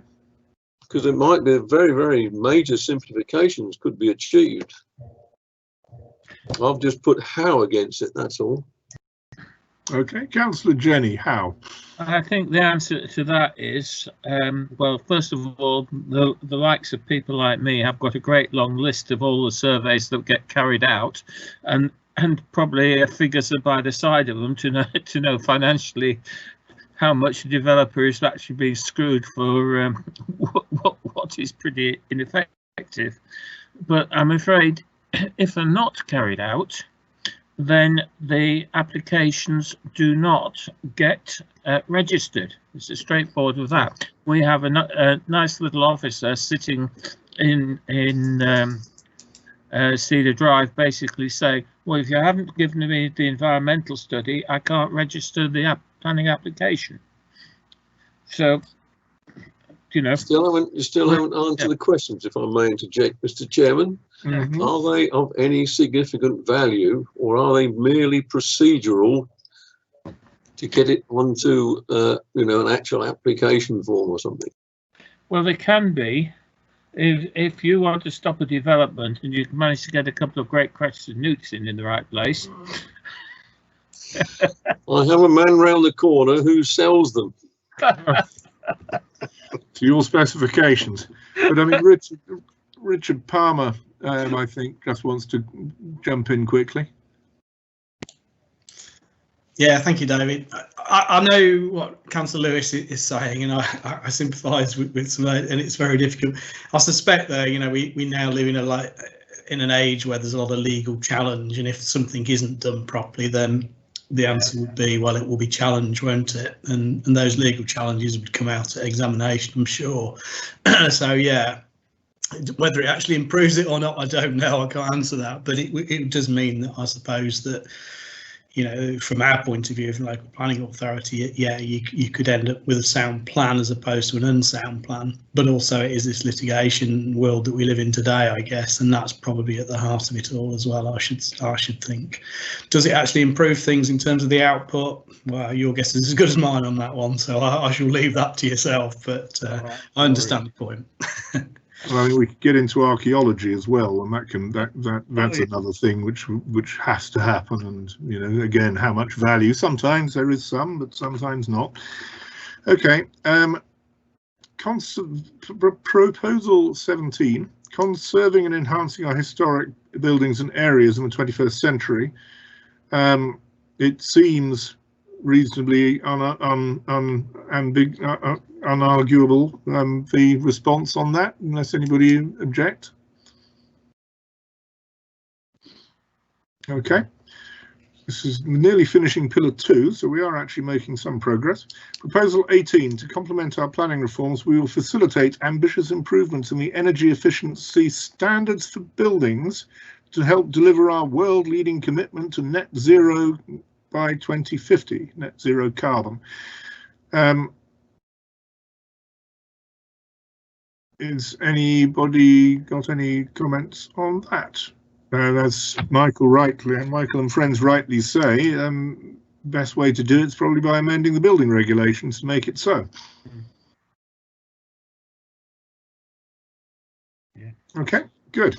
Because it might be very, very major simplifications could be achieved. I've just put how against it, that's all.
Okay, Councillor Jenny, how?
I think the answer to that is, well, first of all, the likes of people like me have got a great long list of all the surveys that get carried out, and probably figures are by the side of them to know financially how much a developer is actually being screwed for what is pretty ineffective. but I'm afraid if they're not carried out, then the applications do not get registered. It's as straightforward with that. We have a nice little officer sitting in Cedar Drive, basically saying, well, if you haven't given me the environmental study, I can't register the planning application. So, you know,
you still haven't answered the questions, if I may interject, Mr. Chairman.
Mhm.
Are they of any significant value, or are they merely procedural to get it onto, you know, an actual application form or something?
well, they can be. If you want to stop a development and you manage to get a couple of great crested newts in the right place.
I have a man round the corner who sells them.
To your specifications. But I mean, Richard Palmer, I think, just wants to jump in quickly.
Yeah, thank you, David. I know what Councillor Lewis is saying, and I sympathise with some of that, and it's very difficult. I suspect, though, you know, we now live in an age where there's a lot of legal challenge, and if something isn't done properly, then the answer would be, well, it will be challenged, won't it? And those legal challenges would come out at examination, I'm sure. So yeah, whether it actually improves it or not, I don't know. I can't answer that, but it does mean that I suppose that, you know, from our point of view, from local planning authority, yeah, you could end up with a sound plan as opposed to an unsound plan. But also, it is this litigation world that we live in today, I guess, and that's probably at the heart of it all as well. I should think. Does it actually improve things in terms of the output? Well, your guess is as good as mine on that one, so I shall leave that to yourself. But I understand the point.
Well, I mean, we could get into archaeology as well, and that's another thing which has to happen. And you know, again, how much value? Sometimes there is some, but sometimes not. Okay. Proposal 17: conserving and enhancing our historic buildings and areas in the 21st century. It seems reasonably unarguable, the response on that, unless anybody object. Okay, this is nearly finishing pillar 2, so we are actually making some progress. Proposal 18: to complement our planning reforms, we will facilitate ambitious improvements in the energy efficiency standards for buildings to help deliver our world-leading commitment to net zero by 2050, net zero carbon. Is anybody got any comments on that? As Michael and friends rightly say, best way to do it is probably by amending the building regulations to make it so. Yeah. Okay, good.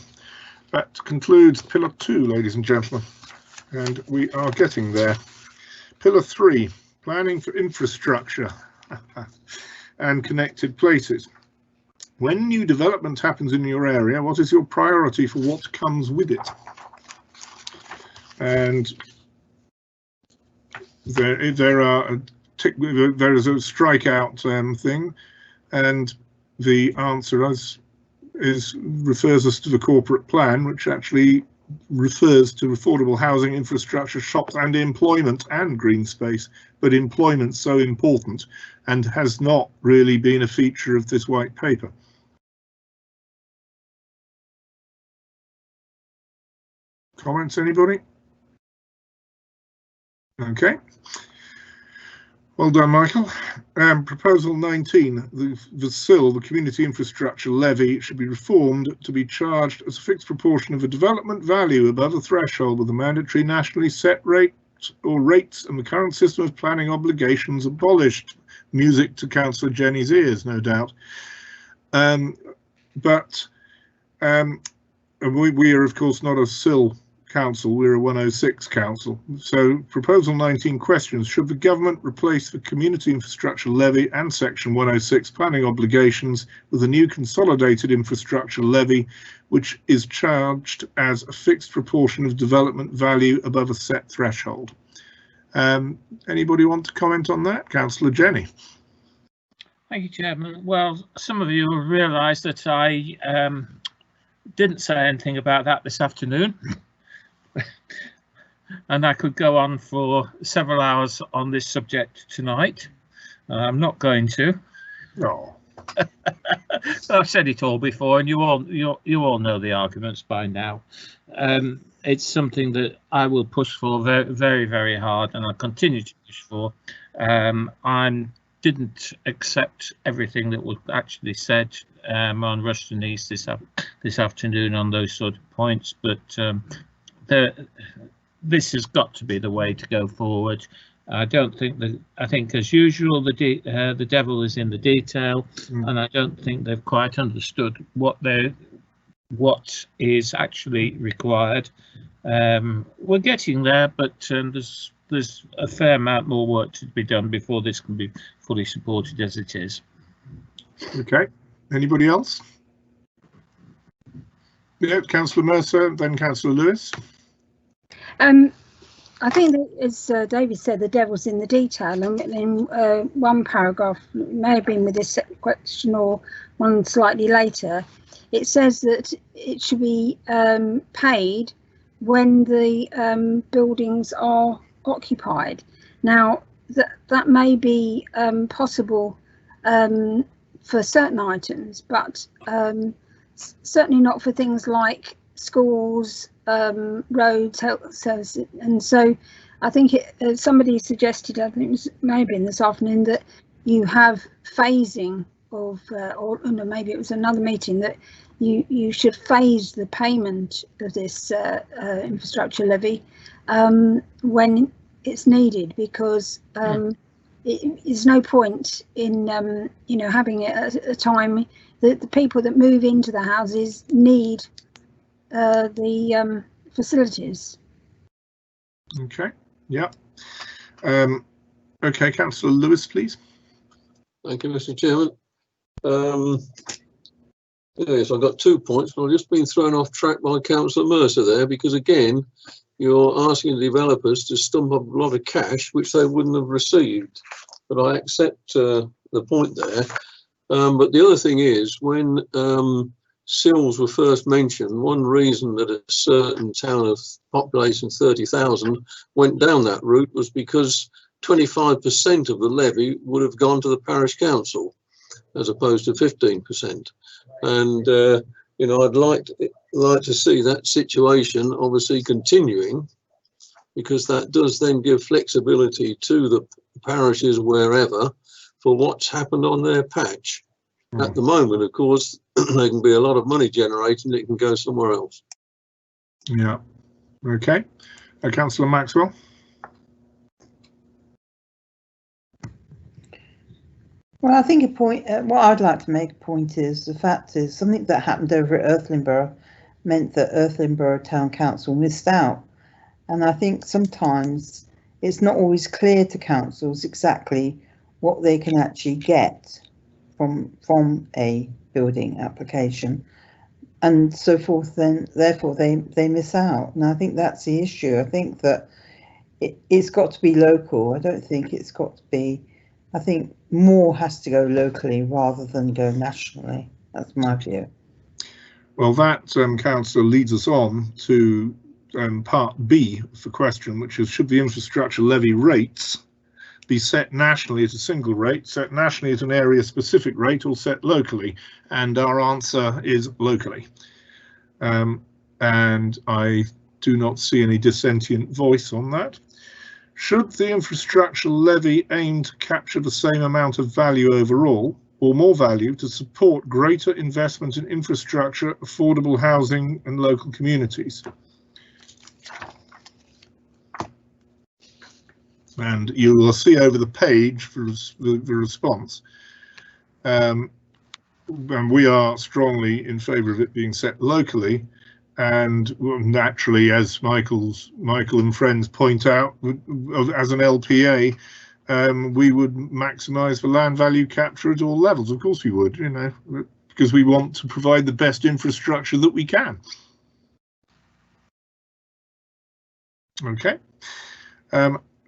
That concludes pillar 2, ladies and gentlemen, and we are getting there. Pillar 3, planning for infrastructure and connected places. When new development happens in your area, what is your priority for what comes with it? And there is a strikeout thing, and the answer refers us to the corporate plan, which actually refers to affordable housing, infrastructure, shops and employment and green space, but employment's so important and has not really been a feature of this white paper. Comments, anybody? Okay. Well done, Michael. Proposal 19, the CIL, the Community Infrastructure Levy, should be reformed to be charged as a fixed proportion of a development value above a threshold with a mandatory nationally set rate or rates and the current system of planning obligations abolished. Music to Councillor Jenny's ears, no doubt. But we are, of course, not a CIL council, we're a 106 council. So proposal 19 questions: should the government replace the community infrastructure levy and section 106 planning obligations with a new consolidated infrastructure levy which is charged as a fixed proportion of development value above a set threshold? Anybody want to comment on that? Councillor Jenny.
Thank you, Chairman. Well, some of you will realise that I didn't say anything about that this afternoon. And I could go on for several hours on this subject tonight. I'm not going to.
No.
I've said it all before, and you all know the arguments by now. It's something that I will push for very, very, very hard, and I'll continue to push for. I didn't accept everything that was actually said on Rushden East this afternoon on those sort of points, but this has got to be the way to go forward. I don't think that. I think, as usual, the devil is in the detail, and I don't think they've quite understood what is actually required. We're getting there, but there's a fair amount more work to be done before this can be fully supported as it is.
Okay. Anybody else? Yeah, Councillor Mercer, then Councillor Lewis.
I think that, as David said, the devil's in the detail. And in one paragraph, it may have been with this question or one slightly later, it says that it should be paid when the buildings are occupied. Now, that may be possible for certain items, but certainly not for things like schools, roads, health services. And so I think somebody suggested, I think it was maybe in this afternoon, that you have phasing of, or no, maybe it was another meeting, that you should phase the payment of this infrastructure levy when it's needed, because there's no point in having it at a time that the people that move into the houses need the facilities.
Okay. Yeah. Okay, Councillor Lewis, please.
Thank you, Mr. Chairman. Yes, I've got 2 points, but I've just been thrown off track by Councillor Mercer there, because again, you're asking the developers to stump up a lot of cash which they wouldn't have received. But I accept the point there. But the other thing is, when sills were first mentioned, one reason that a certain town of population 30,000 went down that route was because 25% of the levy would have gone to the parish council as opposed to 15%. And I'd like to see that situation obviously continuing, because that does then give flexibility to the parishes wherever for what's happened on their patch. At the moment, of course, there can be a lot of money generated and it can go somewhere else.
Yeah. Okay. Councillor Maxwell.
Well, I think a point, what I'd like to make a point is, the fact is, something that happened over at Earthlinborough meant that Earthlinborough Town Council missed out. And I think sometimes it's not always clear to councils exactly what they can actually get from a building application and so forth, then therefore they miss out. And I think that's the issue. I think that it's got to be local. I don't think it's got to be, I think more has to go locally rather than go nationally. That's my view.
Well, that, Councillor, leads us on to part B of the question, which is, should the infrastructure levy rates be set nationally at a single rate, set nationally at an area specific rate, or set locally? And our answer is locally. And I do not see any dissentient voice on that. Should the infrastructure levy aim to capture the same amount of value overall, or more value, to support greater investment in infrastructure, affordable housing and local communities? And you will see over the page the response. And we are strongly in favour of it being set locally. And naturally, as Michael and friends point out, as an LPA, we would maximise the land value capture at all levels. Of course we would, because we want to provide the best infrastructure that we can. Okay.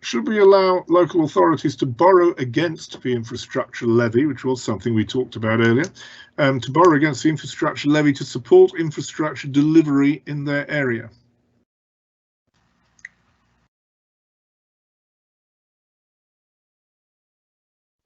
Should we allow local authorities to borrow against the infrastructure levy, which was something we talked about earlier, to borrow against the infrastructure levy to support infrastructure delivery in their area?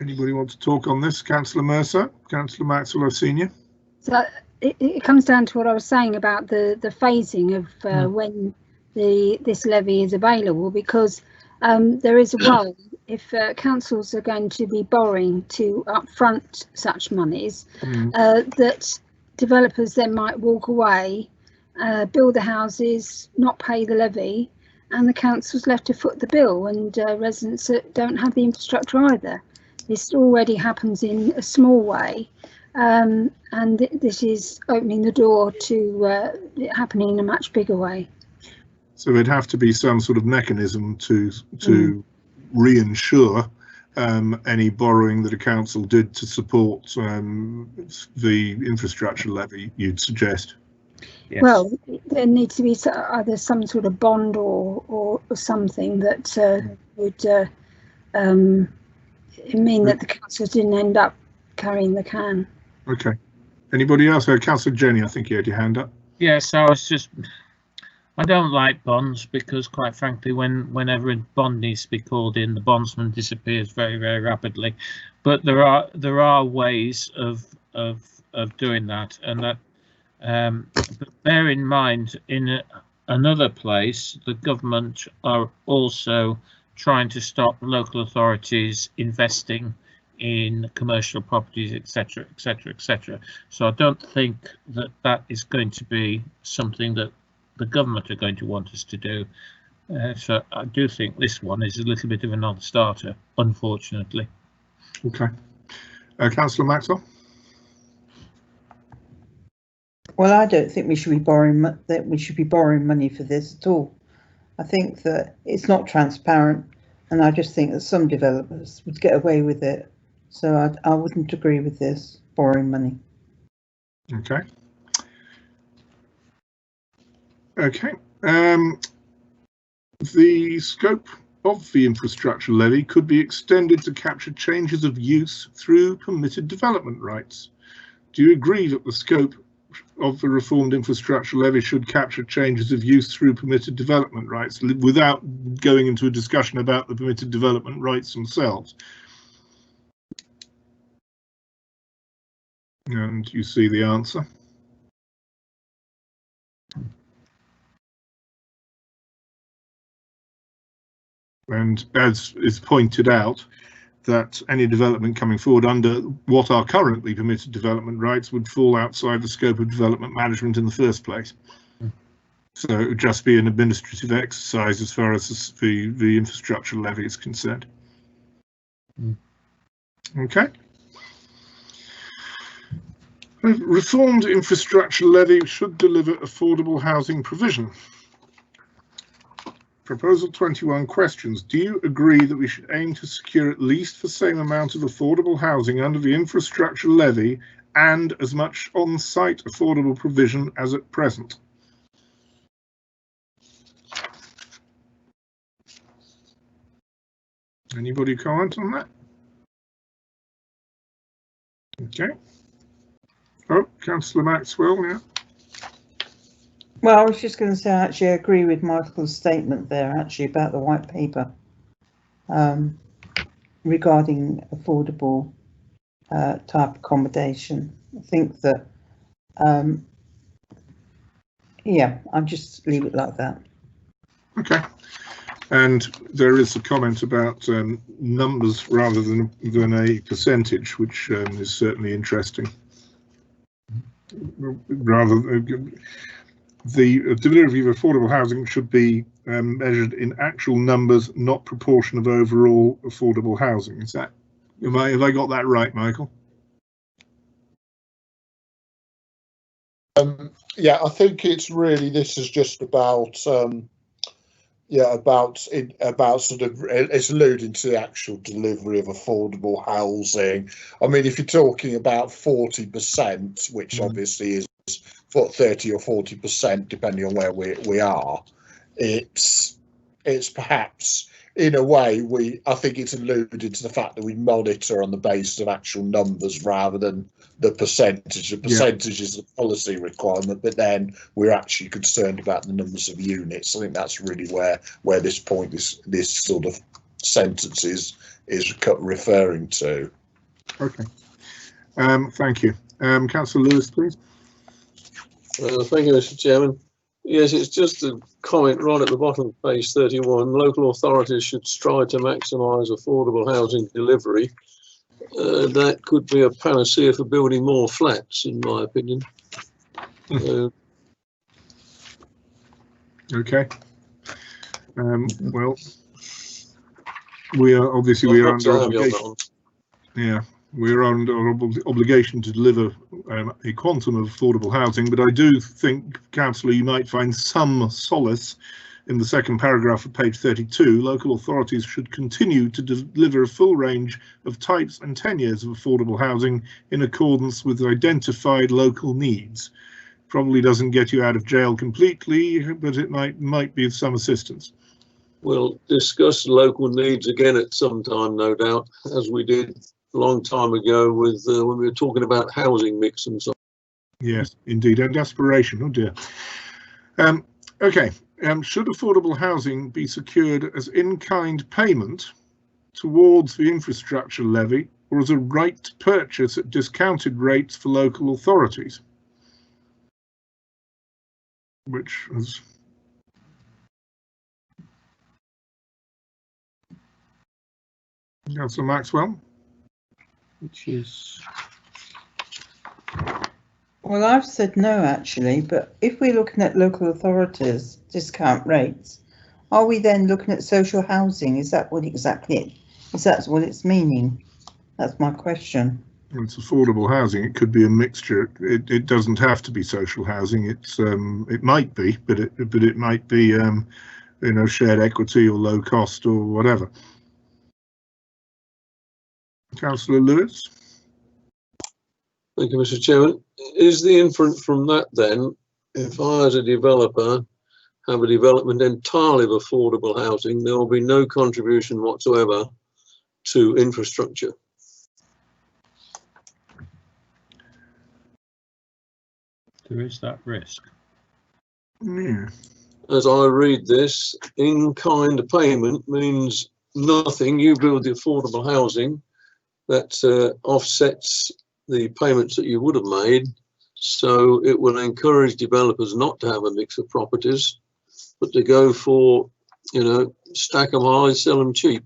Anybody want to talk on this? Councillor Mercer, Councillor Maxwell Senior.
So it comes down to what I was saying about the phasing of when this levy is available, because there is a way, if councils are going to be borrowing to upfront such monies, that developers then might walk away, build the houses, not pay the levy, and the council's left to foot the bill, and residents that don't have the infrastructure either. This already happens in a small way, and this is opening the door to it happening in a much bigger way.
So there'd have to be some sort of mechanism to reinsure any borrowing that a council did to support the infrastructure levy, you'd suggest?
Yes.
Well, there needs to be either some sort of bond or something that would mean that the council didn't end up carrying the can.
Okay. Anybody else? Councillor Jenny, I think you had your hand up.
Yes, I don't like bonds because, quite frankly, whenever a bond needs to be called in, the bondsman disappears very, very rapidly. But there are ways of doing that, and that. But bear in mind, in another place, the government are also trying to stop local authorities investing in commercial properties, etc., etc., etc. So I don't think that is going to be something that the government are going to want us to do. So I do think this one is a little bit of a non-starter, unfortunately.
Okay. Councillor Maxwell?
Well, I don't think we should be borrowing money for this at all. I think that it's not transparent, and I just think that some developers would get away with it. So I wouldn't agree with this, borrowing money.
Okay. Okay. The scope of the infrastructure levy could be extended to capture changes of use through permitted development rights. Do you agree that the scope of the reformed infrastructure levy should capture changes of use through permitted development rights, without going into a discussion about the permitted development rights themselves? And you see the answer. And as is pointed out, that any development coming forward under what are currently permitted development rights would fall outside the scope of development management in the first place. So it would just be an administrative exercise as far as the infrastructure levy is concerned. Okay. Reformed infrastructure levy should deliver affordable housing provision. Proposal 21 questions. Do you agree that we should aim to secure at least the same amount of affordable housing under the infrastructure levy and as much on-site affordable provision as at present? Anybody comment on that? Okay. Oh, Councillor Maxwell, yeah.
Well, I was just going to say, I actually agree with Michael's statement there, actually, about the white paper regarding affordable type accommodation. I think that, yeah, I'll just leave it like that.
Okay. And there is a comment about numbers rather than a percentage, which is certainly interesting. The delivery of affordable housing should be measured in actual numbers, not proportion of overall affordable housing. Is that, have I got that right, Michael?
Yeah, I think it's really, this is just about about sort of, it's alluding to the actual delivery of affordable housing. I mean, if you're talking about 40%, which obviously is 30 or 40%, depending on where we are, it's perhaps, in a way, I think it's alluded to the fact that we monitor on the basis of actual numbers rather than the percentage. The percentage is a policy requirement, but then we're actually concerned about the numbers of units. I think that's really where this point, this sort of sentence is referring to.
Okay. Thank you. Councillor Lewis, please.
Thank you, Mr. Chairman. Yes, it's just a comment right at the bottom of page 31. Local authorities should strive to maximise affordable housing delivery. That could be a panacea for building more flats, in my opinion.
Okay. Well, we are obviously under obligation. Yeah. We're under obligation to deliver a quantum of affordable housing, but I do think, Councillor, you might find some solace in the second paragraph of page 32. Local authorities should continue to deliver a full range of types and tenures of affordable housing in accordance with identified local needs. Probably doesn't get you out of jail completely, but it might be of some assistance.
We'll discuss local needs again at some time, no doubt, as we did a long time ago with when we were talking about housing mix and so on.
Yes, indeed, and aspiration. Oh dear. Okay. Should affordable housing be secured as in-kind payment towards the infrastructure levy, or as a right to purchase at discounted rates for local authorities? Which is Councillor Maxwell.
Which is,
well, I've said no actually, but if we're looking at local authorities discount rates, are we then looking at social housing? Is that what exactly is that what it's meaning? That's my question.
It's affordable housing. It could be a mixture. It doesn't have to be social housing. It might be, but it might be you know, shared equity or low cost or whatever. Councillor Lewis.
Thank you, Mr. Chairman. Is the inference from that then, if I as a developer have a development entirely of affordable housing, there will be no contribution whatsoever to infrastructure?
there is that risk.
Yeah.
As I read this, in-kind payment means nothing. You build the affordable housing that offsets the payments that you would have made. So it will encourage developers not to have a mix of properties, but to go for, you know, stack them high, sell them cheap.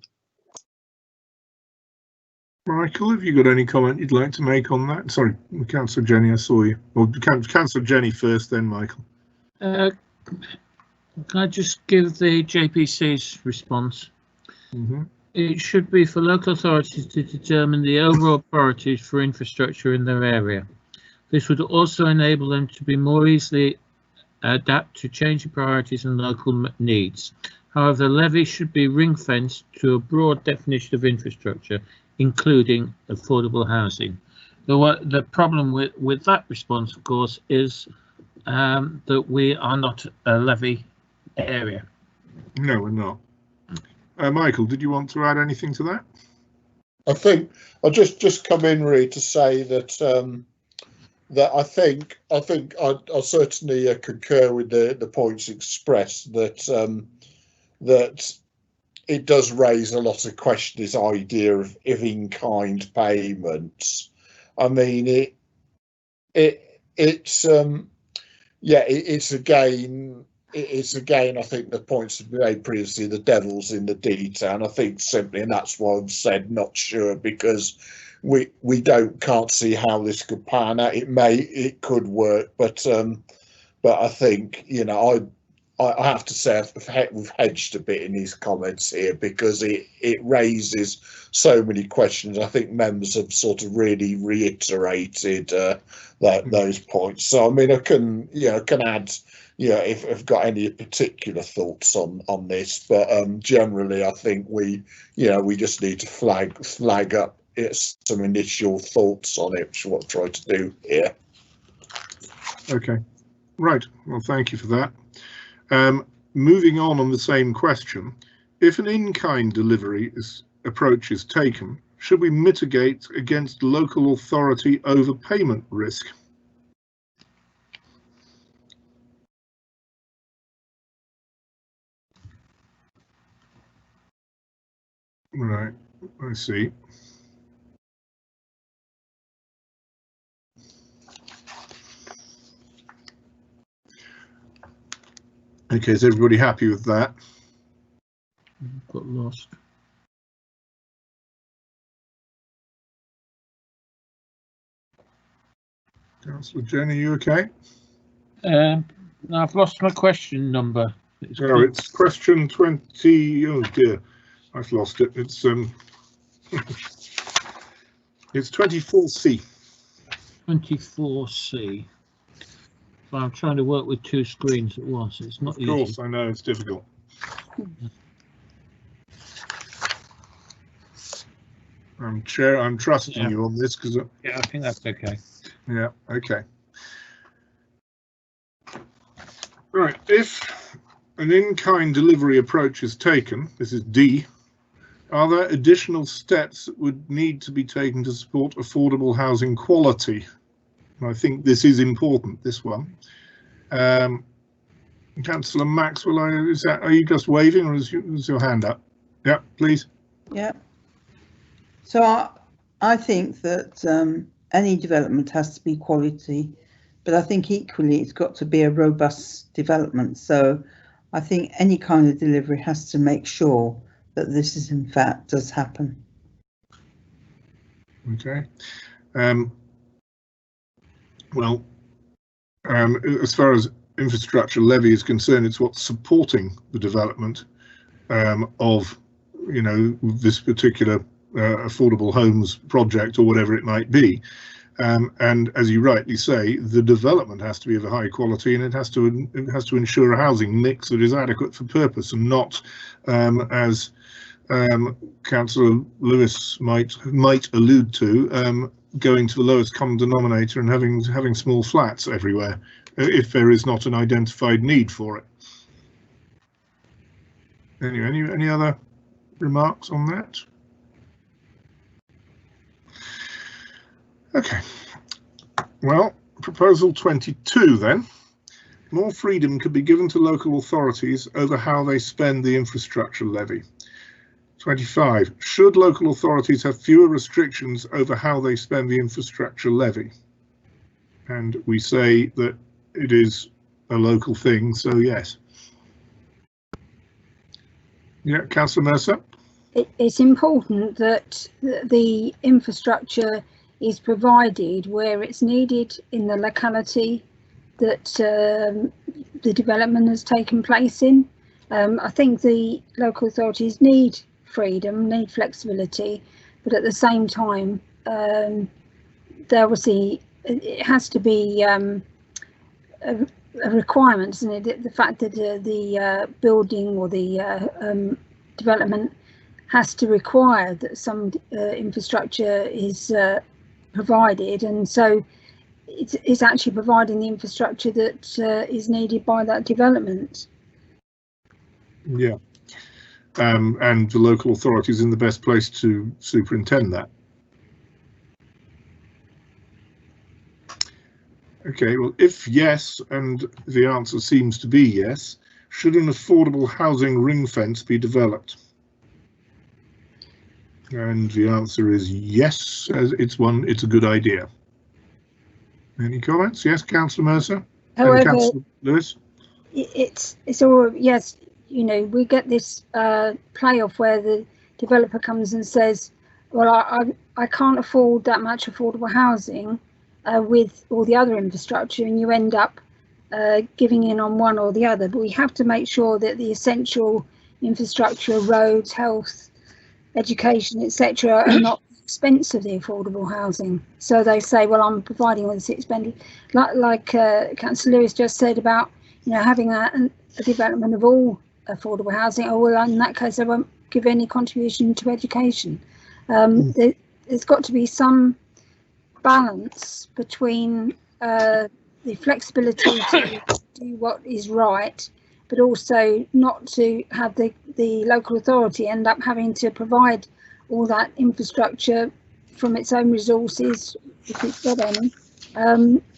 Michael, have you got any comment you'd like to make on that? Sorry, Councillor Jenny, I saw you. Well, Councillor Jenny first, then Michael.
Can I just give the JPC's response? It should be for local authorities to determine the overall priorities for infrastructure in their area. This would also enable them to be more easily adapt to changing priorities and local needs. However, the levy should be ring-fenced to a broad definition of infrastructure, including affordable housing. The problem with that response, of course, is that we are not a levy area.
No, we're not. Michael, did you want to add anything to that?
I think I'll just come in really to say that that I think I'll certainly concur with the points expressed that that it does raise a lot of questions, this idea of in-kind payments. I mean, it's again, I think the points have been made previously, the devil's in the detail, and I think simply, and that's why I've said not sure, because we can't see how this could pan out. It could work, but I think, you know, I have to say we've hedged a bit in these comments here, because it raises so many questions. I think members have sort of really reiterated those points. So I mean, I can add, you know, if I've got any particular thoughts on this, but generally I think we just need to flag up some initial thoughts on it, which is what I'm trying to do here.
Okay, right. Well, thank you for that. Moving on the same question, if an in-kind delivery approach is taken, should we mitigate against local authority overpayment risk? Right, I see. Okay, is everybody happy with that?
Got lost.
Councillor Jen, are you okay?
I've lost my question number.
It's question 20. Oh dear, I've lost it. It's it's 24C.
24C. But I'm trying to work with two screens at once. It's not easy.
Of course, I know it's difficult. Chair, I'm trusting you on this because.
Yeah, I think that's okay.
Yeah, okay. Right, if an in-kind delivery approach is taken, this is D, are there additional steps that would need to be taken to support affordable housing quality? And I think this is important, this one. Councillor Maxwell, are you just waving or is your hand up? Yeah, please.
Yeah. So I think that any development has to be quality, but I think equally it's got to be a robust development. So I think any kind of delivery has to make sure that this is in fact does happen.
Okay. Well, as far as infrastructure levy is concerned, it's what's supporting the development of, you know, this particular affordable homes project or whatever it might be. And as you rightly say, the development has to be of a high quality, and it has to ensure a housing mix that is adequate for purpose, and not as Councillor Lewis might allude to, going to the lowest common denominator and having small flats everywhere if there is not an identified need for it. Anyway, any other remarks on that? Okay, well, proposal 22 then. More freedom could be given to local authorities over how they spend the infrastructure levy. 25, should local authorities have fewer restrictions over how they spend the infrastructure levy? And we say that it is a local thing, so yes. Yeah, Councillor Mercer?
It's important that the infrastructure is provided where it's needed in the locality that the development has taken place in. I think the local authorities need freedom, need flexibility, but at the same time, it has to be a requirement, isn't it? The fact that the building or the development has to require that some infrastructure is provided, and so it's actually providing the infrastructure that is needed by that development.
Yeah, and the local authority is in the best place to superintend that. Okay, well, if yes, and the answer seems to be yes, should an affordable housing ring fence be developed? And the answer is yes, as it's a good idea. Any comments? Yes, Councillor Mercer?
However,
Councillor Lewis?
it's all, yes, you know, we get this playoff where the developer comes and says, well, I can't afford that much affordable housing with all the other infrastructure, and you end up giving in on one or the other. But we have to make sure that the essential infrastructure, roads, health, education, etc., are not expense of the affordable housing. So they say, well, I'm providing all this expenditure, like Councillor Lewis just said about, you know, having a development of all affordable housing. Oh, well, in that case, I won't give any contribution to education. There's got to be some balance between the flexibility to do what is right, but also not to have the the local authority end up having to provide all that infrastructure from its own resources, if it's got any,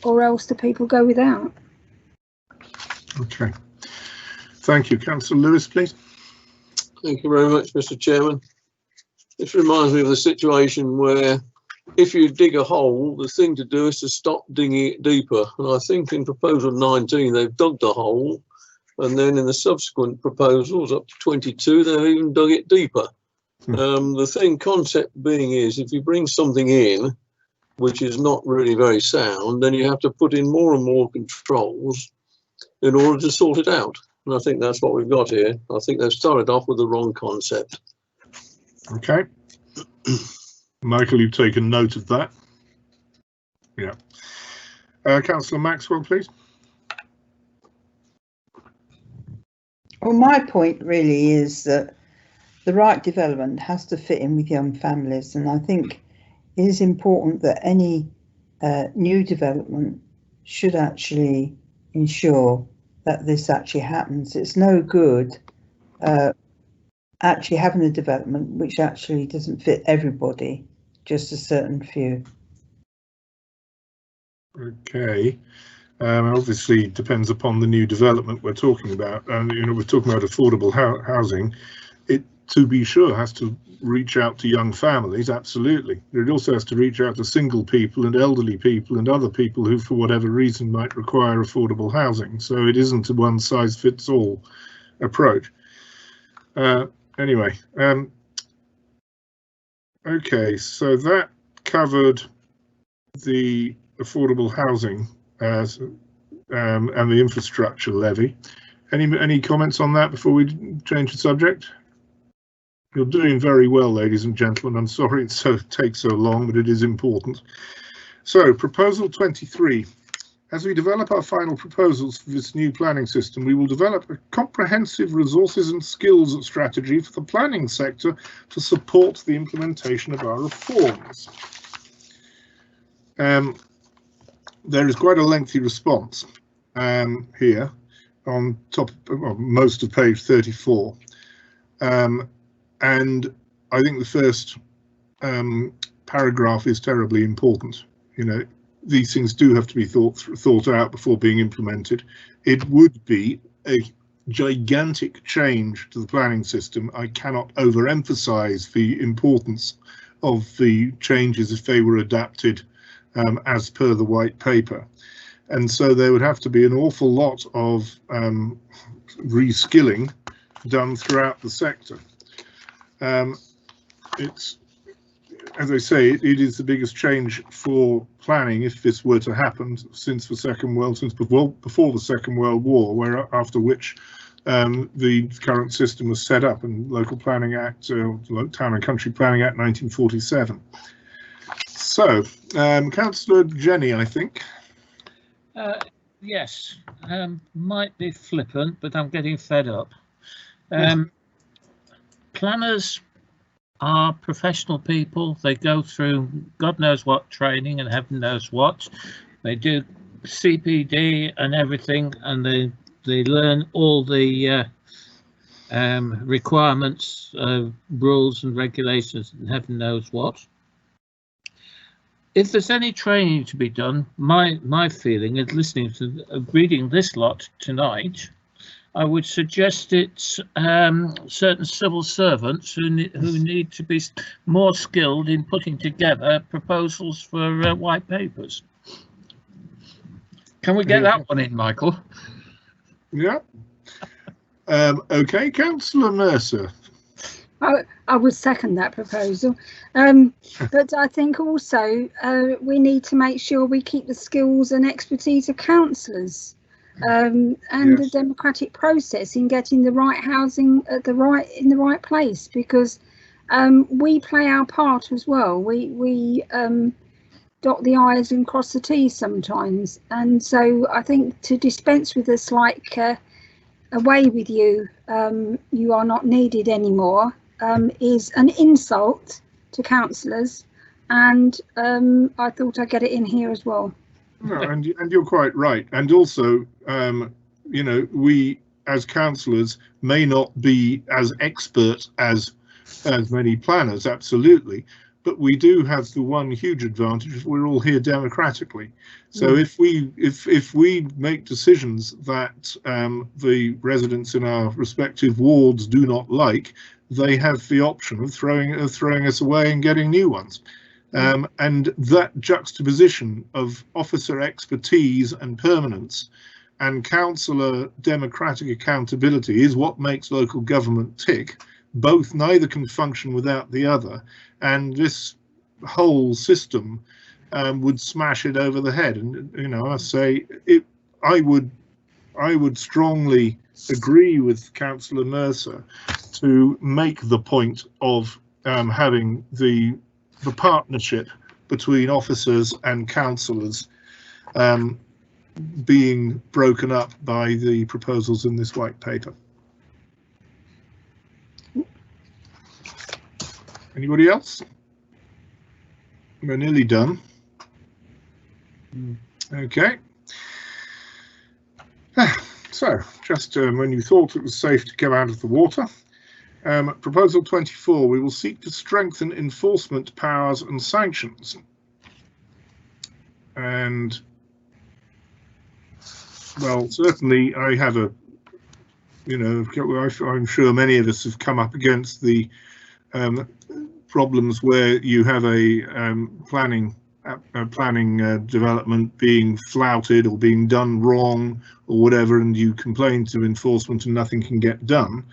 or else the people go without.
Okay. Thank you. Councillor Lewis, please.
Thank you very much, Mr. Chairman. This reminds me of the situation where if you dig a hole, the thing to do is to stop digging it deeper. And I think in proposal 19, they've dug the hole, and then in the subsequent proposals up to 22, they've even dug it deeper. The concept being is if you bring something in which is not really very sound, then you have to put in more and more controls in order to sort it out. And I think that's what we've got here. I think they've started off with the wrong concept.
Okay. Michael, you've taken note of that. Yeah. Councillor Maxwell, please.
Well, my point really is that the right development has to fit in with young families, and I think it is important that any new development should actually ensure that this actually happens. It's no good actually having a development which actually doesn't fit everybody, just a certain few.
Okay. Obviously, it depends upon the new development we're talking about, and we're talking about affordable housing. It, to be sure, has to reach out to young families, absolutely. It also has to reach out to single people and elderly people and other people who, for whatever reason, might require affordable housing. So it isn't a one-size-fits-all approach. Anyway, okay, so that covered the affordable housing and the infrastructure levy. Any comments on that before we change the subject? You're doing very well, ladies and gentlemen. I'm sorry it takes so long, but it is important. So, proposal 23. As we develop our final proposals for this new planning system, we will develop a comprehensive resources and skills strategy for the planning sector to support the implementation of our reforms. There is quite a lengthy response here on top of most of page 34. And I think the first paragraph is terribly important. These things do have to be thought out before being implemented. It would be a gigantic change to the planning system. I cannot overemphasize the importance of the changes if they were adapted as per the white paper. And so there would have to be an awful lot of reskilling done throughout the sector. It's, as I say, it is the biggest change for planning if this were to happen since before the Second World War, after which the current system was set up in Local Planning Act, Town and Country Planning Act 1947. So, Councillor Jenny, I think.
Yes, might be flippant, but I'm getting fed up. Planners are professional people. They go through God knows what training and heaven knows what. They do CPD and everything, and they learn all the requirements, rules and regulations and heaven knows what. If there's any training to be done, my feeling is reading this lot tonight, I would suggest it's certain civil servants who need to be more skilled in putting together proposals for white papers. Can we get that one in, Michael?
Yeah. Okay, Councillor Mercer.
I would second that proposal, but I think also we need to make sure we keep the skills and expertise of councillors. And yes, the democratic process in getting the right housing at in the right place, because we play our part as well. We dot the I's and cross the T's sometimes, and so I think to dispense with us like away with you, you are not needed anymore, is an insult to councillors, and I thought I'd get it in here as well.
No, and you're quite right. And also, we as councillors, may not be as expert as many planners, absolutely, but we do have the one huge advantage: we're all here democratically. So if we make decisions that the residents in our respective wards do not like, they have the option of throwing us away and getting new ones. And that juxtaposition of officer expertise and permanence and councillor democratic accountability is what makes local government tick. Both, neither can function without the other, and this whole system would smash it over the head. And you know, I say it. I would strongly agree with Councillor Mercer to make the point of having the partnership between officers and councillors being broken up by the proposals in this white paper. Anybody else? We're nearly done. Okay. So, just when you thought it was safe to come out of the water, Proposal 24, we will seek to strengthen enforcement powers and sanctions. And, well, certainly I have a, you know, I'm sure many of us have come up against the problems where you have a planning development being flouted or being done wrong or whatever, and you complain to enforcement and nothing can get done.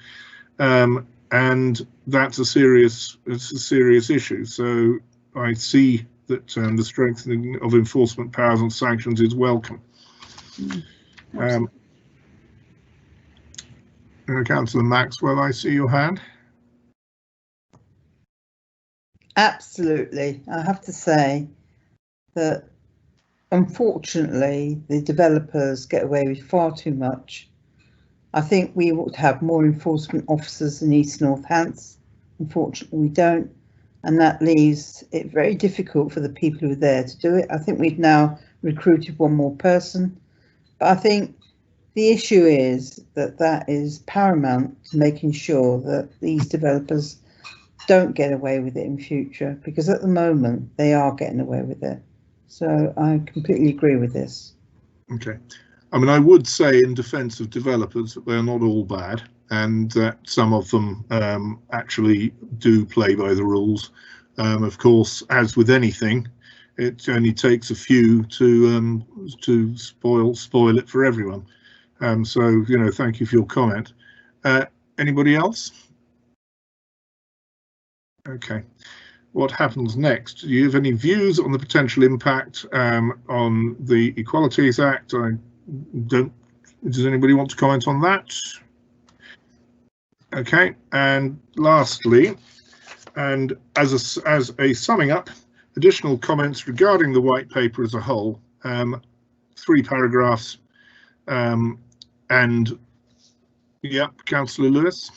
And that's a serious issue. So I see that the strengthening of enforcement powers and sanctions is welcome. Councillor Maxwell, I see your hand.
Absolutely. I have to say that unfortunately the developers get away with far too much. I think we ought to have more enforcement officers in East North Hants. Unfortunately we don't, and that leaves it very difficult for the people who are there to do it. I think we've now recruited one more person, but I think the issue is that is paramount to making sure that these developers don't get away with it in future, because at the moment they are getting away with it. So I completely agree with this.
Okay. I mean, I would say in defence of developers that they're not all bad, and that some of them actually do play by the rules. Of course, as with anything, it only takes a few to spoil it for everyone. So, you know, thank you for your comment. Anybody else? Okay. What happens next? Do you have any views on the potential impact on the Equalities Act? Does anybody want to comment on that? Okay, and lastly, and as a summing up, additional comments regarding the white paper as a whole, 3 paragraphs, and yeah, Councillor Lewis.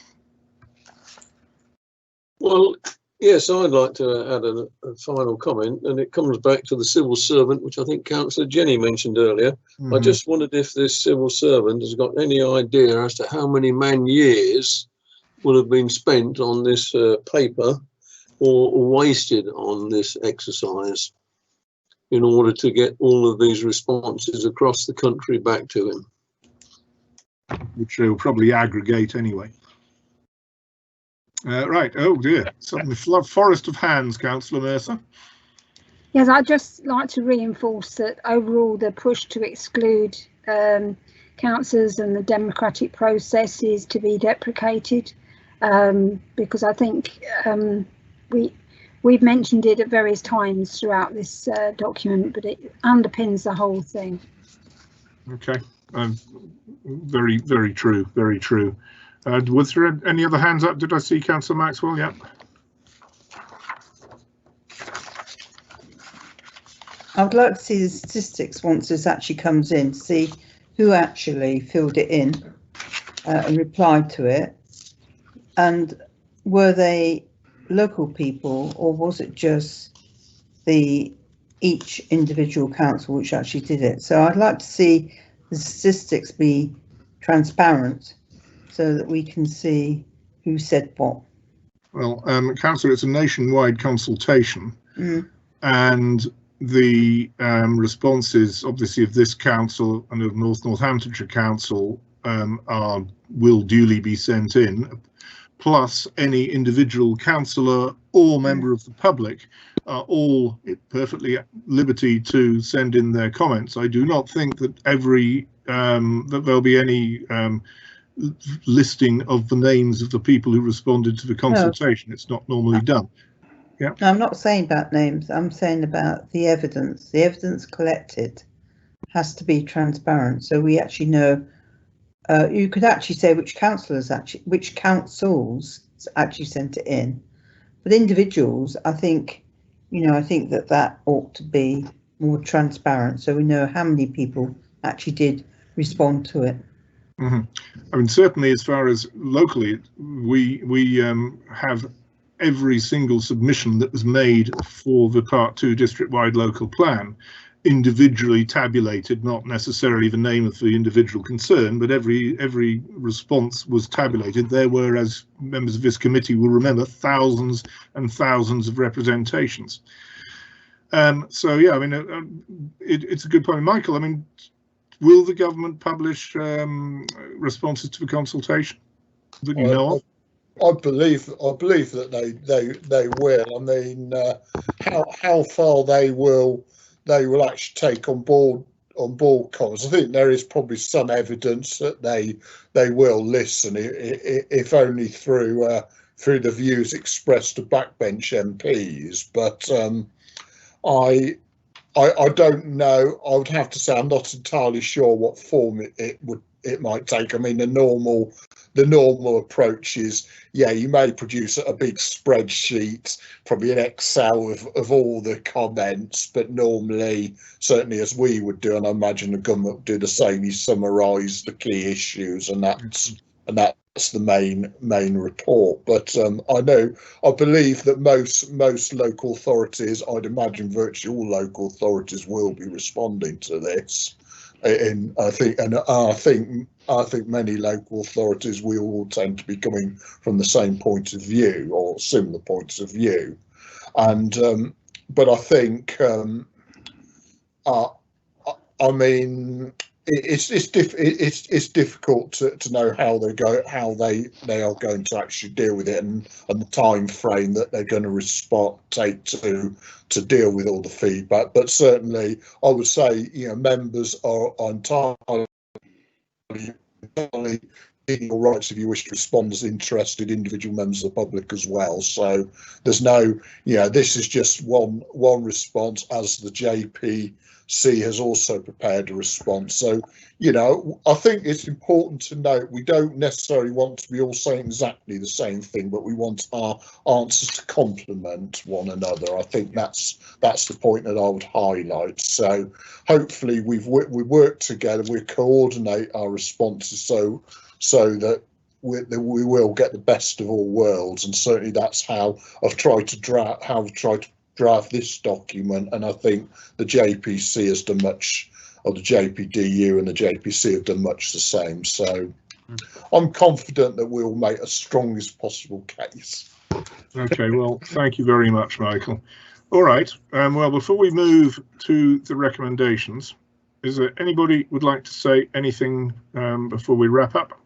Well, yes, I'd like to add a final comment, and it comes back to the civil servant, which I think Councillor Jenny mentioned earlier. I just wondered if this civil servant has got any idea as to how many man-years will have been spent on this paper or wasted on this exercise in order to get all of these responses across the country back to him.
Which they will probably aggregate anyway. Right, oh dear, something forest of hands, Councillor Mercer.
Yes, I'd just like to reinforce that overall the push to exclude councillors and the democratic process is to be deprecated, because I think we've mentioned it at various times throughout this document, but it underpins the whole thing.
Okay, very, very true, very true. Was there any other hands up? Did I see Councillor Maxwell? Yeah.
I would like to see the statistics once this actually comes in, to see who actually filled it in and replied to it, and were they local people or was it just each individual council which actually did it. So I'd like to see the statistics be transparent so that we can see who said what?
Well, Councillor, it's a nationwide consultation, and the responses, obviously, of this council and of Northamptonshire Council will duly be sent in, plus any individual councillor or member of the public are all perfectly at liberty to send in their comments. I do not think that that there'll be any listing of the names of the people who responded to the consultation. No. It's not normally done. Yeah.
No, I'm not saying about names. I'm saying about the evidence. The evidence collected has to be transparent, so we actually know. You could actually say which councils actually sent it in, but individuals, I think, I think that ought to be more transparent, so we know how many people actually did respond to it.
I mean, certainly, as far as locally, we have every single submission that was made for the Part 2 district-wide local plan individually tabulated, not necessarily the name of the individual concerned, but every response was tabulated. There were, as members of this committee will remember, thousands and thousands of representations. So yeah, I mean, it's a good point, Michael. I mean, will the government publish responses to the consultation that you know of?
I believe that they will. I mean, how far they will actually take on board comments. I think there is probably some evidence that they will listen, if only through the views expressed to backbench MPs. But I don't know. I would have to say I'm not entirely sure what form it might take. I mean, the normal approach is, yeah, you may produce a big spreadsheet, probably an Excel of all the comments, but normally, certainly as we would do, and I imagine the government would do the same, you summarise the key issues, and that's the main report. But I believe that most local authorities, I'd imagine virtually all local authorities, will be responding to this. And I think many local authorities will all tend to be coming from the same point of view or similar points of view, and but I think I mean it's difficult to know how they are going to actually deal with it, and the time frame that they're going to take to deal with all the feedback. But certainly I would say, members are entirely legal rights, if you wish to respond, as interested individual members of the public as well. So there's no, this is just one response, as the JPC has also prepared a response. So, I think it's important to note we don't necessarily want to be all saying exactly the same thing, but we want our answers to complement one another. I think that's the point that I would highlight. So hopefully we work together, we coordinate our responses so that we will get the best of all worlds, and certainly that's how I've tried to draft this document, and I think the JPC has done much, or the JPDU and the JPC have done much the same. So I'm confident that we'll make a strongest possible case.
Okay, well, thank you very much, Michael. All right, well, before we move to the recommendations, is there anybody would like to say anything before we wrap up?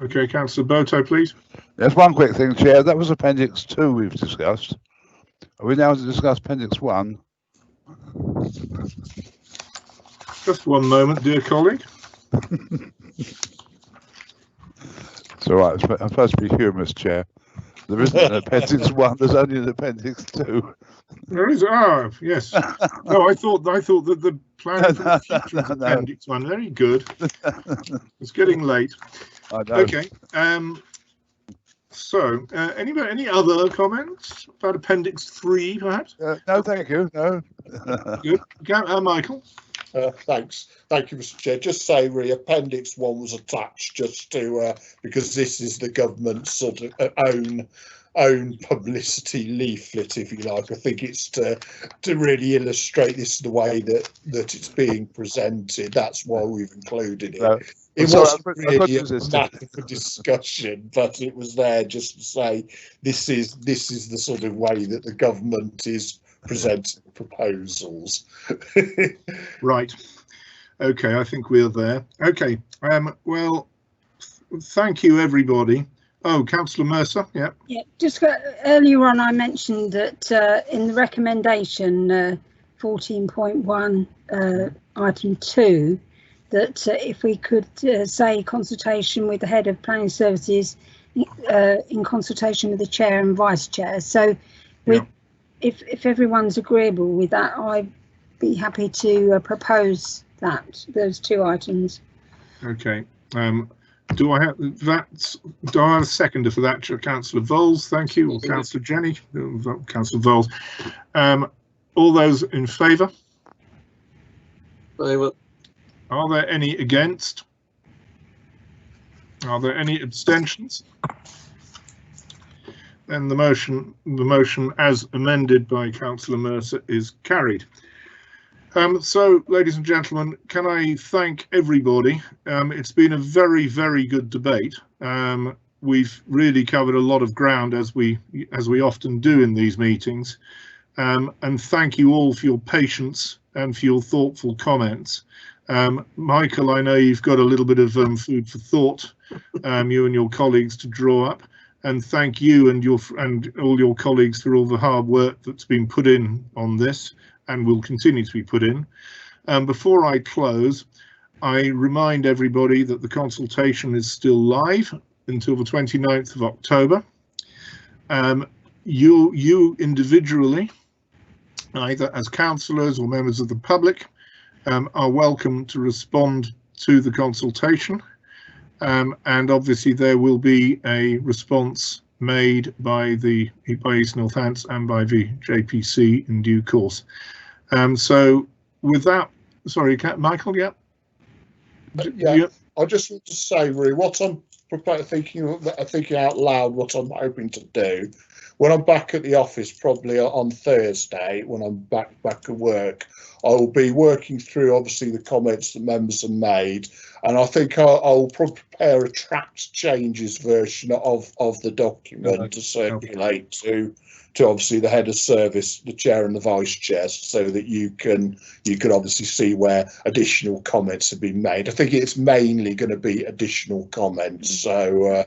Okay, Councillor Boto, please.
There's one quick thing, Chair. That was Appendix 2 we've discussed. Are we now to discuss Appendix 1?
Just one moment, dear colleague.
It's all right. I'm supposed to be humorous, Chair. There isn't an Appendix 1. There's only an Appendix 2.
There is. Ah, yes. No, I thought that the plan for the future was Appendix 1. Very good. It's getting late.
I know.
Okay. So, any other comments about Appendix 3, perhaps?
No, thank you. No.
Good. Michael.
Thanks. Thank you, Mr. Chair. Just say, really, Appendix 1 was attached just to because this is the government's sort of own own publicity leaflet, if you like. I think it's to really illustrate this the way that it's being presented. That's why we've included it. It wasn't really a matter for discussion, but it was there just to say this is the sort of way that the government is presenting proposals.
Right. Okay, I think we're there. Okay. Well, thank you, everybody. Oh, Councillor Mercer, yeah.
Yeah, just earlier on I mentioned that in the recommendation 14.1 item 2, that if we could say consultation with the head of planning services in consultation with the chair and vice chair. So if everyone's agreeable with that, I'd be happy to propose those 2 items.
Okay. Do I have that? Do I have a seconder for that? Councillor Voles, thank you. Or Councillor Jenny? Councillor Voles. All those in favour?
Favour.
Are there any against? Are there any abstentions? Then the motion as amended by Councillor Mercer is carried. So, ladies and gentlemen, can I thank everybody? It's been a very, very good debate. We've really covered a lot of ground, as we often do in these meetings. And thank you all for your patience and for your thoughtful comments. Michael, I know you've got a little bit of food for thought, you and your colleagues, to draw up. And thank you and all your colleagues for all the hard work that's been put in on this, and will continue to be put in. Before I close, I remind everybody that the consultation is still live until the 29th of October. You individually, either as councillors or members of the public, are welcome to respond to the consultation. And obviously there will be a response made by East Northants and by the JPC in due course. So with that, sorry, Michael, yeah?
Yeah, I just want to say, really, what I'm thinking out loud, what I'm hoping to do, when I'm back at the office, probably on Thursday, when I'm back at work, I will be working through, obviously, the comments that members have made, and I think I'll probably prepare a tracked changes version of the document to circulate to obviously the head of service, the chair and the vice chair, so that you can obviously see where additional comments have been made. I think it's mainly going to be additional comments, so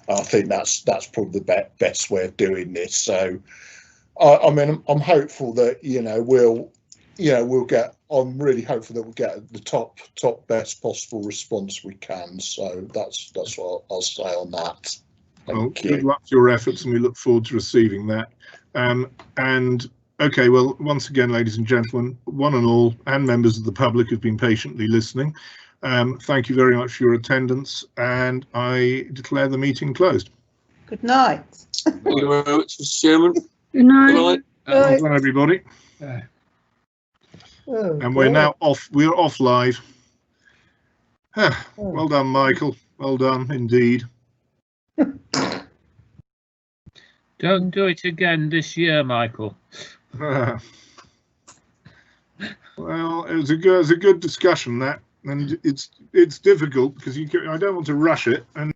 I think that's probably the best way of doing this. So I mean, I'm hopeful that we'll get. I'm really hopeful that we'll get the top best possible response we can. So that's what I'll say on that.
Well, good luck to your efforts, and we look forward to receiving that. And okay, well, once again, ladies and gentlemen, one and all, and members of the public who've been patiently listening, thank you very much for your attendance, and I declare the meeting closed.
Good night.
Thank you very much, Mr. Chairman.
Good night.
Good night.
Well done, everybody. And we're now off. We're off live. Well done, Michael. Well done indeed.
Don't do it again this year, Michael.
Well, it was a good discussion, that, and it's difficult because I don't want to rush it, and